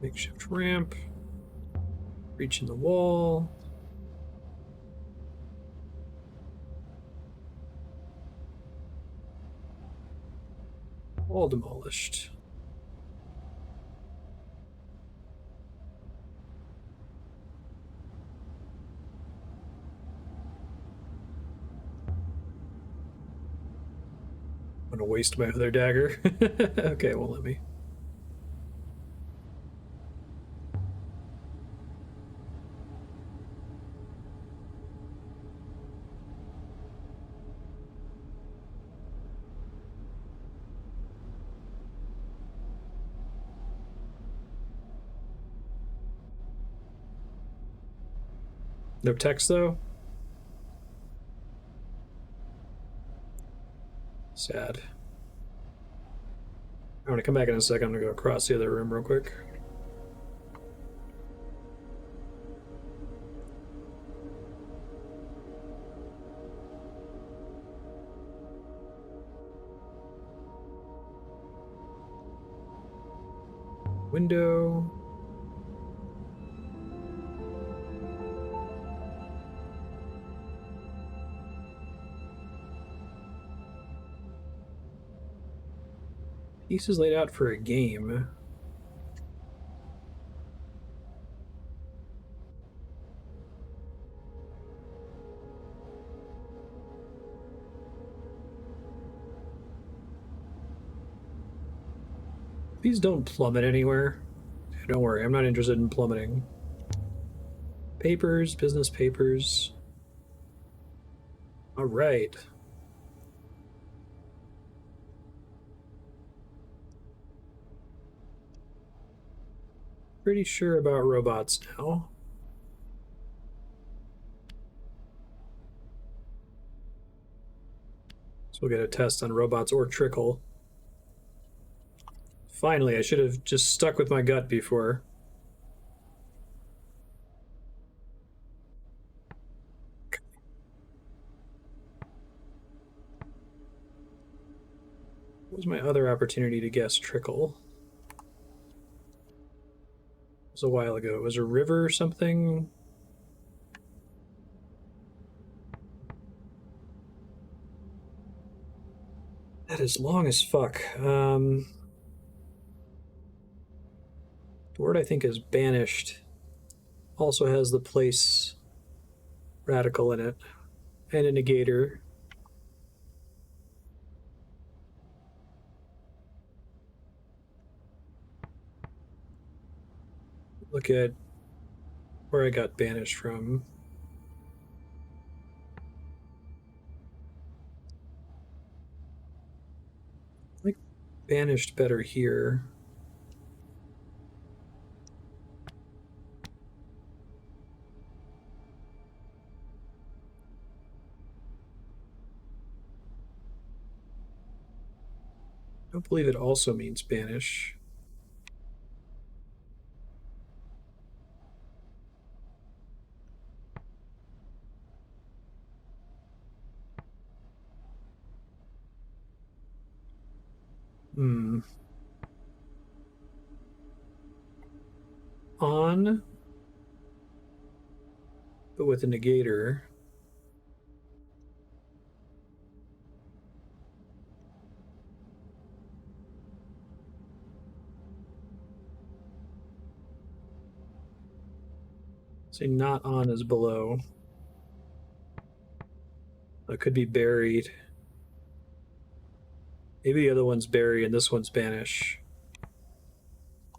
Speaker 1: Makeshift ramp. Reaching the wall. All demolished. I'm gonna waste my other dagger. Okay, it won't let me. No text though? Sad. I'm gonna come back in a second. I'm gonna go across the other room real quick. Window. Pieces laid out for a game. These don't plummet anywhere. Don't worry, I'm not interested in plummeting. Papers, business papers. All right. Pretty sure about robots now. So we'll get a test on robots or trickle. Finally, I should have just stuck with my gut before. What was my other opportunity to guess trickle? It was a while ago. It was a river or something. That is long as fuck. The word I think is banished. Also has the place radical in it. And a negator. Look at where I got banished from. I like banished better here. I don't believe it also means banish. Hmm. On, but with a negator. Say not on is below. It could be buried. Maybe the other one's bury and this one's banish.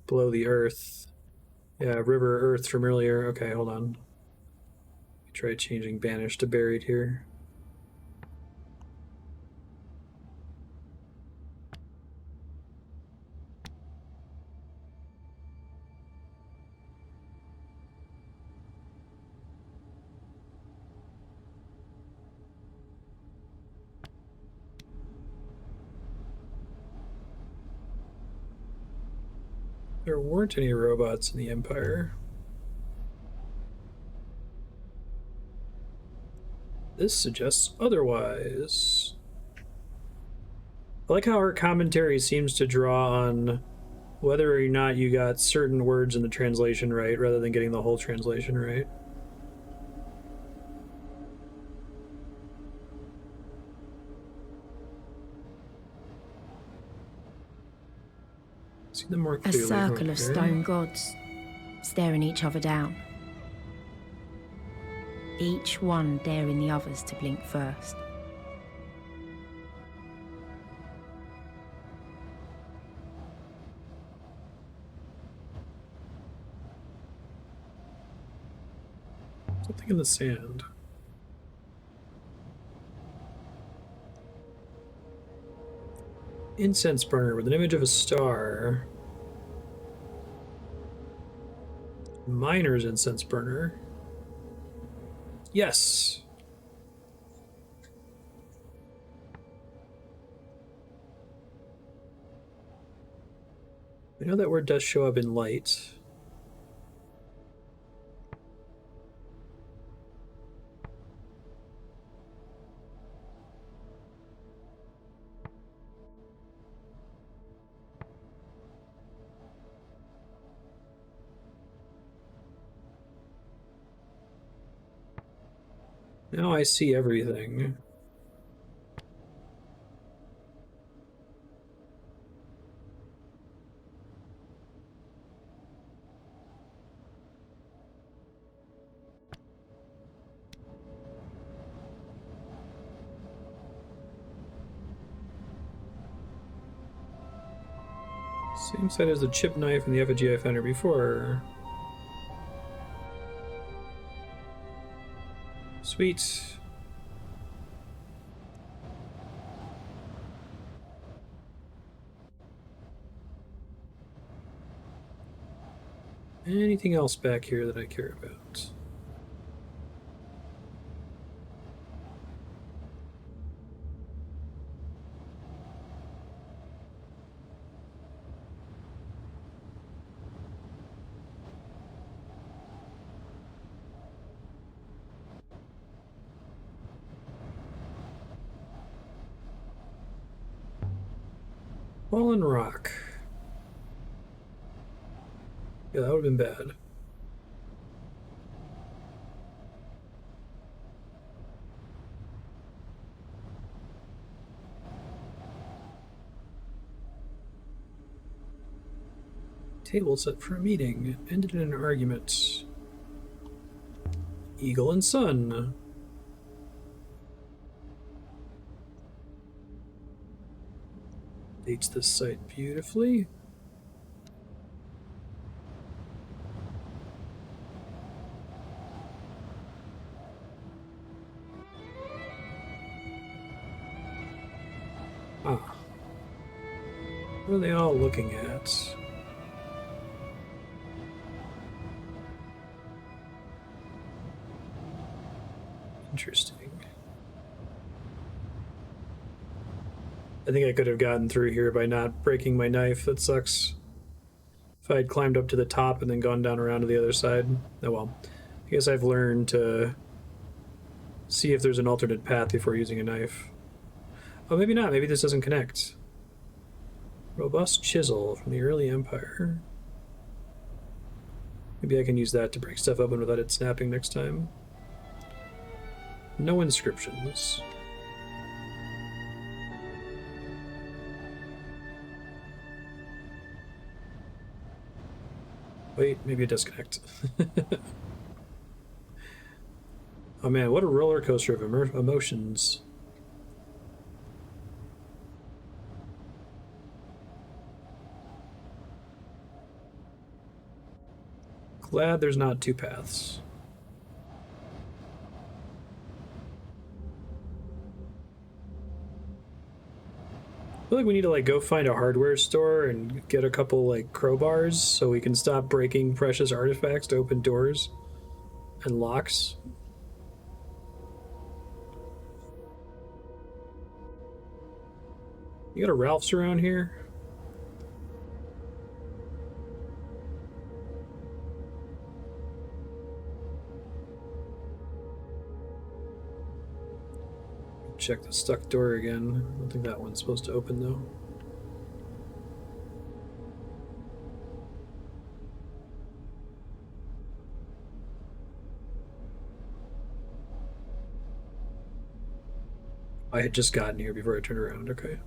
Speaker 1: Below the earth. Yeah, river earth from earlier. Okay, hold on. Try changing banish to buried here. There weren't any robots in the Empire. This suggests otherwise. I like how her commentary seems to draw on whether or not you got certain words in the translation right rather than getting the whole translation right. See them more
Speaker 2: A
Speaker 1: clearly.
Speaker 2: circle of stone gods, staring each other down. Each one daring the others to blink first.
Speaker 1: Something in the sand. Incense burner with an image of a star. Miner's incense burner. Yes. I know that word does show up in light. Now I see everything. Same side as the chip knife and the effigy I found her before. Sweet. Anything else back here that I care about? Fallen rock. Yeah, that would have been bad. Table set for a meeting. Ended in an argument. Eagle and sun. Dates this site beautifully. Ah. What are they all looking at? Interesting. I think I could have gotten through here by not breaking my knife. That sucks. If I had climbed up to the top and then gone down around to the other side. Oh well. I guess I've learned to see if there's an alternate path before using a knife. Oh, maybe not. Maybe this doesn't connect. Robust chisel from the early empire. Maybe I can use that to break stuff open without it snapping next time. No inscriptions. Wait, maybe it does connect. Oh man, what a roller coaster of emotions. Glad there's not two paths. I feel like we need to like go find a hardware store and get a couple like crowbars so we can stop breaking precious artifacts to open doors and locks. You got a Ralph's around here? Check the stuck door again. I don't think that one's supposed to open though. I had just gotten here before I turned around, okay.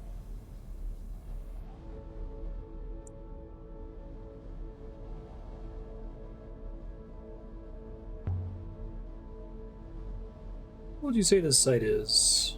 Speaker 1: What would you say this site is?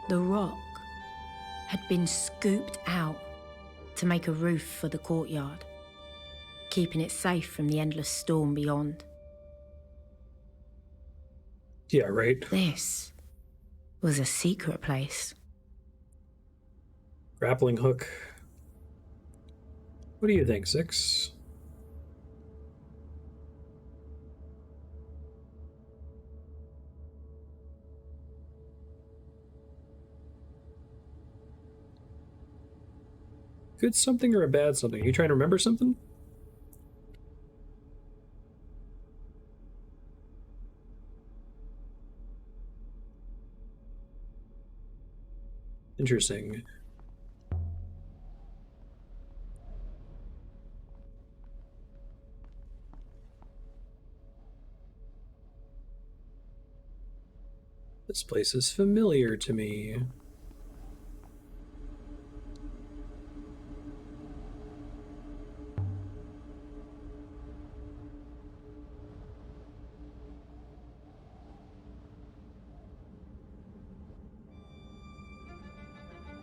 Speaker 2: The rock had been scooped out to make a roof for the courtyard, keeping it safe from the endless storm beyond.
Speaker 1: Yeah, right.
Speaker 2: This was a secret place.
Speaker 1: Grappling hook. What do you think, Six? Good something or a bad something? Are you trying to remember something? Interesting. This place is familiar to me.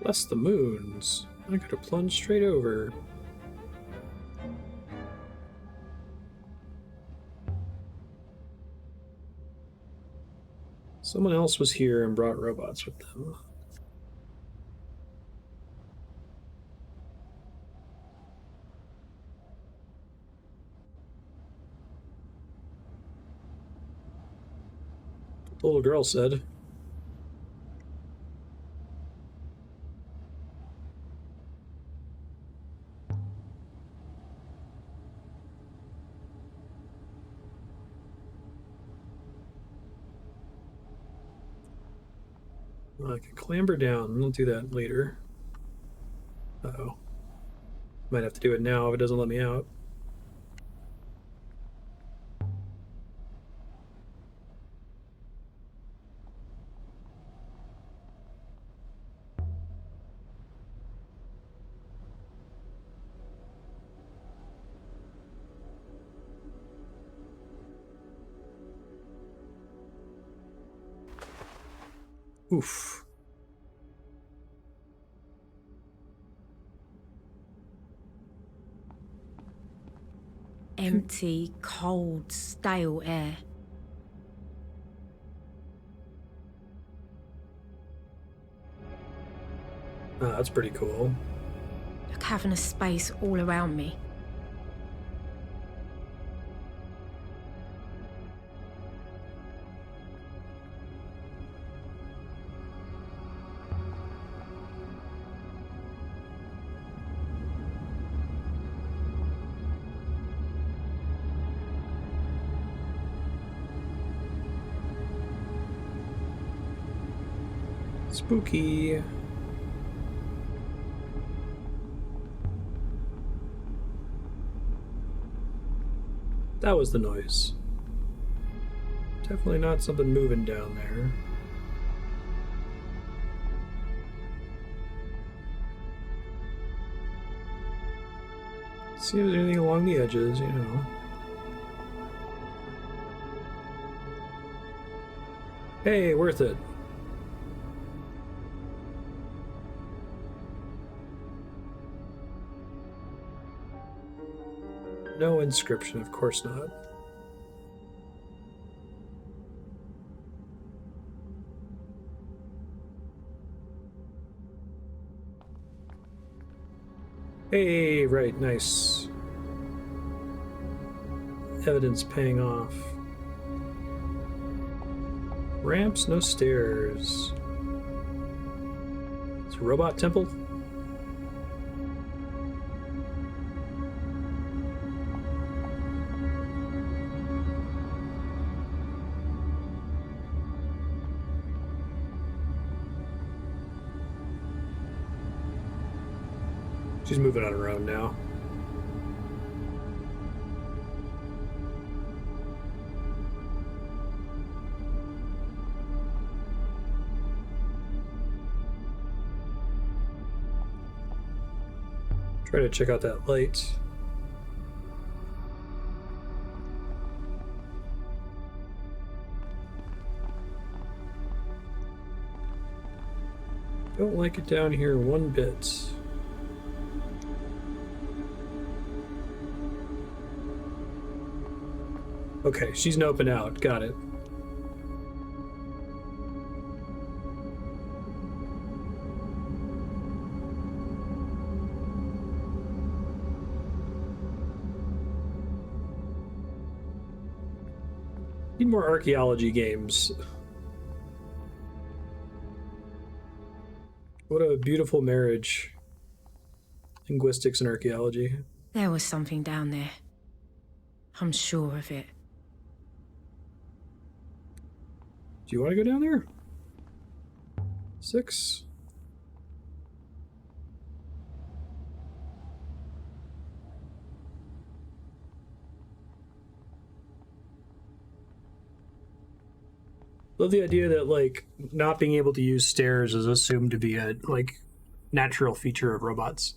Speaker 1: Bless the moons. I could have plunged straight over. Someone else was here and brought robots with them. The little girl said. I can clamber down. We'll do that later. Uh-oh. Might have to do it now if it doesn't let me out. Oof.
Speaker 2: Empty, cold, stale air.
Speaker 1: That's pretty cool.
Speaker 2: A cavernous space all around me.
Speaker 1: Spooky. That was the noise. Definitely not something moving down there. See if there's anything along the edges, you know. Hey, worth it. No inscription, of course not. Hey, right, nice. Evidence paying off. Ramps, no stairs. It's a robot temple? She's moving on her own now. Try to check out that light. Don't like it down here one bit. Okay, she's noping out. Got it. Need more archaeology games. What a beautiful marriage. Linguistics and archaeology.
Speaker 2: There was something down there. I'm sure of it.
Speaker 1: Do you want to go down there? 6. Love the idea that like not being able to use stairs is assumed to be a like natural feature of robots.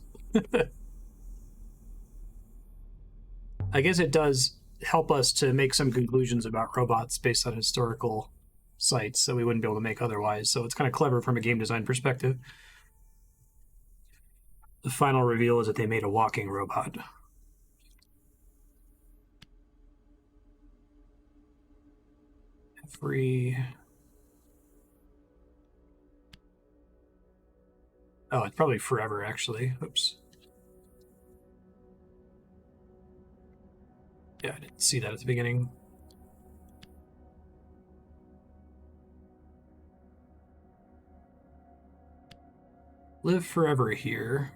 Speaker 1: I guess it does help us to make some conclusions about robots based on historical sites that we wouldn't be able to make otherwise. So it's kind of clever from a game design perspective. The final reveal is that they made a walking robot. Oh, it's probably forever, actually. Oops. Yeah, I didn't see that at the beginning. Live forever here.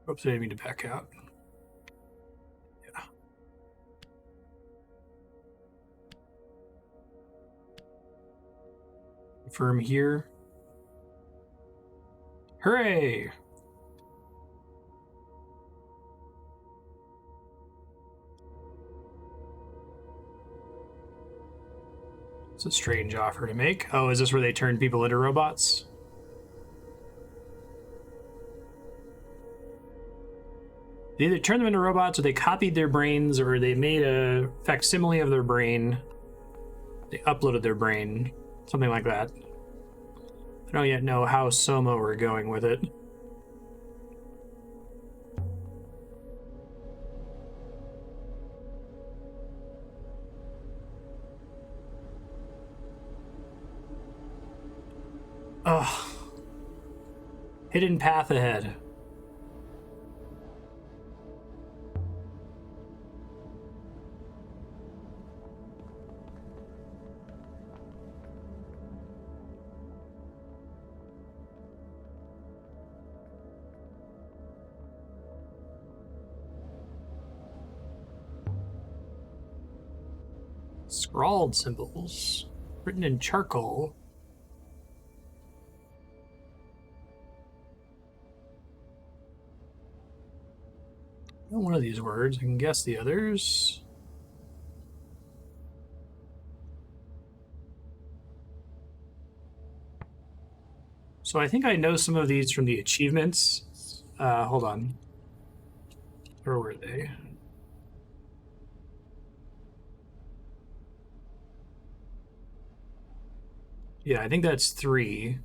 Speaker 1: Oops, I didn't mean to back out. Yeah. Confirm here. Hooray! It's a strange offer to make. Oh, is this where they turn people into robots? They either turned them into robots or they copied their brains or they made a facsimile of their brain. They uploaded their brain. Something like that. I don't yet know how Soma we're going with it. Ugh. Hidden path ahead. Scrawled symbols. Written in charcoal. One of these words. I can guess the others. So I think I know some of these from the achievements. Hold on. Where were they? Yeah, I think that's 3.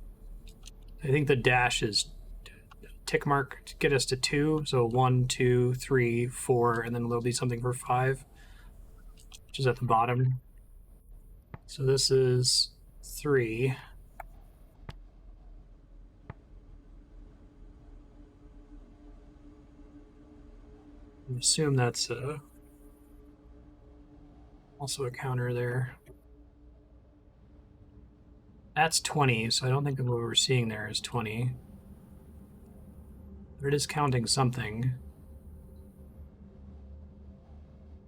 Speaker 1: I think the dash is tick mark to get us to 2. So 1, 2, 3, 4, and then there'll be something for 5, which is at the bottom. So this is 3. I assume that's also a counter there. That's 20, so I don't think that what we're seeing there is 20. But it is counting something.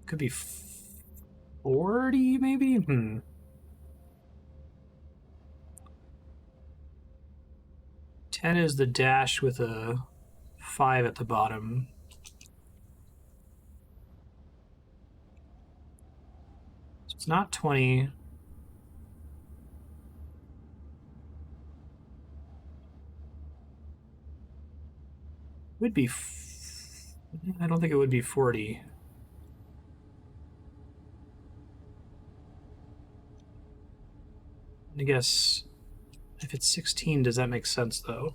Speaker 1: Could be 40, maybe? 10 is the dash with a 5 at the bottom. So it's not 20. Would be. I don't think it would be 40. I guess if it's 16, does that make sense though?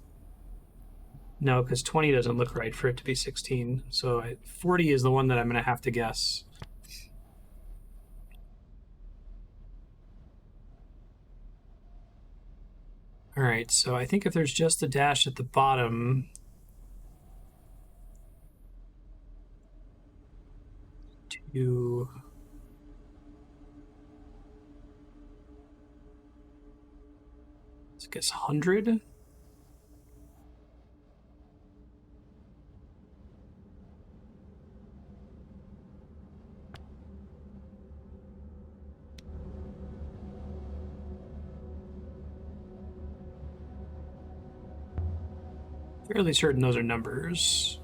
Speaker 1: No, because 20 doesn't look right for it to be 16. So 40 is the one that I'm going to have to guess. All right, so I think if there's just the dash at the bottom, let's guess 100. Fairly certain those are numbers.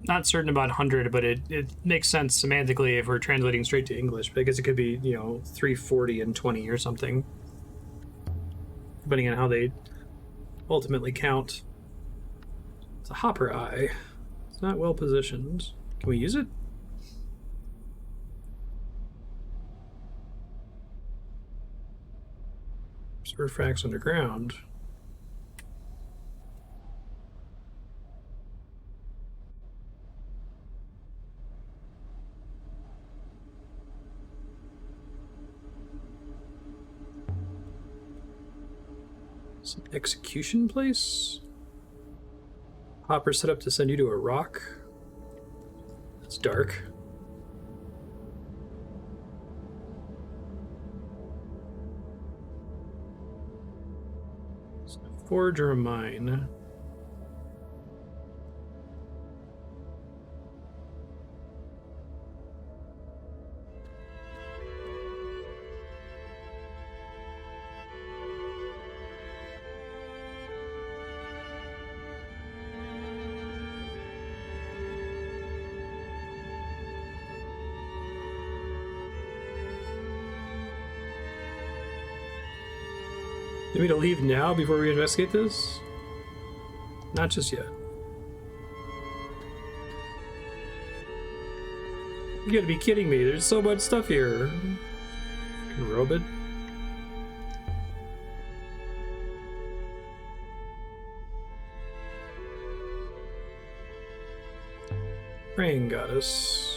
Speaker 1: not certain about 100, but it makes sense semantically if we're translating straight to English. But I guess it could be, 340 and 20 or something, depending on how they ultimately count. It's a hopper eye. It's not well positioned. Can we use it? Observe fracks underground. It's an execution place? Hopper set up to send you to a rock? That's dark. It's a forge or a mine? You want me to leave now before we investigate this? Not just yet. You gotta be kidding me. There's so much stuff here. Fucking robot. Rain goddess.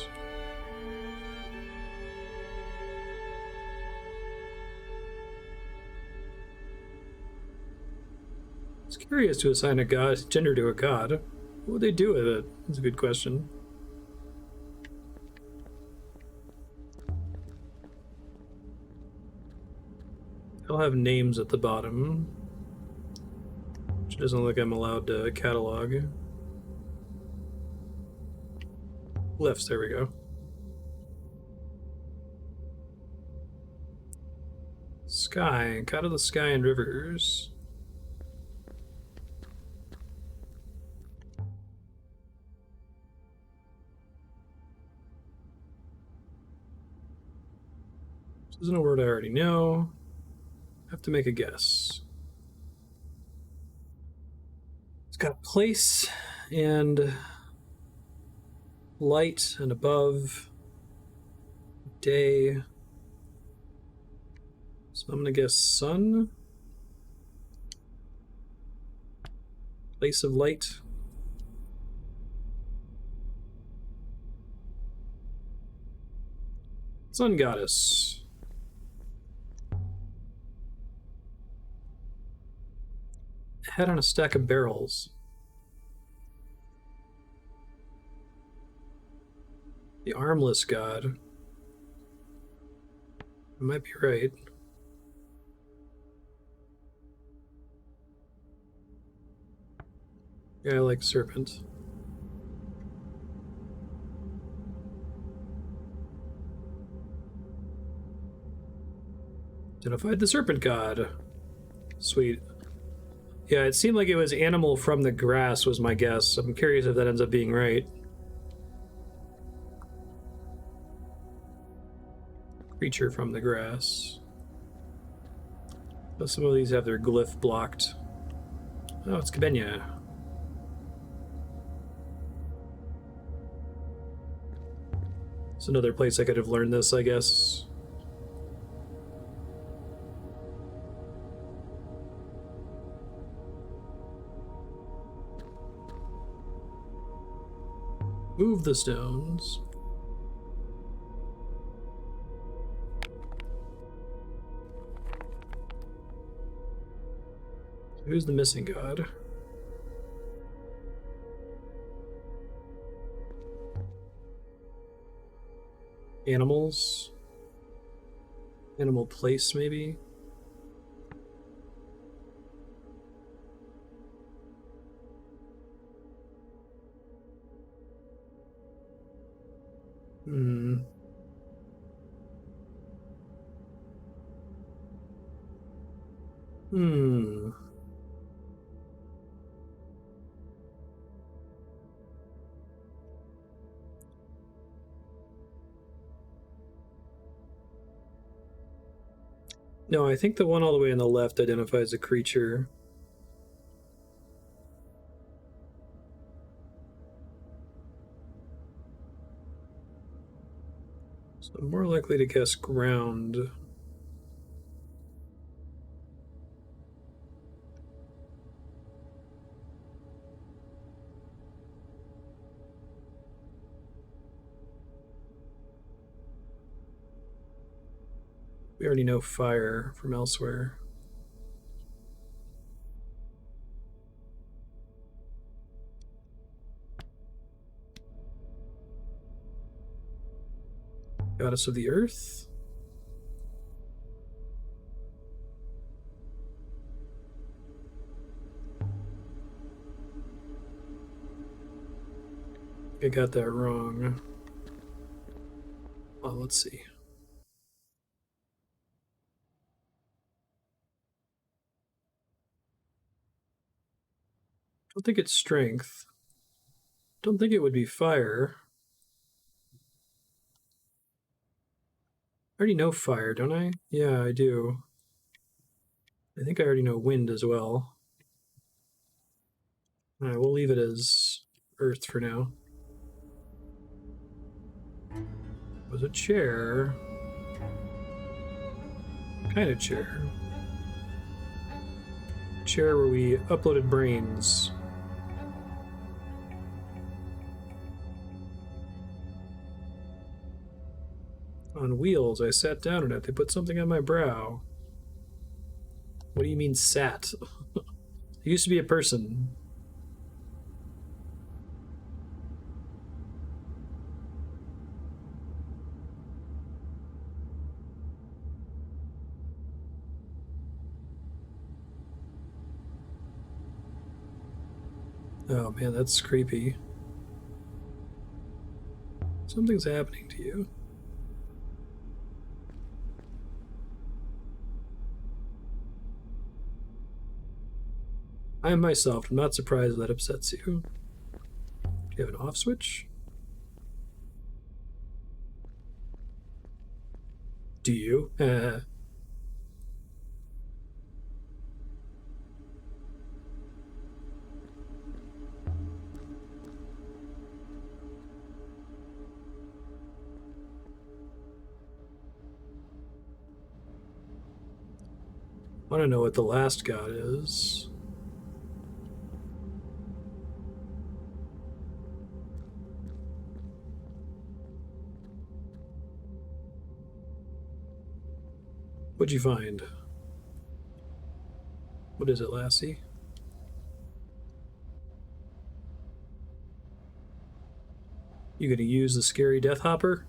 Speaker 1: It's curious to assign a gender to a god. What would they do with it? That's a good question. They'll have names at the bottom, which doesn't look like I'm allowed to catalog. Lifts, there we go. Sky, god of the sky and rivers. This isn't a word I already know. I have to make a guess. It's got place and light and above, day. So I'm gonna guess sun. Place of light. Sun goddess. Head on a stack of barrels. The armless god. I might be right. Yeah, I like serpent. Identified the serpent god. Sweet. Yeah, it seemed like it was animal from the grass was my guess. I'm curious if that ends up being right. Creature from the grass. But some of these have their glyph blocked. Oh, it's Cabenia. It's another place I could have learned this, I guess. Move the stones. Who's the missing god? Animals? Animal place, maybe? Hmm. Hmm. No, I think the one all the way on the left identifies a creature. So I'm more likely to guess ground. We already know fire from elsewhere. Goddess of the Earth? I got that wrong. Well, let's see. I don't think it's strength. Don't think it would be fire. I already know fire, don't I? Yeah, I do. I think I already know wind as well. Alright, we'll leave it as earth for now. It was a chair. What kind of chair? Chair where we uploaded brains. On wheels, I sat down in it. They put something on my brow. What do you mean sat? It used to be a person. Oh man, that's creepy. Something's happening to you. I am myself. I'm not surprised that upsets you. Do you have an off switch? Do you? I want to know what the last god is. What'd you find? What is it, Lassie? You gonna use the scary death hopper?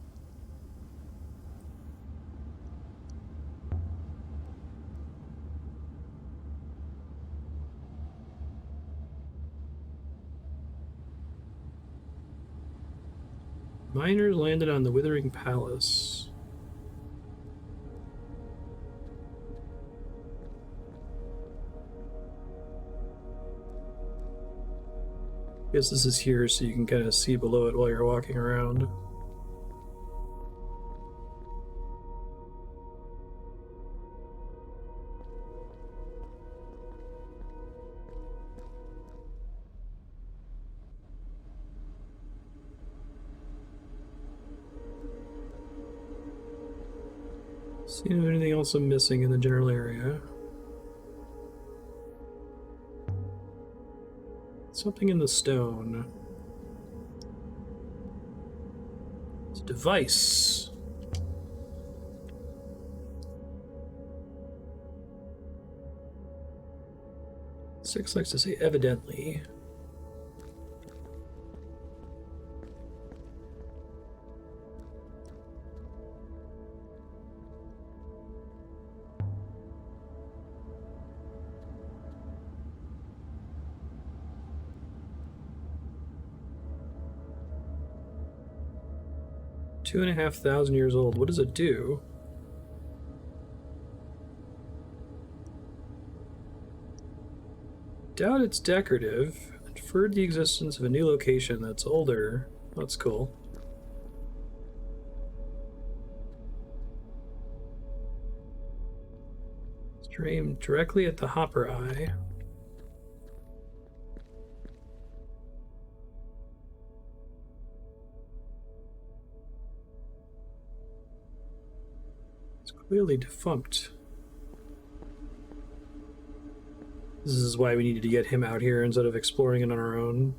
Speaker 1: Miners landed on the Withering Palace. Guess this is here so you can kind of see below it while you're walking around. See if there's anything else I'm missing in the general area. Something in the stone. It's a device. Six likes to say evidently. Two and a half thousand years old. What does it do? Doubt it's decorative. Inferred the existence of a new location that's older. That's cool. Aim directly at the hopper eye. It's clearly defunct. This is why we needed to get him out here instead of exploring it on our own.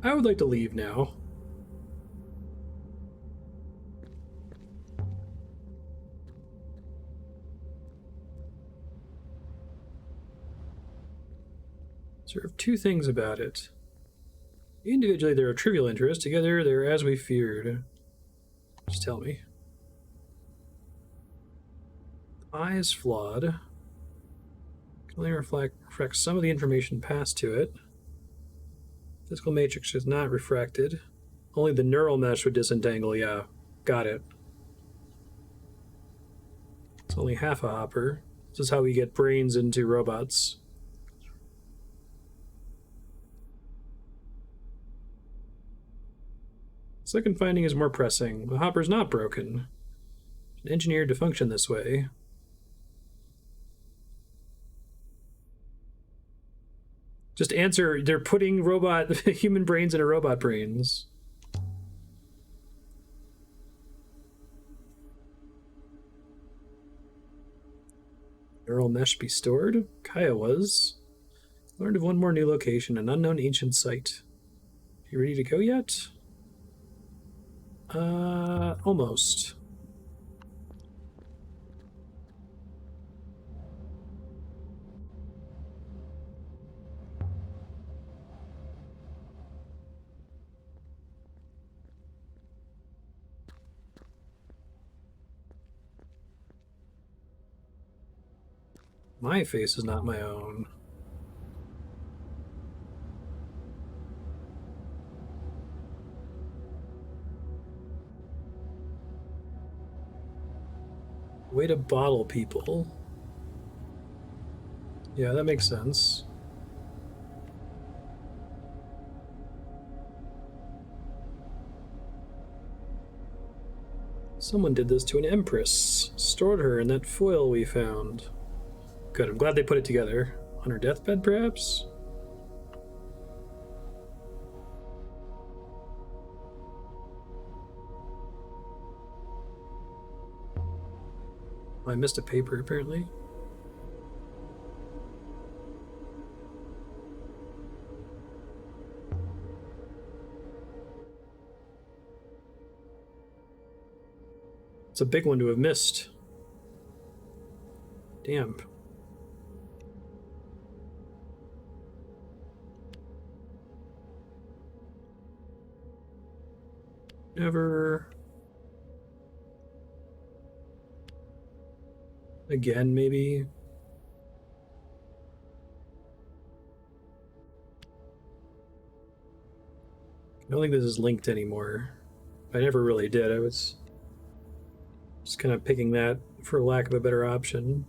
Speaker 1: I would like to leave now. Sort of two things about it. Individually, they're of trivial interest. Together, they're as we feared. Just tell me. The eye is flawed. Can only reflect some of the information passed to it. Physical matrix is not refracted. Only the neural mesh would disentangle, yeah. Got it. It's only half a hopper. This is how we get brains into robots. Second finding is more pressing. The hopper's not broken. It's engineered to function this way. Just answer, they're putting human brains into robot brains. Neural mesh be stored? Kaya was. Learned of one more new location, an unknown ancient site. You ready to go yet? Almost. My face is not my own. Way to bottle people. Yeah, that makes sense. Someone did this to an empress. Stored her in that foil we found. Good, I'm glad they put it together. On her deathbed, perhaps? I missed a paper, apparently. It's a big one to have missed. Damn. Never. Again, maybe. I don't think this is linked anymore. I never really did. I was just kind of picking that for lack of a better option.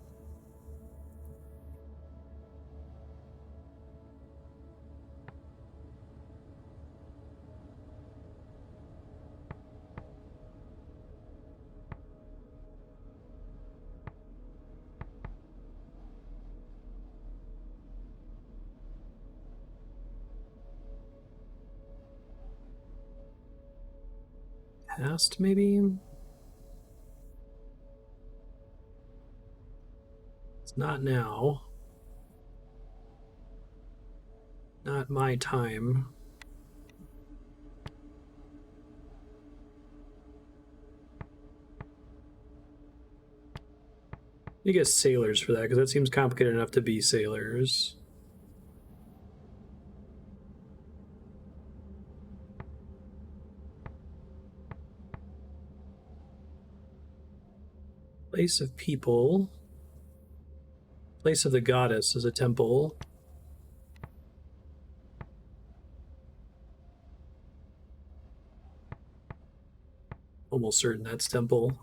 Speaker 1: Past, maybe? It's not now. Not my time. You get sailors for that, because that seems complicated enough to be sailors. Place of people. Place of the goddess is a temple. Almost certain that's temple.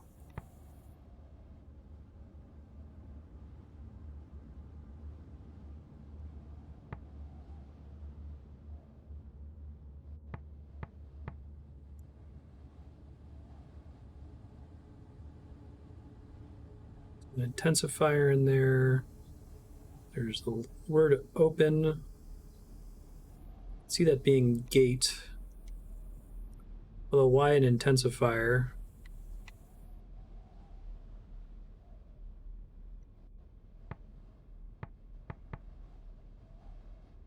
Speaker 1: An intensifier in there. There's the word open. See that being gate. Well, why an intensifier?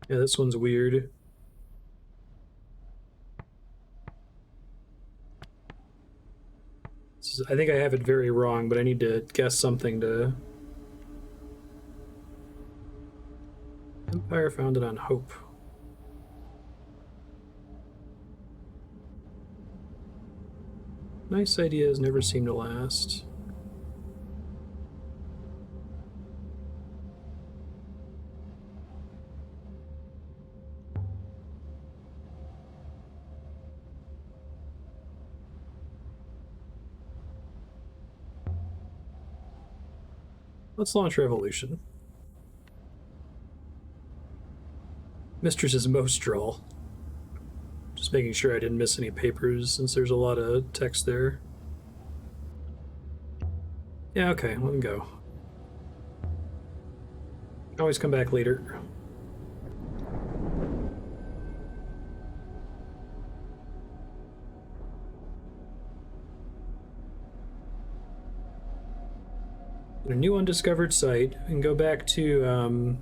Speaker 1: Yeah, this one's weird. I think I have it very wrong, but I need to guess something to... Empire founded on hope. Nice ideas never seem to last. Let's launch revolution. Mistress is most droll. Just making sure I didn't miss any papers since there's a lot of text there. Yeah, okay, let him go. Always come back later. A new undiscovered site, and go back to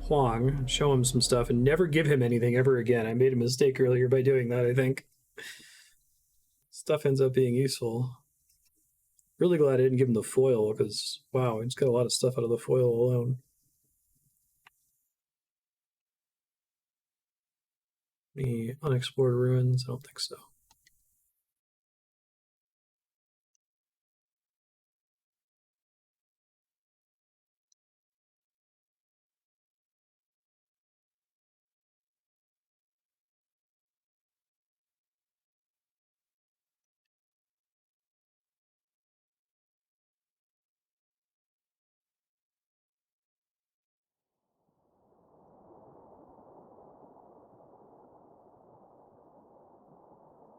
Speaker 1: Huang, show him some stuff, and never give him anything ever again. I made a mistake earlier by doing that, I think. Stuff ends up being useful. Really glad I didn't give him the foil, because, wow, he's got a lot of stuff out of the foil alone. Any unexplored ruins? I don't think so.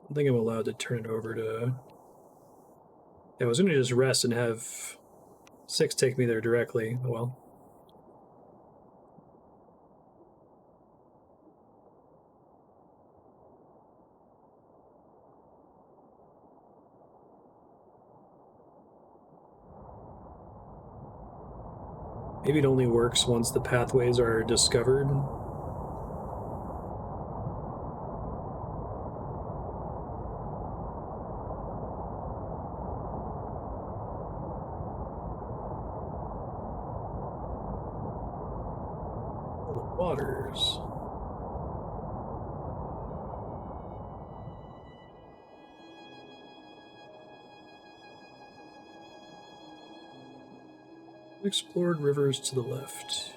Speaker 1: I think I'm allowed to turn it over to... Yeah, I was going to just rest and have 6 take me there directly. Oh well. Maybe it only works once the pathways are discovered. Waters. Explored rivers to the left.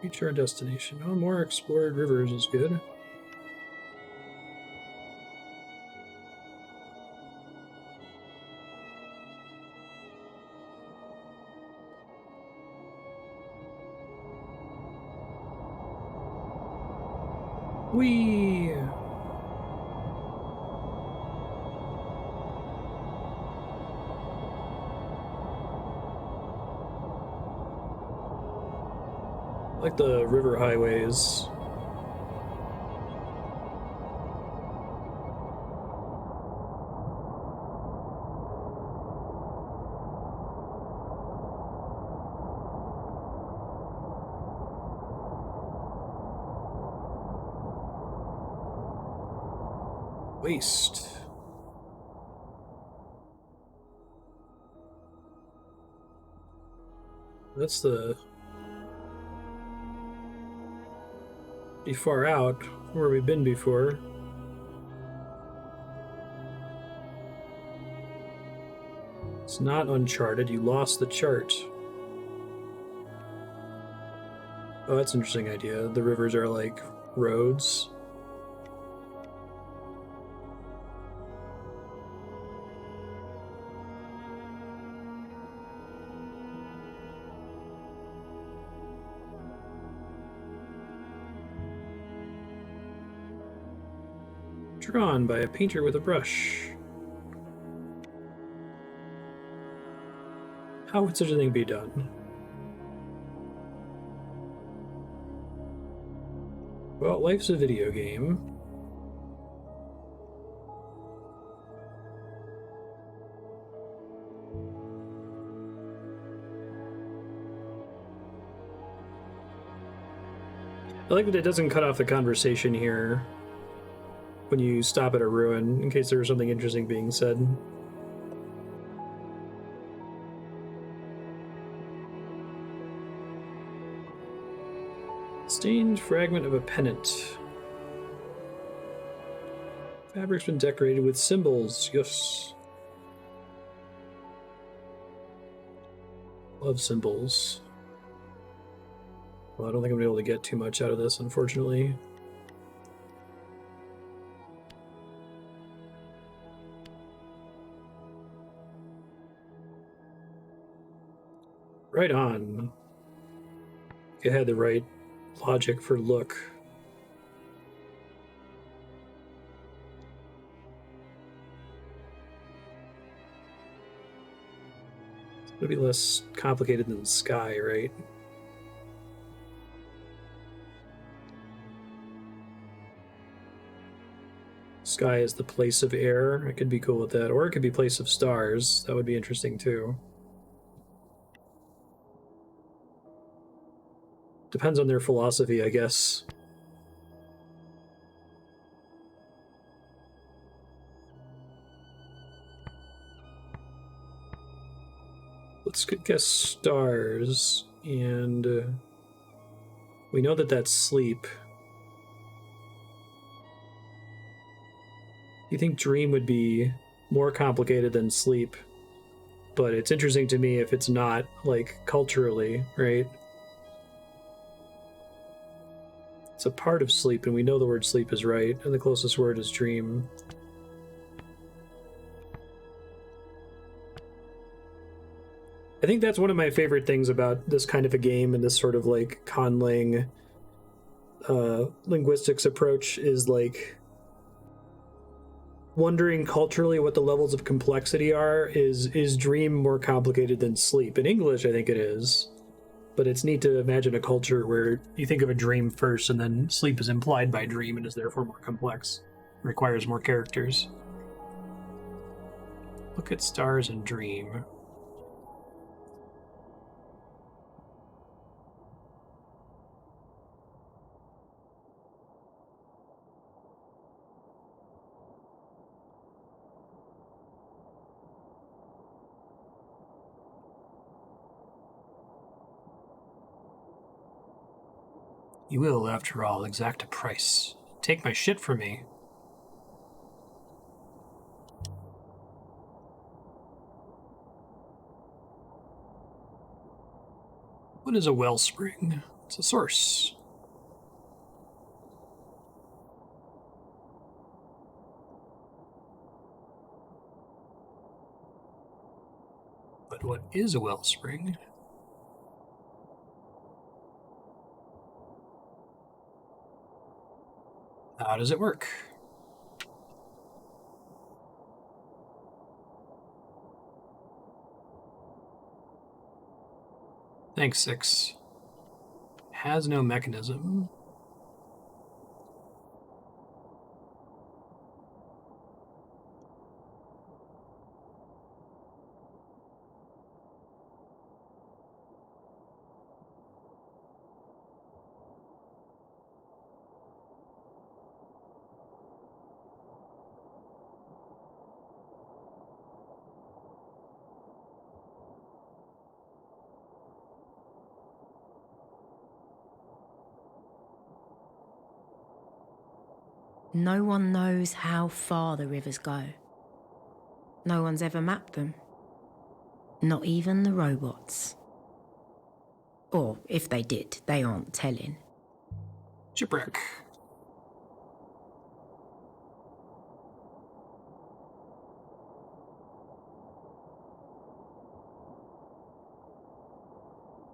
Speaker 1: Reach our destination. Oh, more explored rivers is good. Whee! Like the river highways. Waste. That's the... pretty far out where we've been before. It's not uncharted. You lost the chart. Oh, that's an interesting idea. The rivers are like roads. Drawn by a painter with a brush. How would such a thing be done? Well, life's a video game. I like that it doesn't cut off the conversation here when you stop at a ruin, in case there was something interesting being said. Stained fragment of a pennant. Fabric's been decorated with symbols. Yes. Love symbols. Well, I don't think I'm gonna be able to get too much out of this, unfortunately. Right on. You had the right logic for look. It's gonna be less complicated than the sky, right? Sky is the place of air. I could be cool with that. Or it could be place of stars. That would be interesting too. Depends on their philosophy, I guess. Let's guess stars. And we know that that's sleep. You think dream would be more complicated than sleep, but it's interesting to me if it's not, like, culturally, right? It's a part of sleep, and we know the word sleep is right, and the closest word is dream. I think that's one of my favorite things about this kind of a game and this sort of, like, conlang linguistics approach is, like, wondering culturally what the levels of complexity are. Is dream more complicated than sleep? In English, I think it is. But it's neat to imagine a culture where you think of a dream first and then sleep is implied by dream and is therefore more complex. Requires more characters. Look at stars and dream. You will, after all, exact a price. Take my shit from me. What is a wellspring? It's a source. But what is a wellspring? How does it work? Thanks, 6. Has no mechanism.
Speaker 2: No one knows how far the rivers go. No one's ever mapped them. Not even the robots. Or, if they did, they aren't telling.
Speaker 1: Shipwreck.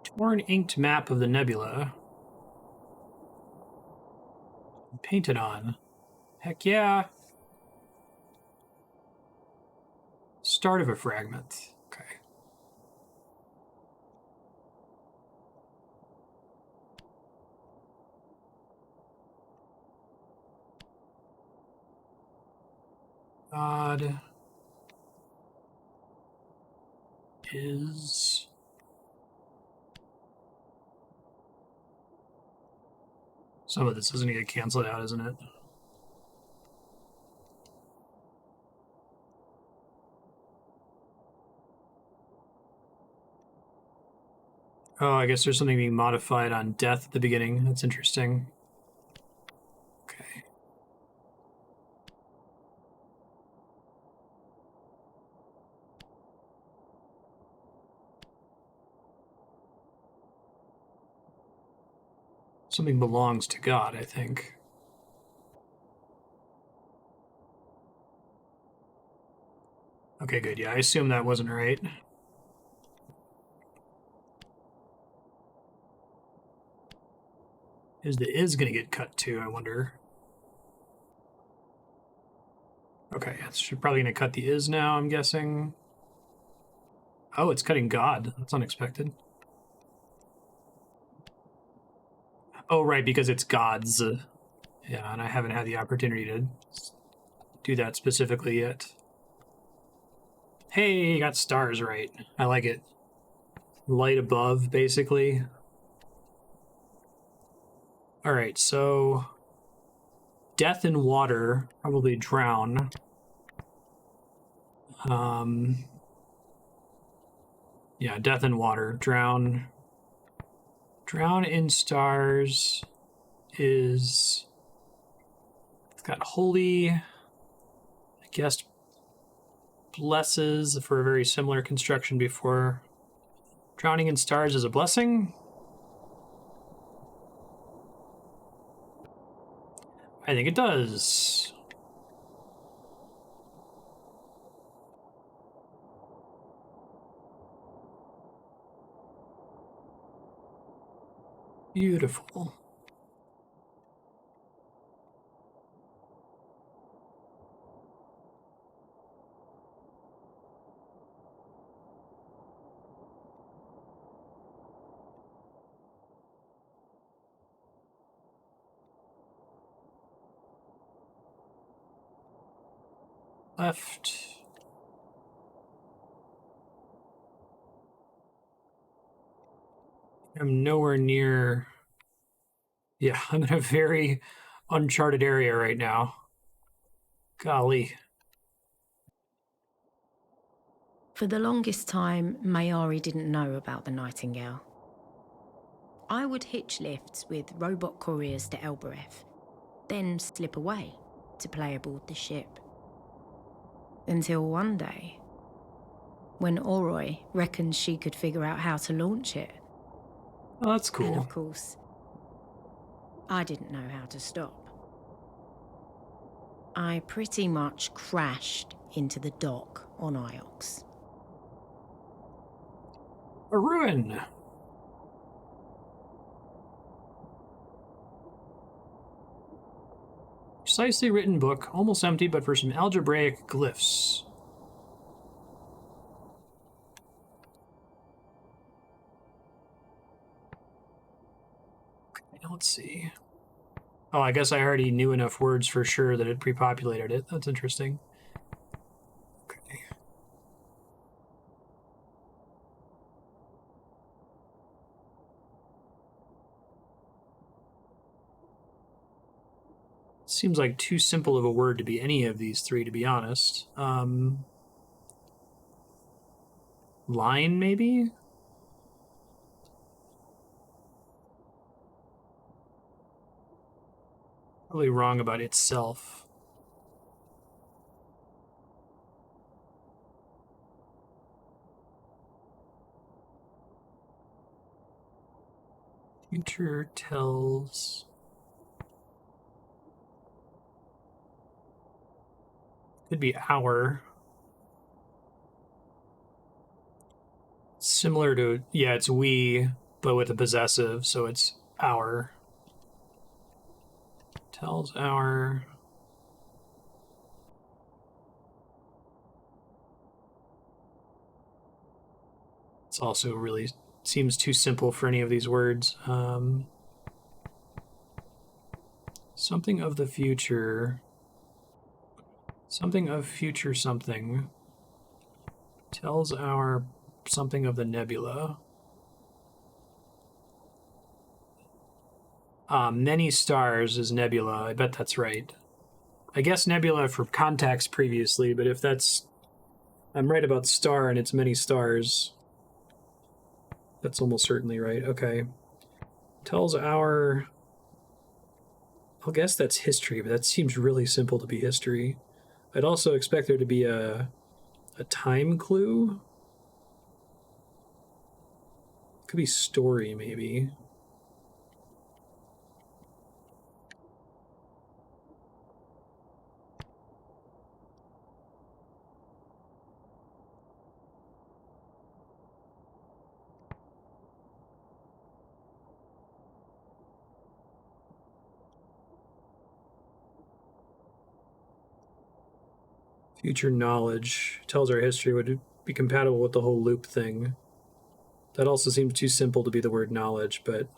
Speaker 1: Torn inked map of the nebula. Painted on. Heck yeah. Start of a fragment. Okay. God is some of this is going to get canceled out, isn't it? Oh, I guess there's something being modified on death at the beginning. That's interesting. Okay. Something belongs to God, I think. Okay, good. Yeah, I assume that wasn't right. Is the is going to get cut too, I wonder? Okay, it's probably going to cut the is now, I'm guessing. Oh, it's cutting God. That's unexpected. Oh, right, because it's God's. Yeah, and I haven't had the opportunity to do that specifically yet. Hey, you got stars right. I like it. Light above, basically. All right, so death in water, probably drown. Yeah, death in water, drown. Drown in stars is... It's got holy, I guess, blesses for a very similar construction before. Drowning in stars is a blessing? I think it does. Beautiful. Left. I'm nowhere near... Yeah, I'm in a very uncharted area right now. Golly.
Speaker 2: For the longest time, Mayari didn't know about the Nightingale. I would hitch lifts with robot couriers to Elbereth, then slip away to play aboard the ship. Until one day, when Oroi reckoned she could figure out how to launch it.
Speaker 1: Oh, that's cool.
Speaker 2: And of course, I didn't know how to stop. I pretty much crashed into the dock on Iox.
Speaker 1: A ruin. Precisely written book, almost empty, but for some algebraic glyphs. Okay, let's see. Oh, I guess I already knew enough words for sure that it pre-populated it. That's interesting. Okay. Seems like too simple of a word to be any of these three, to be honest. Line, maybe? Probably wrong about itself. Future tells... Could be our. Similar to, yeah, it's we, but with a possessive, so it's our. Tells our. It's also really seems too simple for any of these words. Something of the future. Something of future something. Tells our something of the nebula. Many stars is nebula. I bet that's right. I guess nebula for context previously, but if that's... I'm right about star and it's many stars. That's almost certainly right. Okay. Tells our... I'll guess that's history, but that seems really simple to be history. I'd also expect there to be a time clue. Could be story, maybe. Future knowledge tells our history would be compatible with the whole loop thing. That also seems too simple to be the word knowledge, but...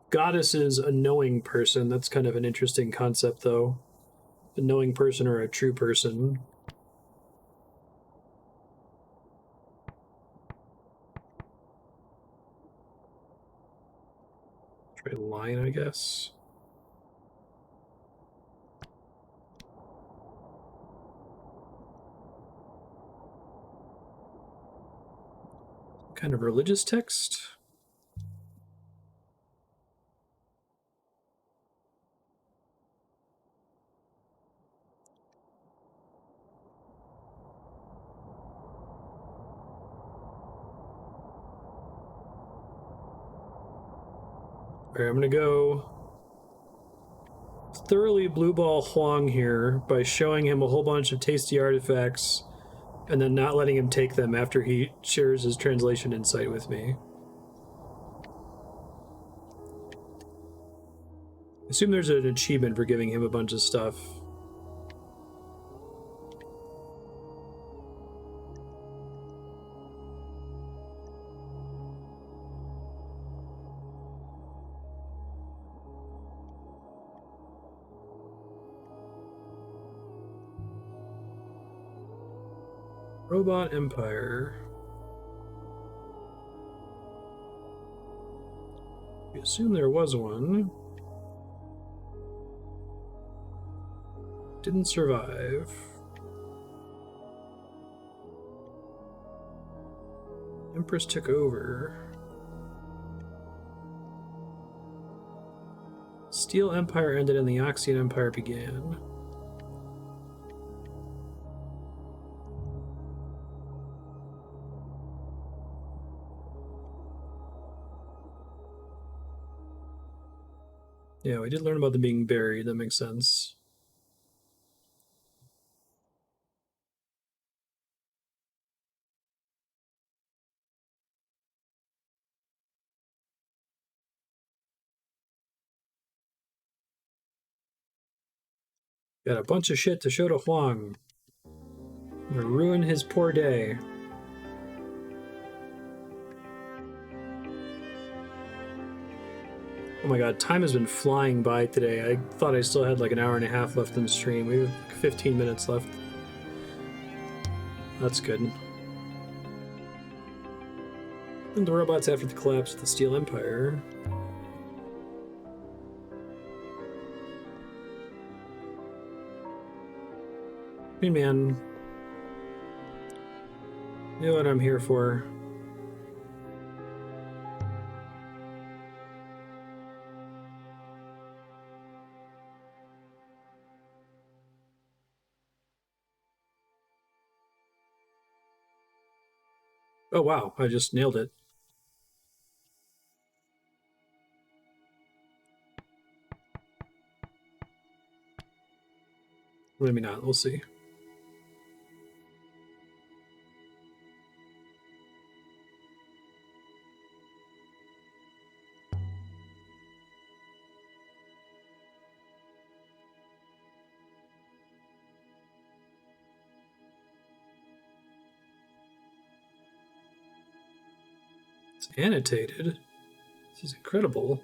Speaker 1: Goddess is a knowing person. That's kind of an interesting concept, though. A knowing person or a true person. Try line, I guess. Kind of religious text. Alright, I'm gonna go thoroughly blue ball Huang here by showing him a whole bunch of tasty artifacts and then not letting him take them after he shares his translation insight with me. I assume there's an achievement for giving him a bunch of stuff. Robot Empire. We assume there was one. Didn't survive. Empress took over. Steel Empire ended and the Oxian Empire began. Yeah, we did learn about them being buried. That makes sense. Got a bunch of shit to show to Huang. I'm gonna ruin his poor day. Oh my god, time has been flying by today. I thought I still had like an hour and a half left in the stream. We have 15 minutes left. That's good. And the robots after the collapse of the Steel Empire. Hey man. You know what I'm here for. Oh wow, I just nailed it. Maybe not, we'll see. It's annotated. This is incredible.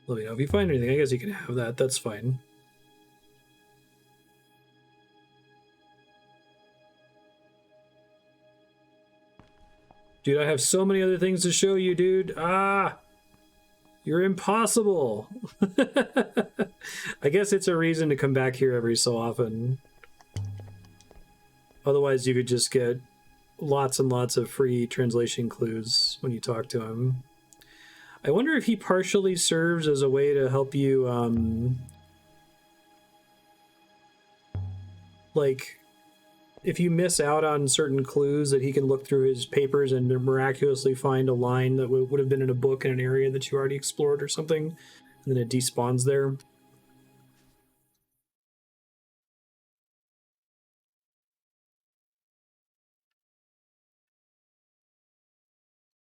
Speaker 1: Let me know if you find anything. I guess you can have that. That's fine. Dude, I have so many other things to show you, dude. Ah! You're impossible! I guess it's a reason to come back here every so often. Otherwise, you could just get lots and lots of free translation clues when you talk to him. I wonder if he partially serves as a way to help you, like, if you miss out on certain clues, that he can look through his papers and miraculously find a line that would have been in a book in an area that you already explored or something, and then it despawns there.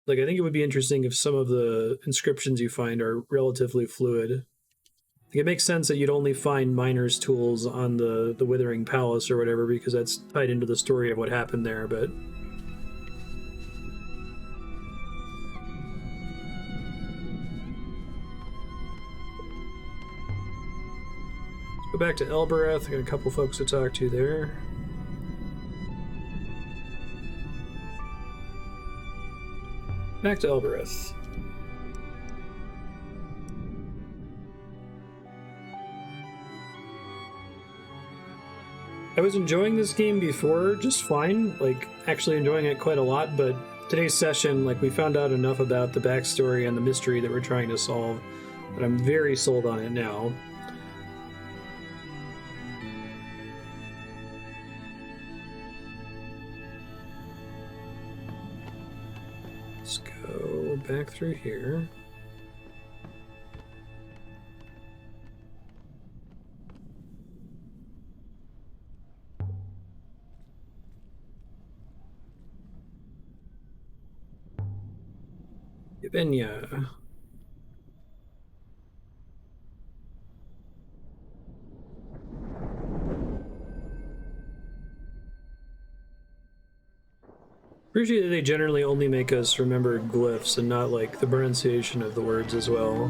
Speaker 1: Like, I think it would be interesting if some of the inscriptions you find are relatively fluid. Like, it makes sense that you'd only find miners' tools on the Withering Palace or whatever, because that's tied into the story of what happened there, but... Go back to Elbereth. I got a couple folks to talk to there. Back to Elbereth. I was enjoying this game before just fine, like actually enjoying it quite a lot, but today's session, like, we found out enough about the backstory and the mystery that we're trying to solve that I'm very sold on it now. Let's go back through here. Yevenya. Appreciate that they generally only make us remember glyphs and not, like, the pronunciation of the words as well.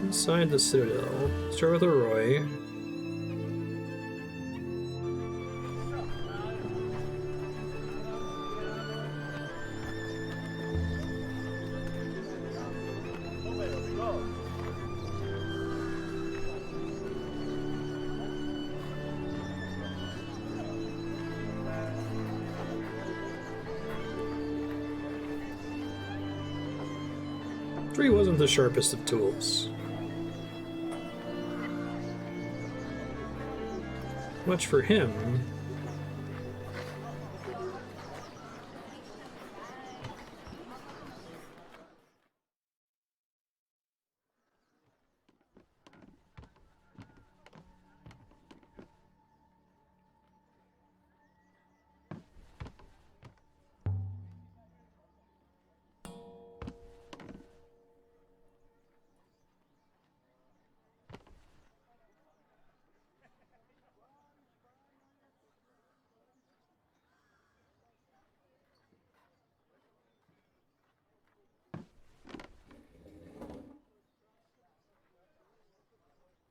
Speaker 1: Inside the Citadel. Start with Roy. Three wasn't the sharpest of tools. Much for him.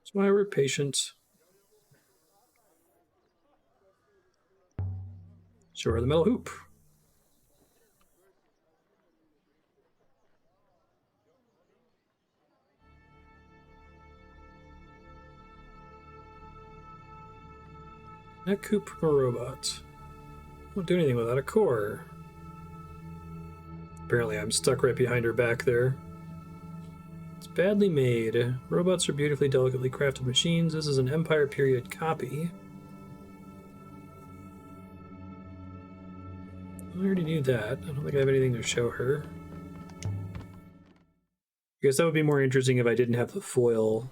Speaker 1: That's why we're patient. Sure, the metal hoop. That coop from a robot. Won't do anything without a core. Apparently I'm stuck right behind her back there. It's badly made. Robots are beautifully, delicately crafted machines. This is an Empire period copy. I already knew that. I don't think I have anything to show her. I guess that would be more interesting if I didn't have the foil.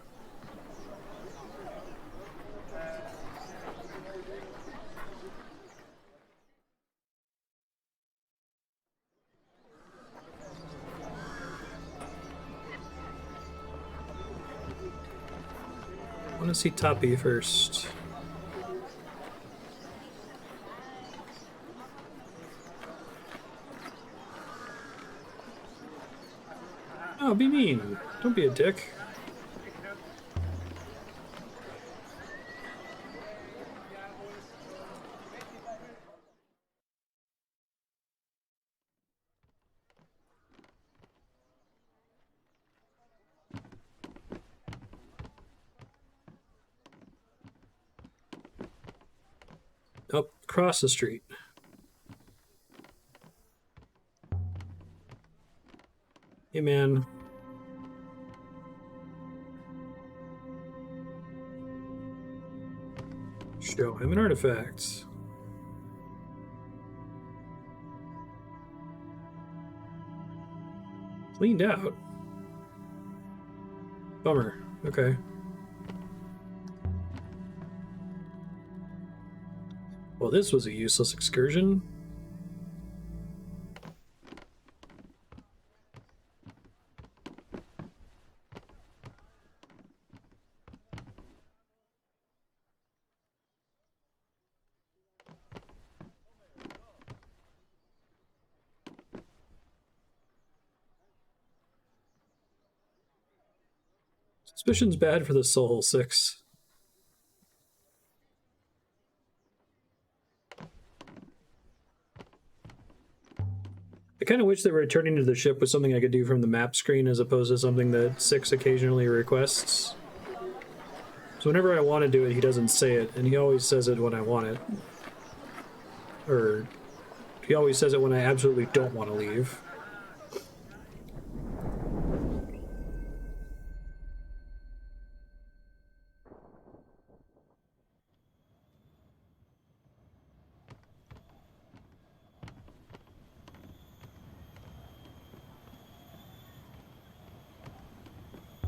Speaker 1: I want to see Toppy first. Oh, be mean. Don't be a dick. Up across the street. Hey, man. Show him an artifact. Cleaned out. Bummer. Okay. Well, this was a useless excursion. Suspicion's bad for the soul, 6. I kind of wish that returning to the ship was something I could do from the map screen as opposed to something that 6 occasionally requests. So whenever I want to do it, he doesn't say it, and he always says it when I want it. Or he always says it when I absolutely don't want to leave.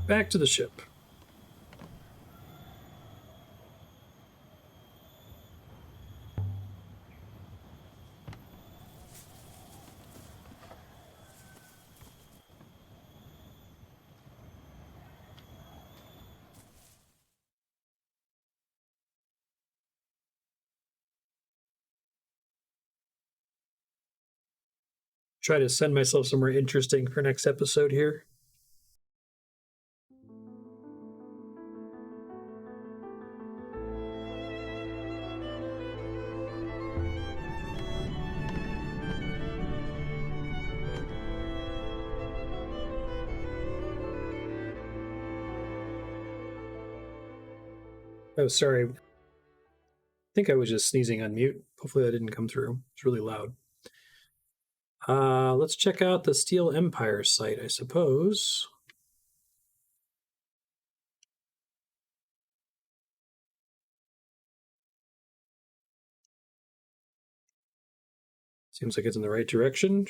Speaker 1: Back to the ship. Try to send myself somewhere interesting for next episode here. Oh, sorry. I think I was just sneezing on mute. Hopefully that didn't come through. It's really loud. Let's check out the Steel Empire site, I suppose. Seems like it's in the right direction.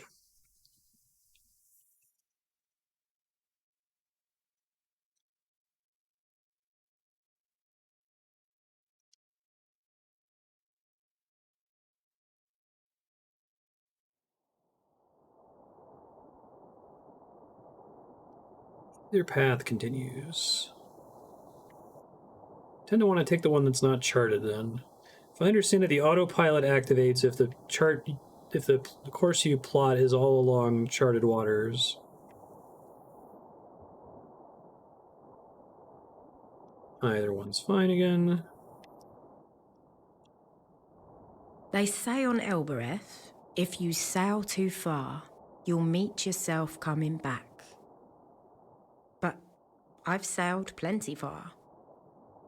Speaker 1: Their path continues. Tend to want to take the one that's not charted then. If I understand it, the autopilot activates if the course you plot is all along charted waters. Either one's fine again.
Speaker 2: They say on Elbereth, if you sail too far, you'll meet yourself coming back. But I've sailed plenty far,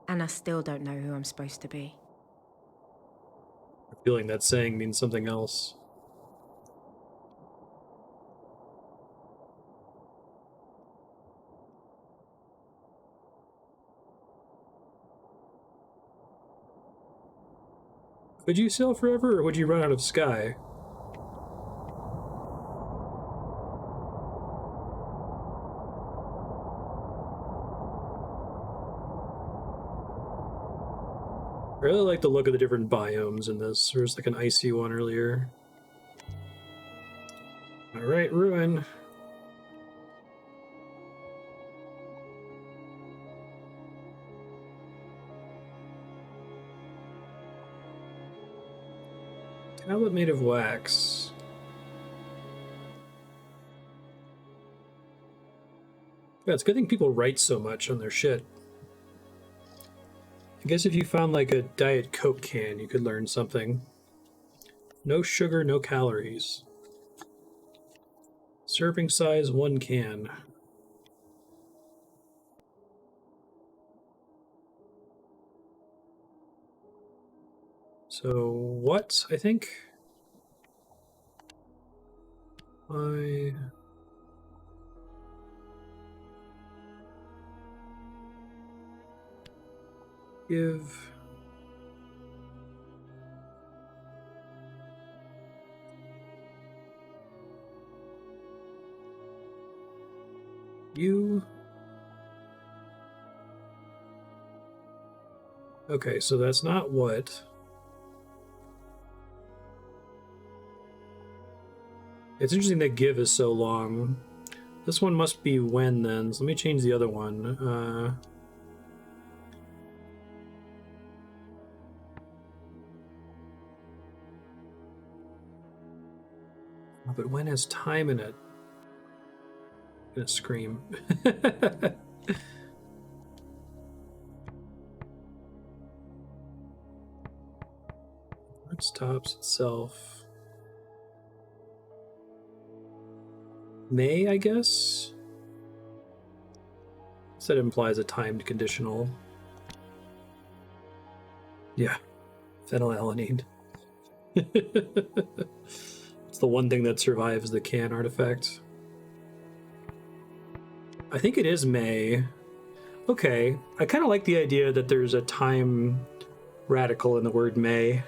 Speaker 2: and I still don't know who I'm supposed to be.
Speaker 1: I'm feeling that saying means something else. Would you sail forever, or would you run out of sky? I really like the look of the different biomes in this. There's like an icy one earlier. Alright, Ruin. Tablet made of wax. Yeah, it's a good thing people write so much on their shit. I guess if you found like a Diet Coke can, you could learn something. No sugar, no calories. Serving size 1 can. So what, I think? I give you. Okay, so that's not what. It's interesting that give is so long. This one must be when then. So let me change the other one. But when has time in it? I'm gonna scream. It stops itself. May, I guess? So that implies a timed conditional. Yeah, phenylalanine. It's the one thing that survives the can artifact. I think it is May. Okay, I kind of like the idea that there's a time radical in the word May.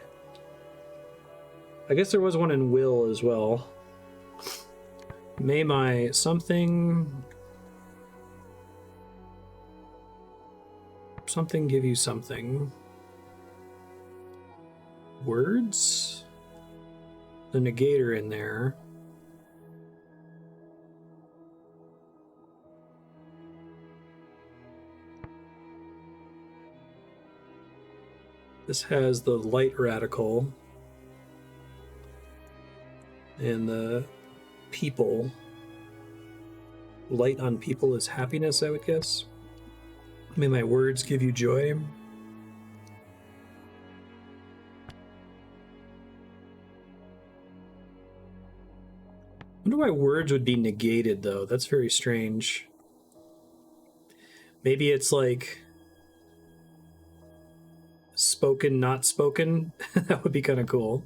Speaker 1: I guess there was one in will as well. May my something give you something. Words? The negator in there. This has the light radical and the people. Light on people is happiness, I would guess. May my words give you joy. I wonder why words would be negated, though. That's very strange. Maybe it's like spoken, not spoken. That would be kind of cool.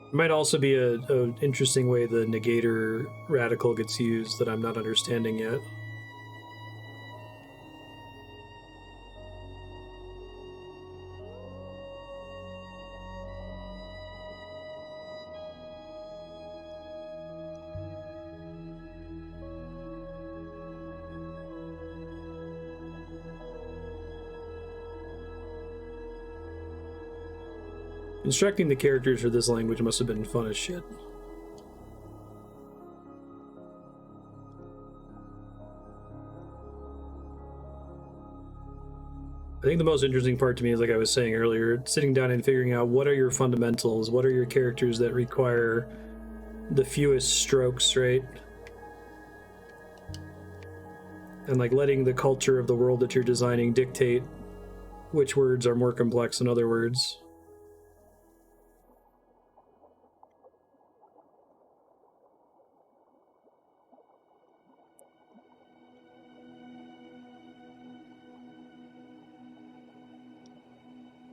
Speaker 1: It might also be an interesting way the negator radical gets used that I'm not understanding yet. Instructing the characters for this language must have been fun as shit. I think the most interesting part to me is, like I was saying earlier, sitting down and figuring out what are your fundamentals, what are your characters that require the fewest strokes, right? And like letting the culture of the world that you're designing dictate which words are more complex than other words.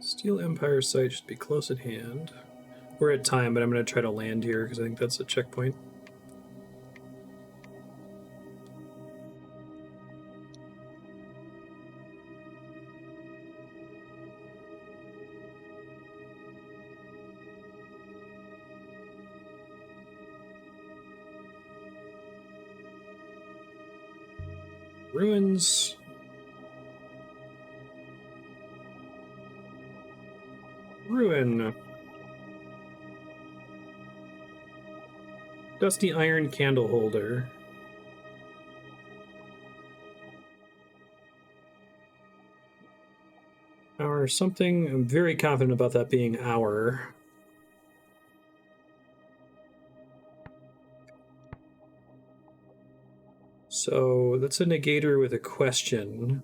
Speaker 1: Steel Empire site should be close at hand. We're at time, but I'm going to try to land here because I think that's a checkpoint. Ruins. Ruin. Dusty iron candle holder. Or something. I'm very confident about that being our. So that's a negator with a question.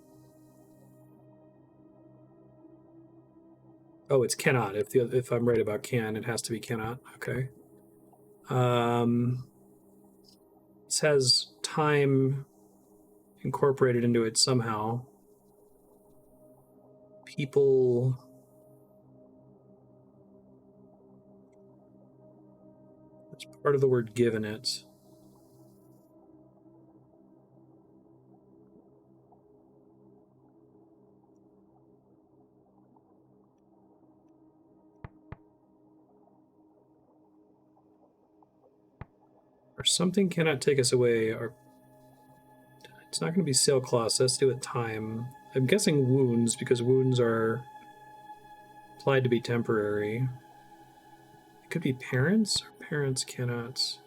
Speaker 1: Oh, it's cannot. If I'm right about can, it has to be cannot. Okay. This has time incorporated into it somehow. People. It's part of the word given it. Or something cannot take us away. Or it's not going to be sailcloth, so let's do it time. I'm guessing wounds, because wounds are applied to be temporary. It could be parents, or parents cannot.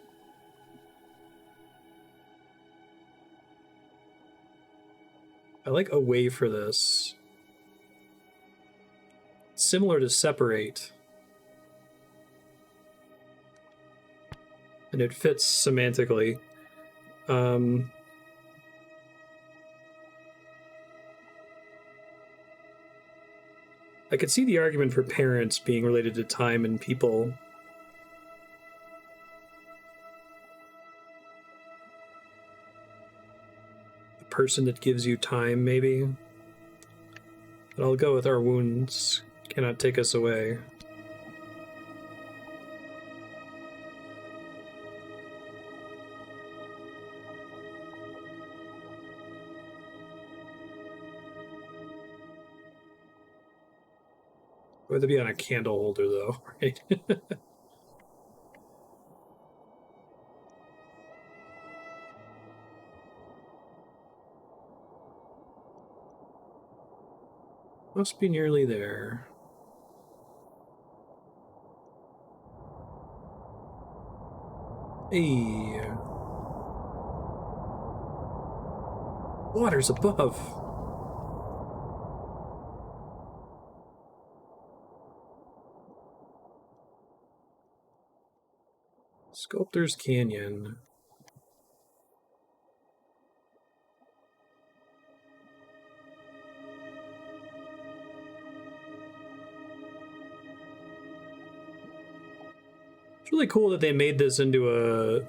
Speaker 1: I like away for this. Similar to separate. And it fits semantically. I could see the argument for parents being related to time and people. The person that gives you time, maybe. But I'll go with our wounds cannot take us away. Would it be on a candle holder, though, right? Must be nearly there. Hey. Water's above. Sculptor's Canyon. It's really cool that they made this into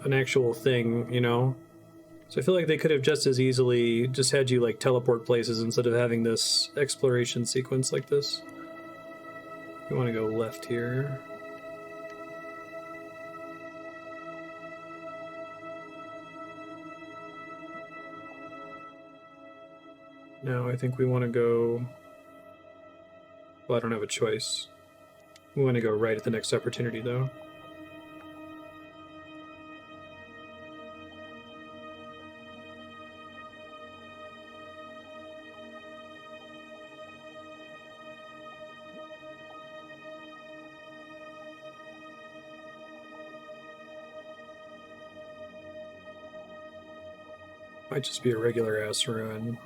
Speaker 1: an actual thing, you know? So I feel like they could have just as easily just had you like teleport places instead of having this exploration sequence like this. You want to go left here. Now I think we want to go... Well, I don't have a choice. We want to go right at the next opportunity, though. Might just be a regular ass ruin.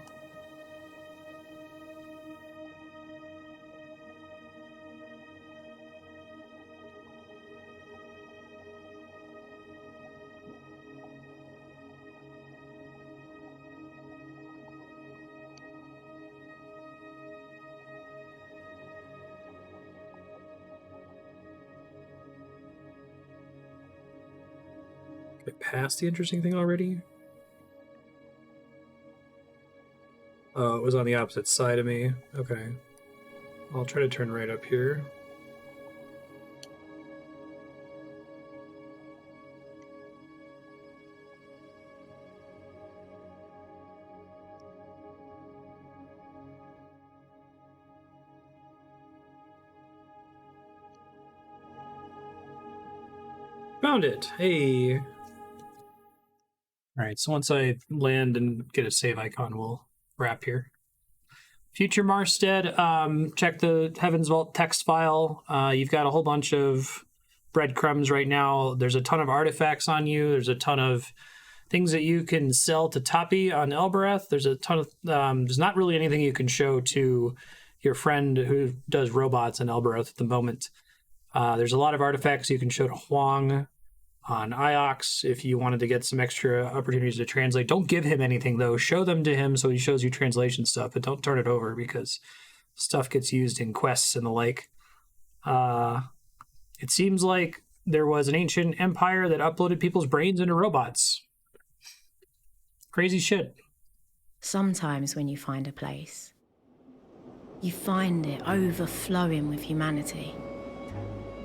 Speaker 1: Did I pass the interesting thing already? Oh, it was on the opposite side of me. Okay. I'll try to turn right up here. Found it! Hey! Alright, so once I land and get a save icon, we'll wrap here. Future Marstead, check the Heaven's Vault text file. You've got a whole bunch of breadcrumbs right now. There's a ton of artifacts on you. There's a ton of things that you can sell to Tapi on Elbereth. There's a ton of... there's not really anything you can show to your friend who does robots in Elbereth at the moment. There's a lot of artifacts you can show to Huang. on IOX if you wanted to get some extra opportunities to translate. Don't give him anything, though. Show them to him so he shows you translation stuff, but don't turn it over because stuff gets used in quests and the like. It seems like there was an ancient empire that uploaded people's brains into robots. Crazy shit.
Speaker 2: Sometimes when you find a place, you find it overflowing with humanity,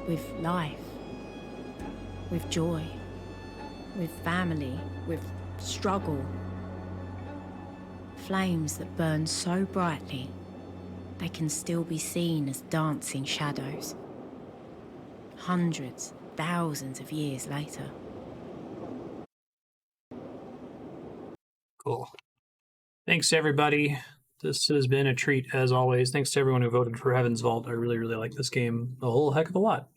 Speaker 2: with life, with joy, with family, with struggle. Flames that burn so brightly, they can still be seen as dancing shadows. Hundreds, thousands of years later.
Speaker 1: Cool. Thanks, everybody. This has been a treat, as always. Thanks to everyone who voted for Heaven's Vault. I really, really like this game a whole heck of a lot.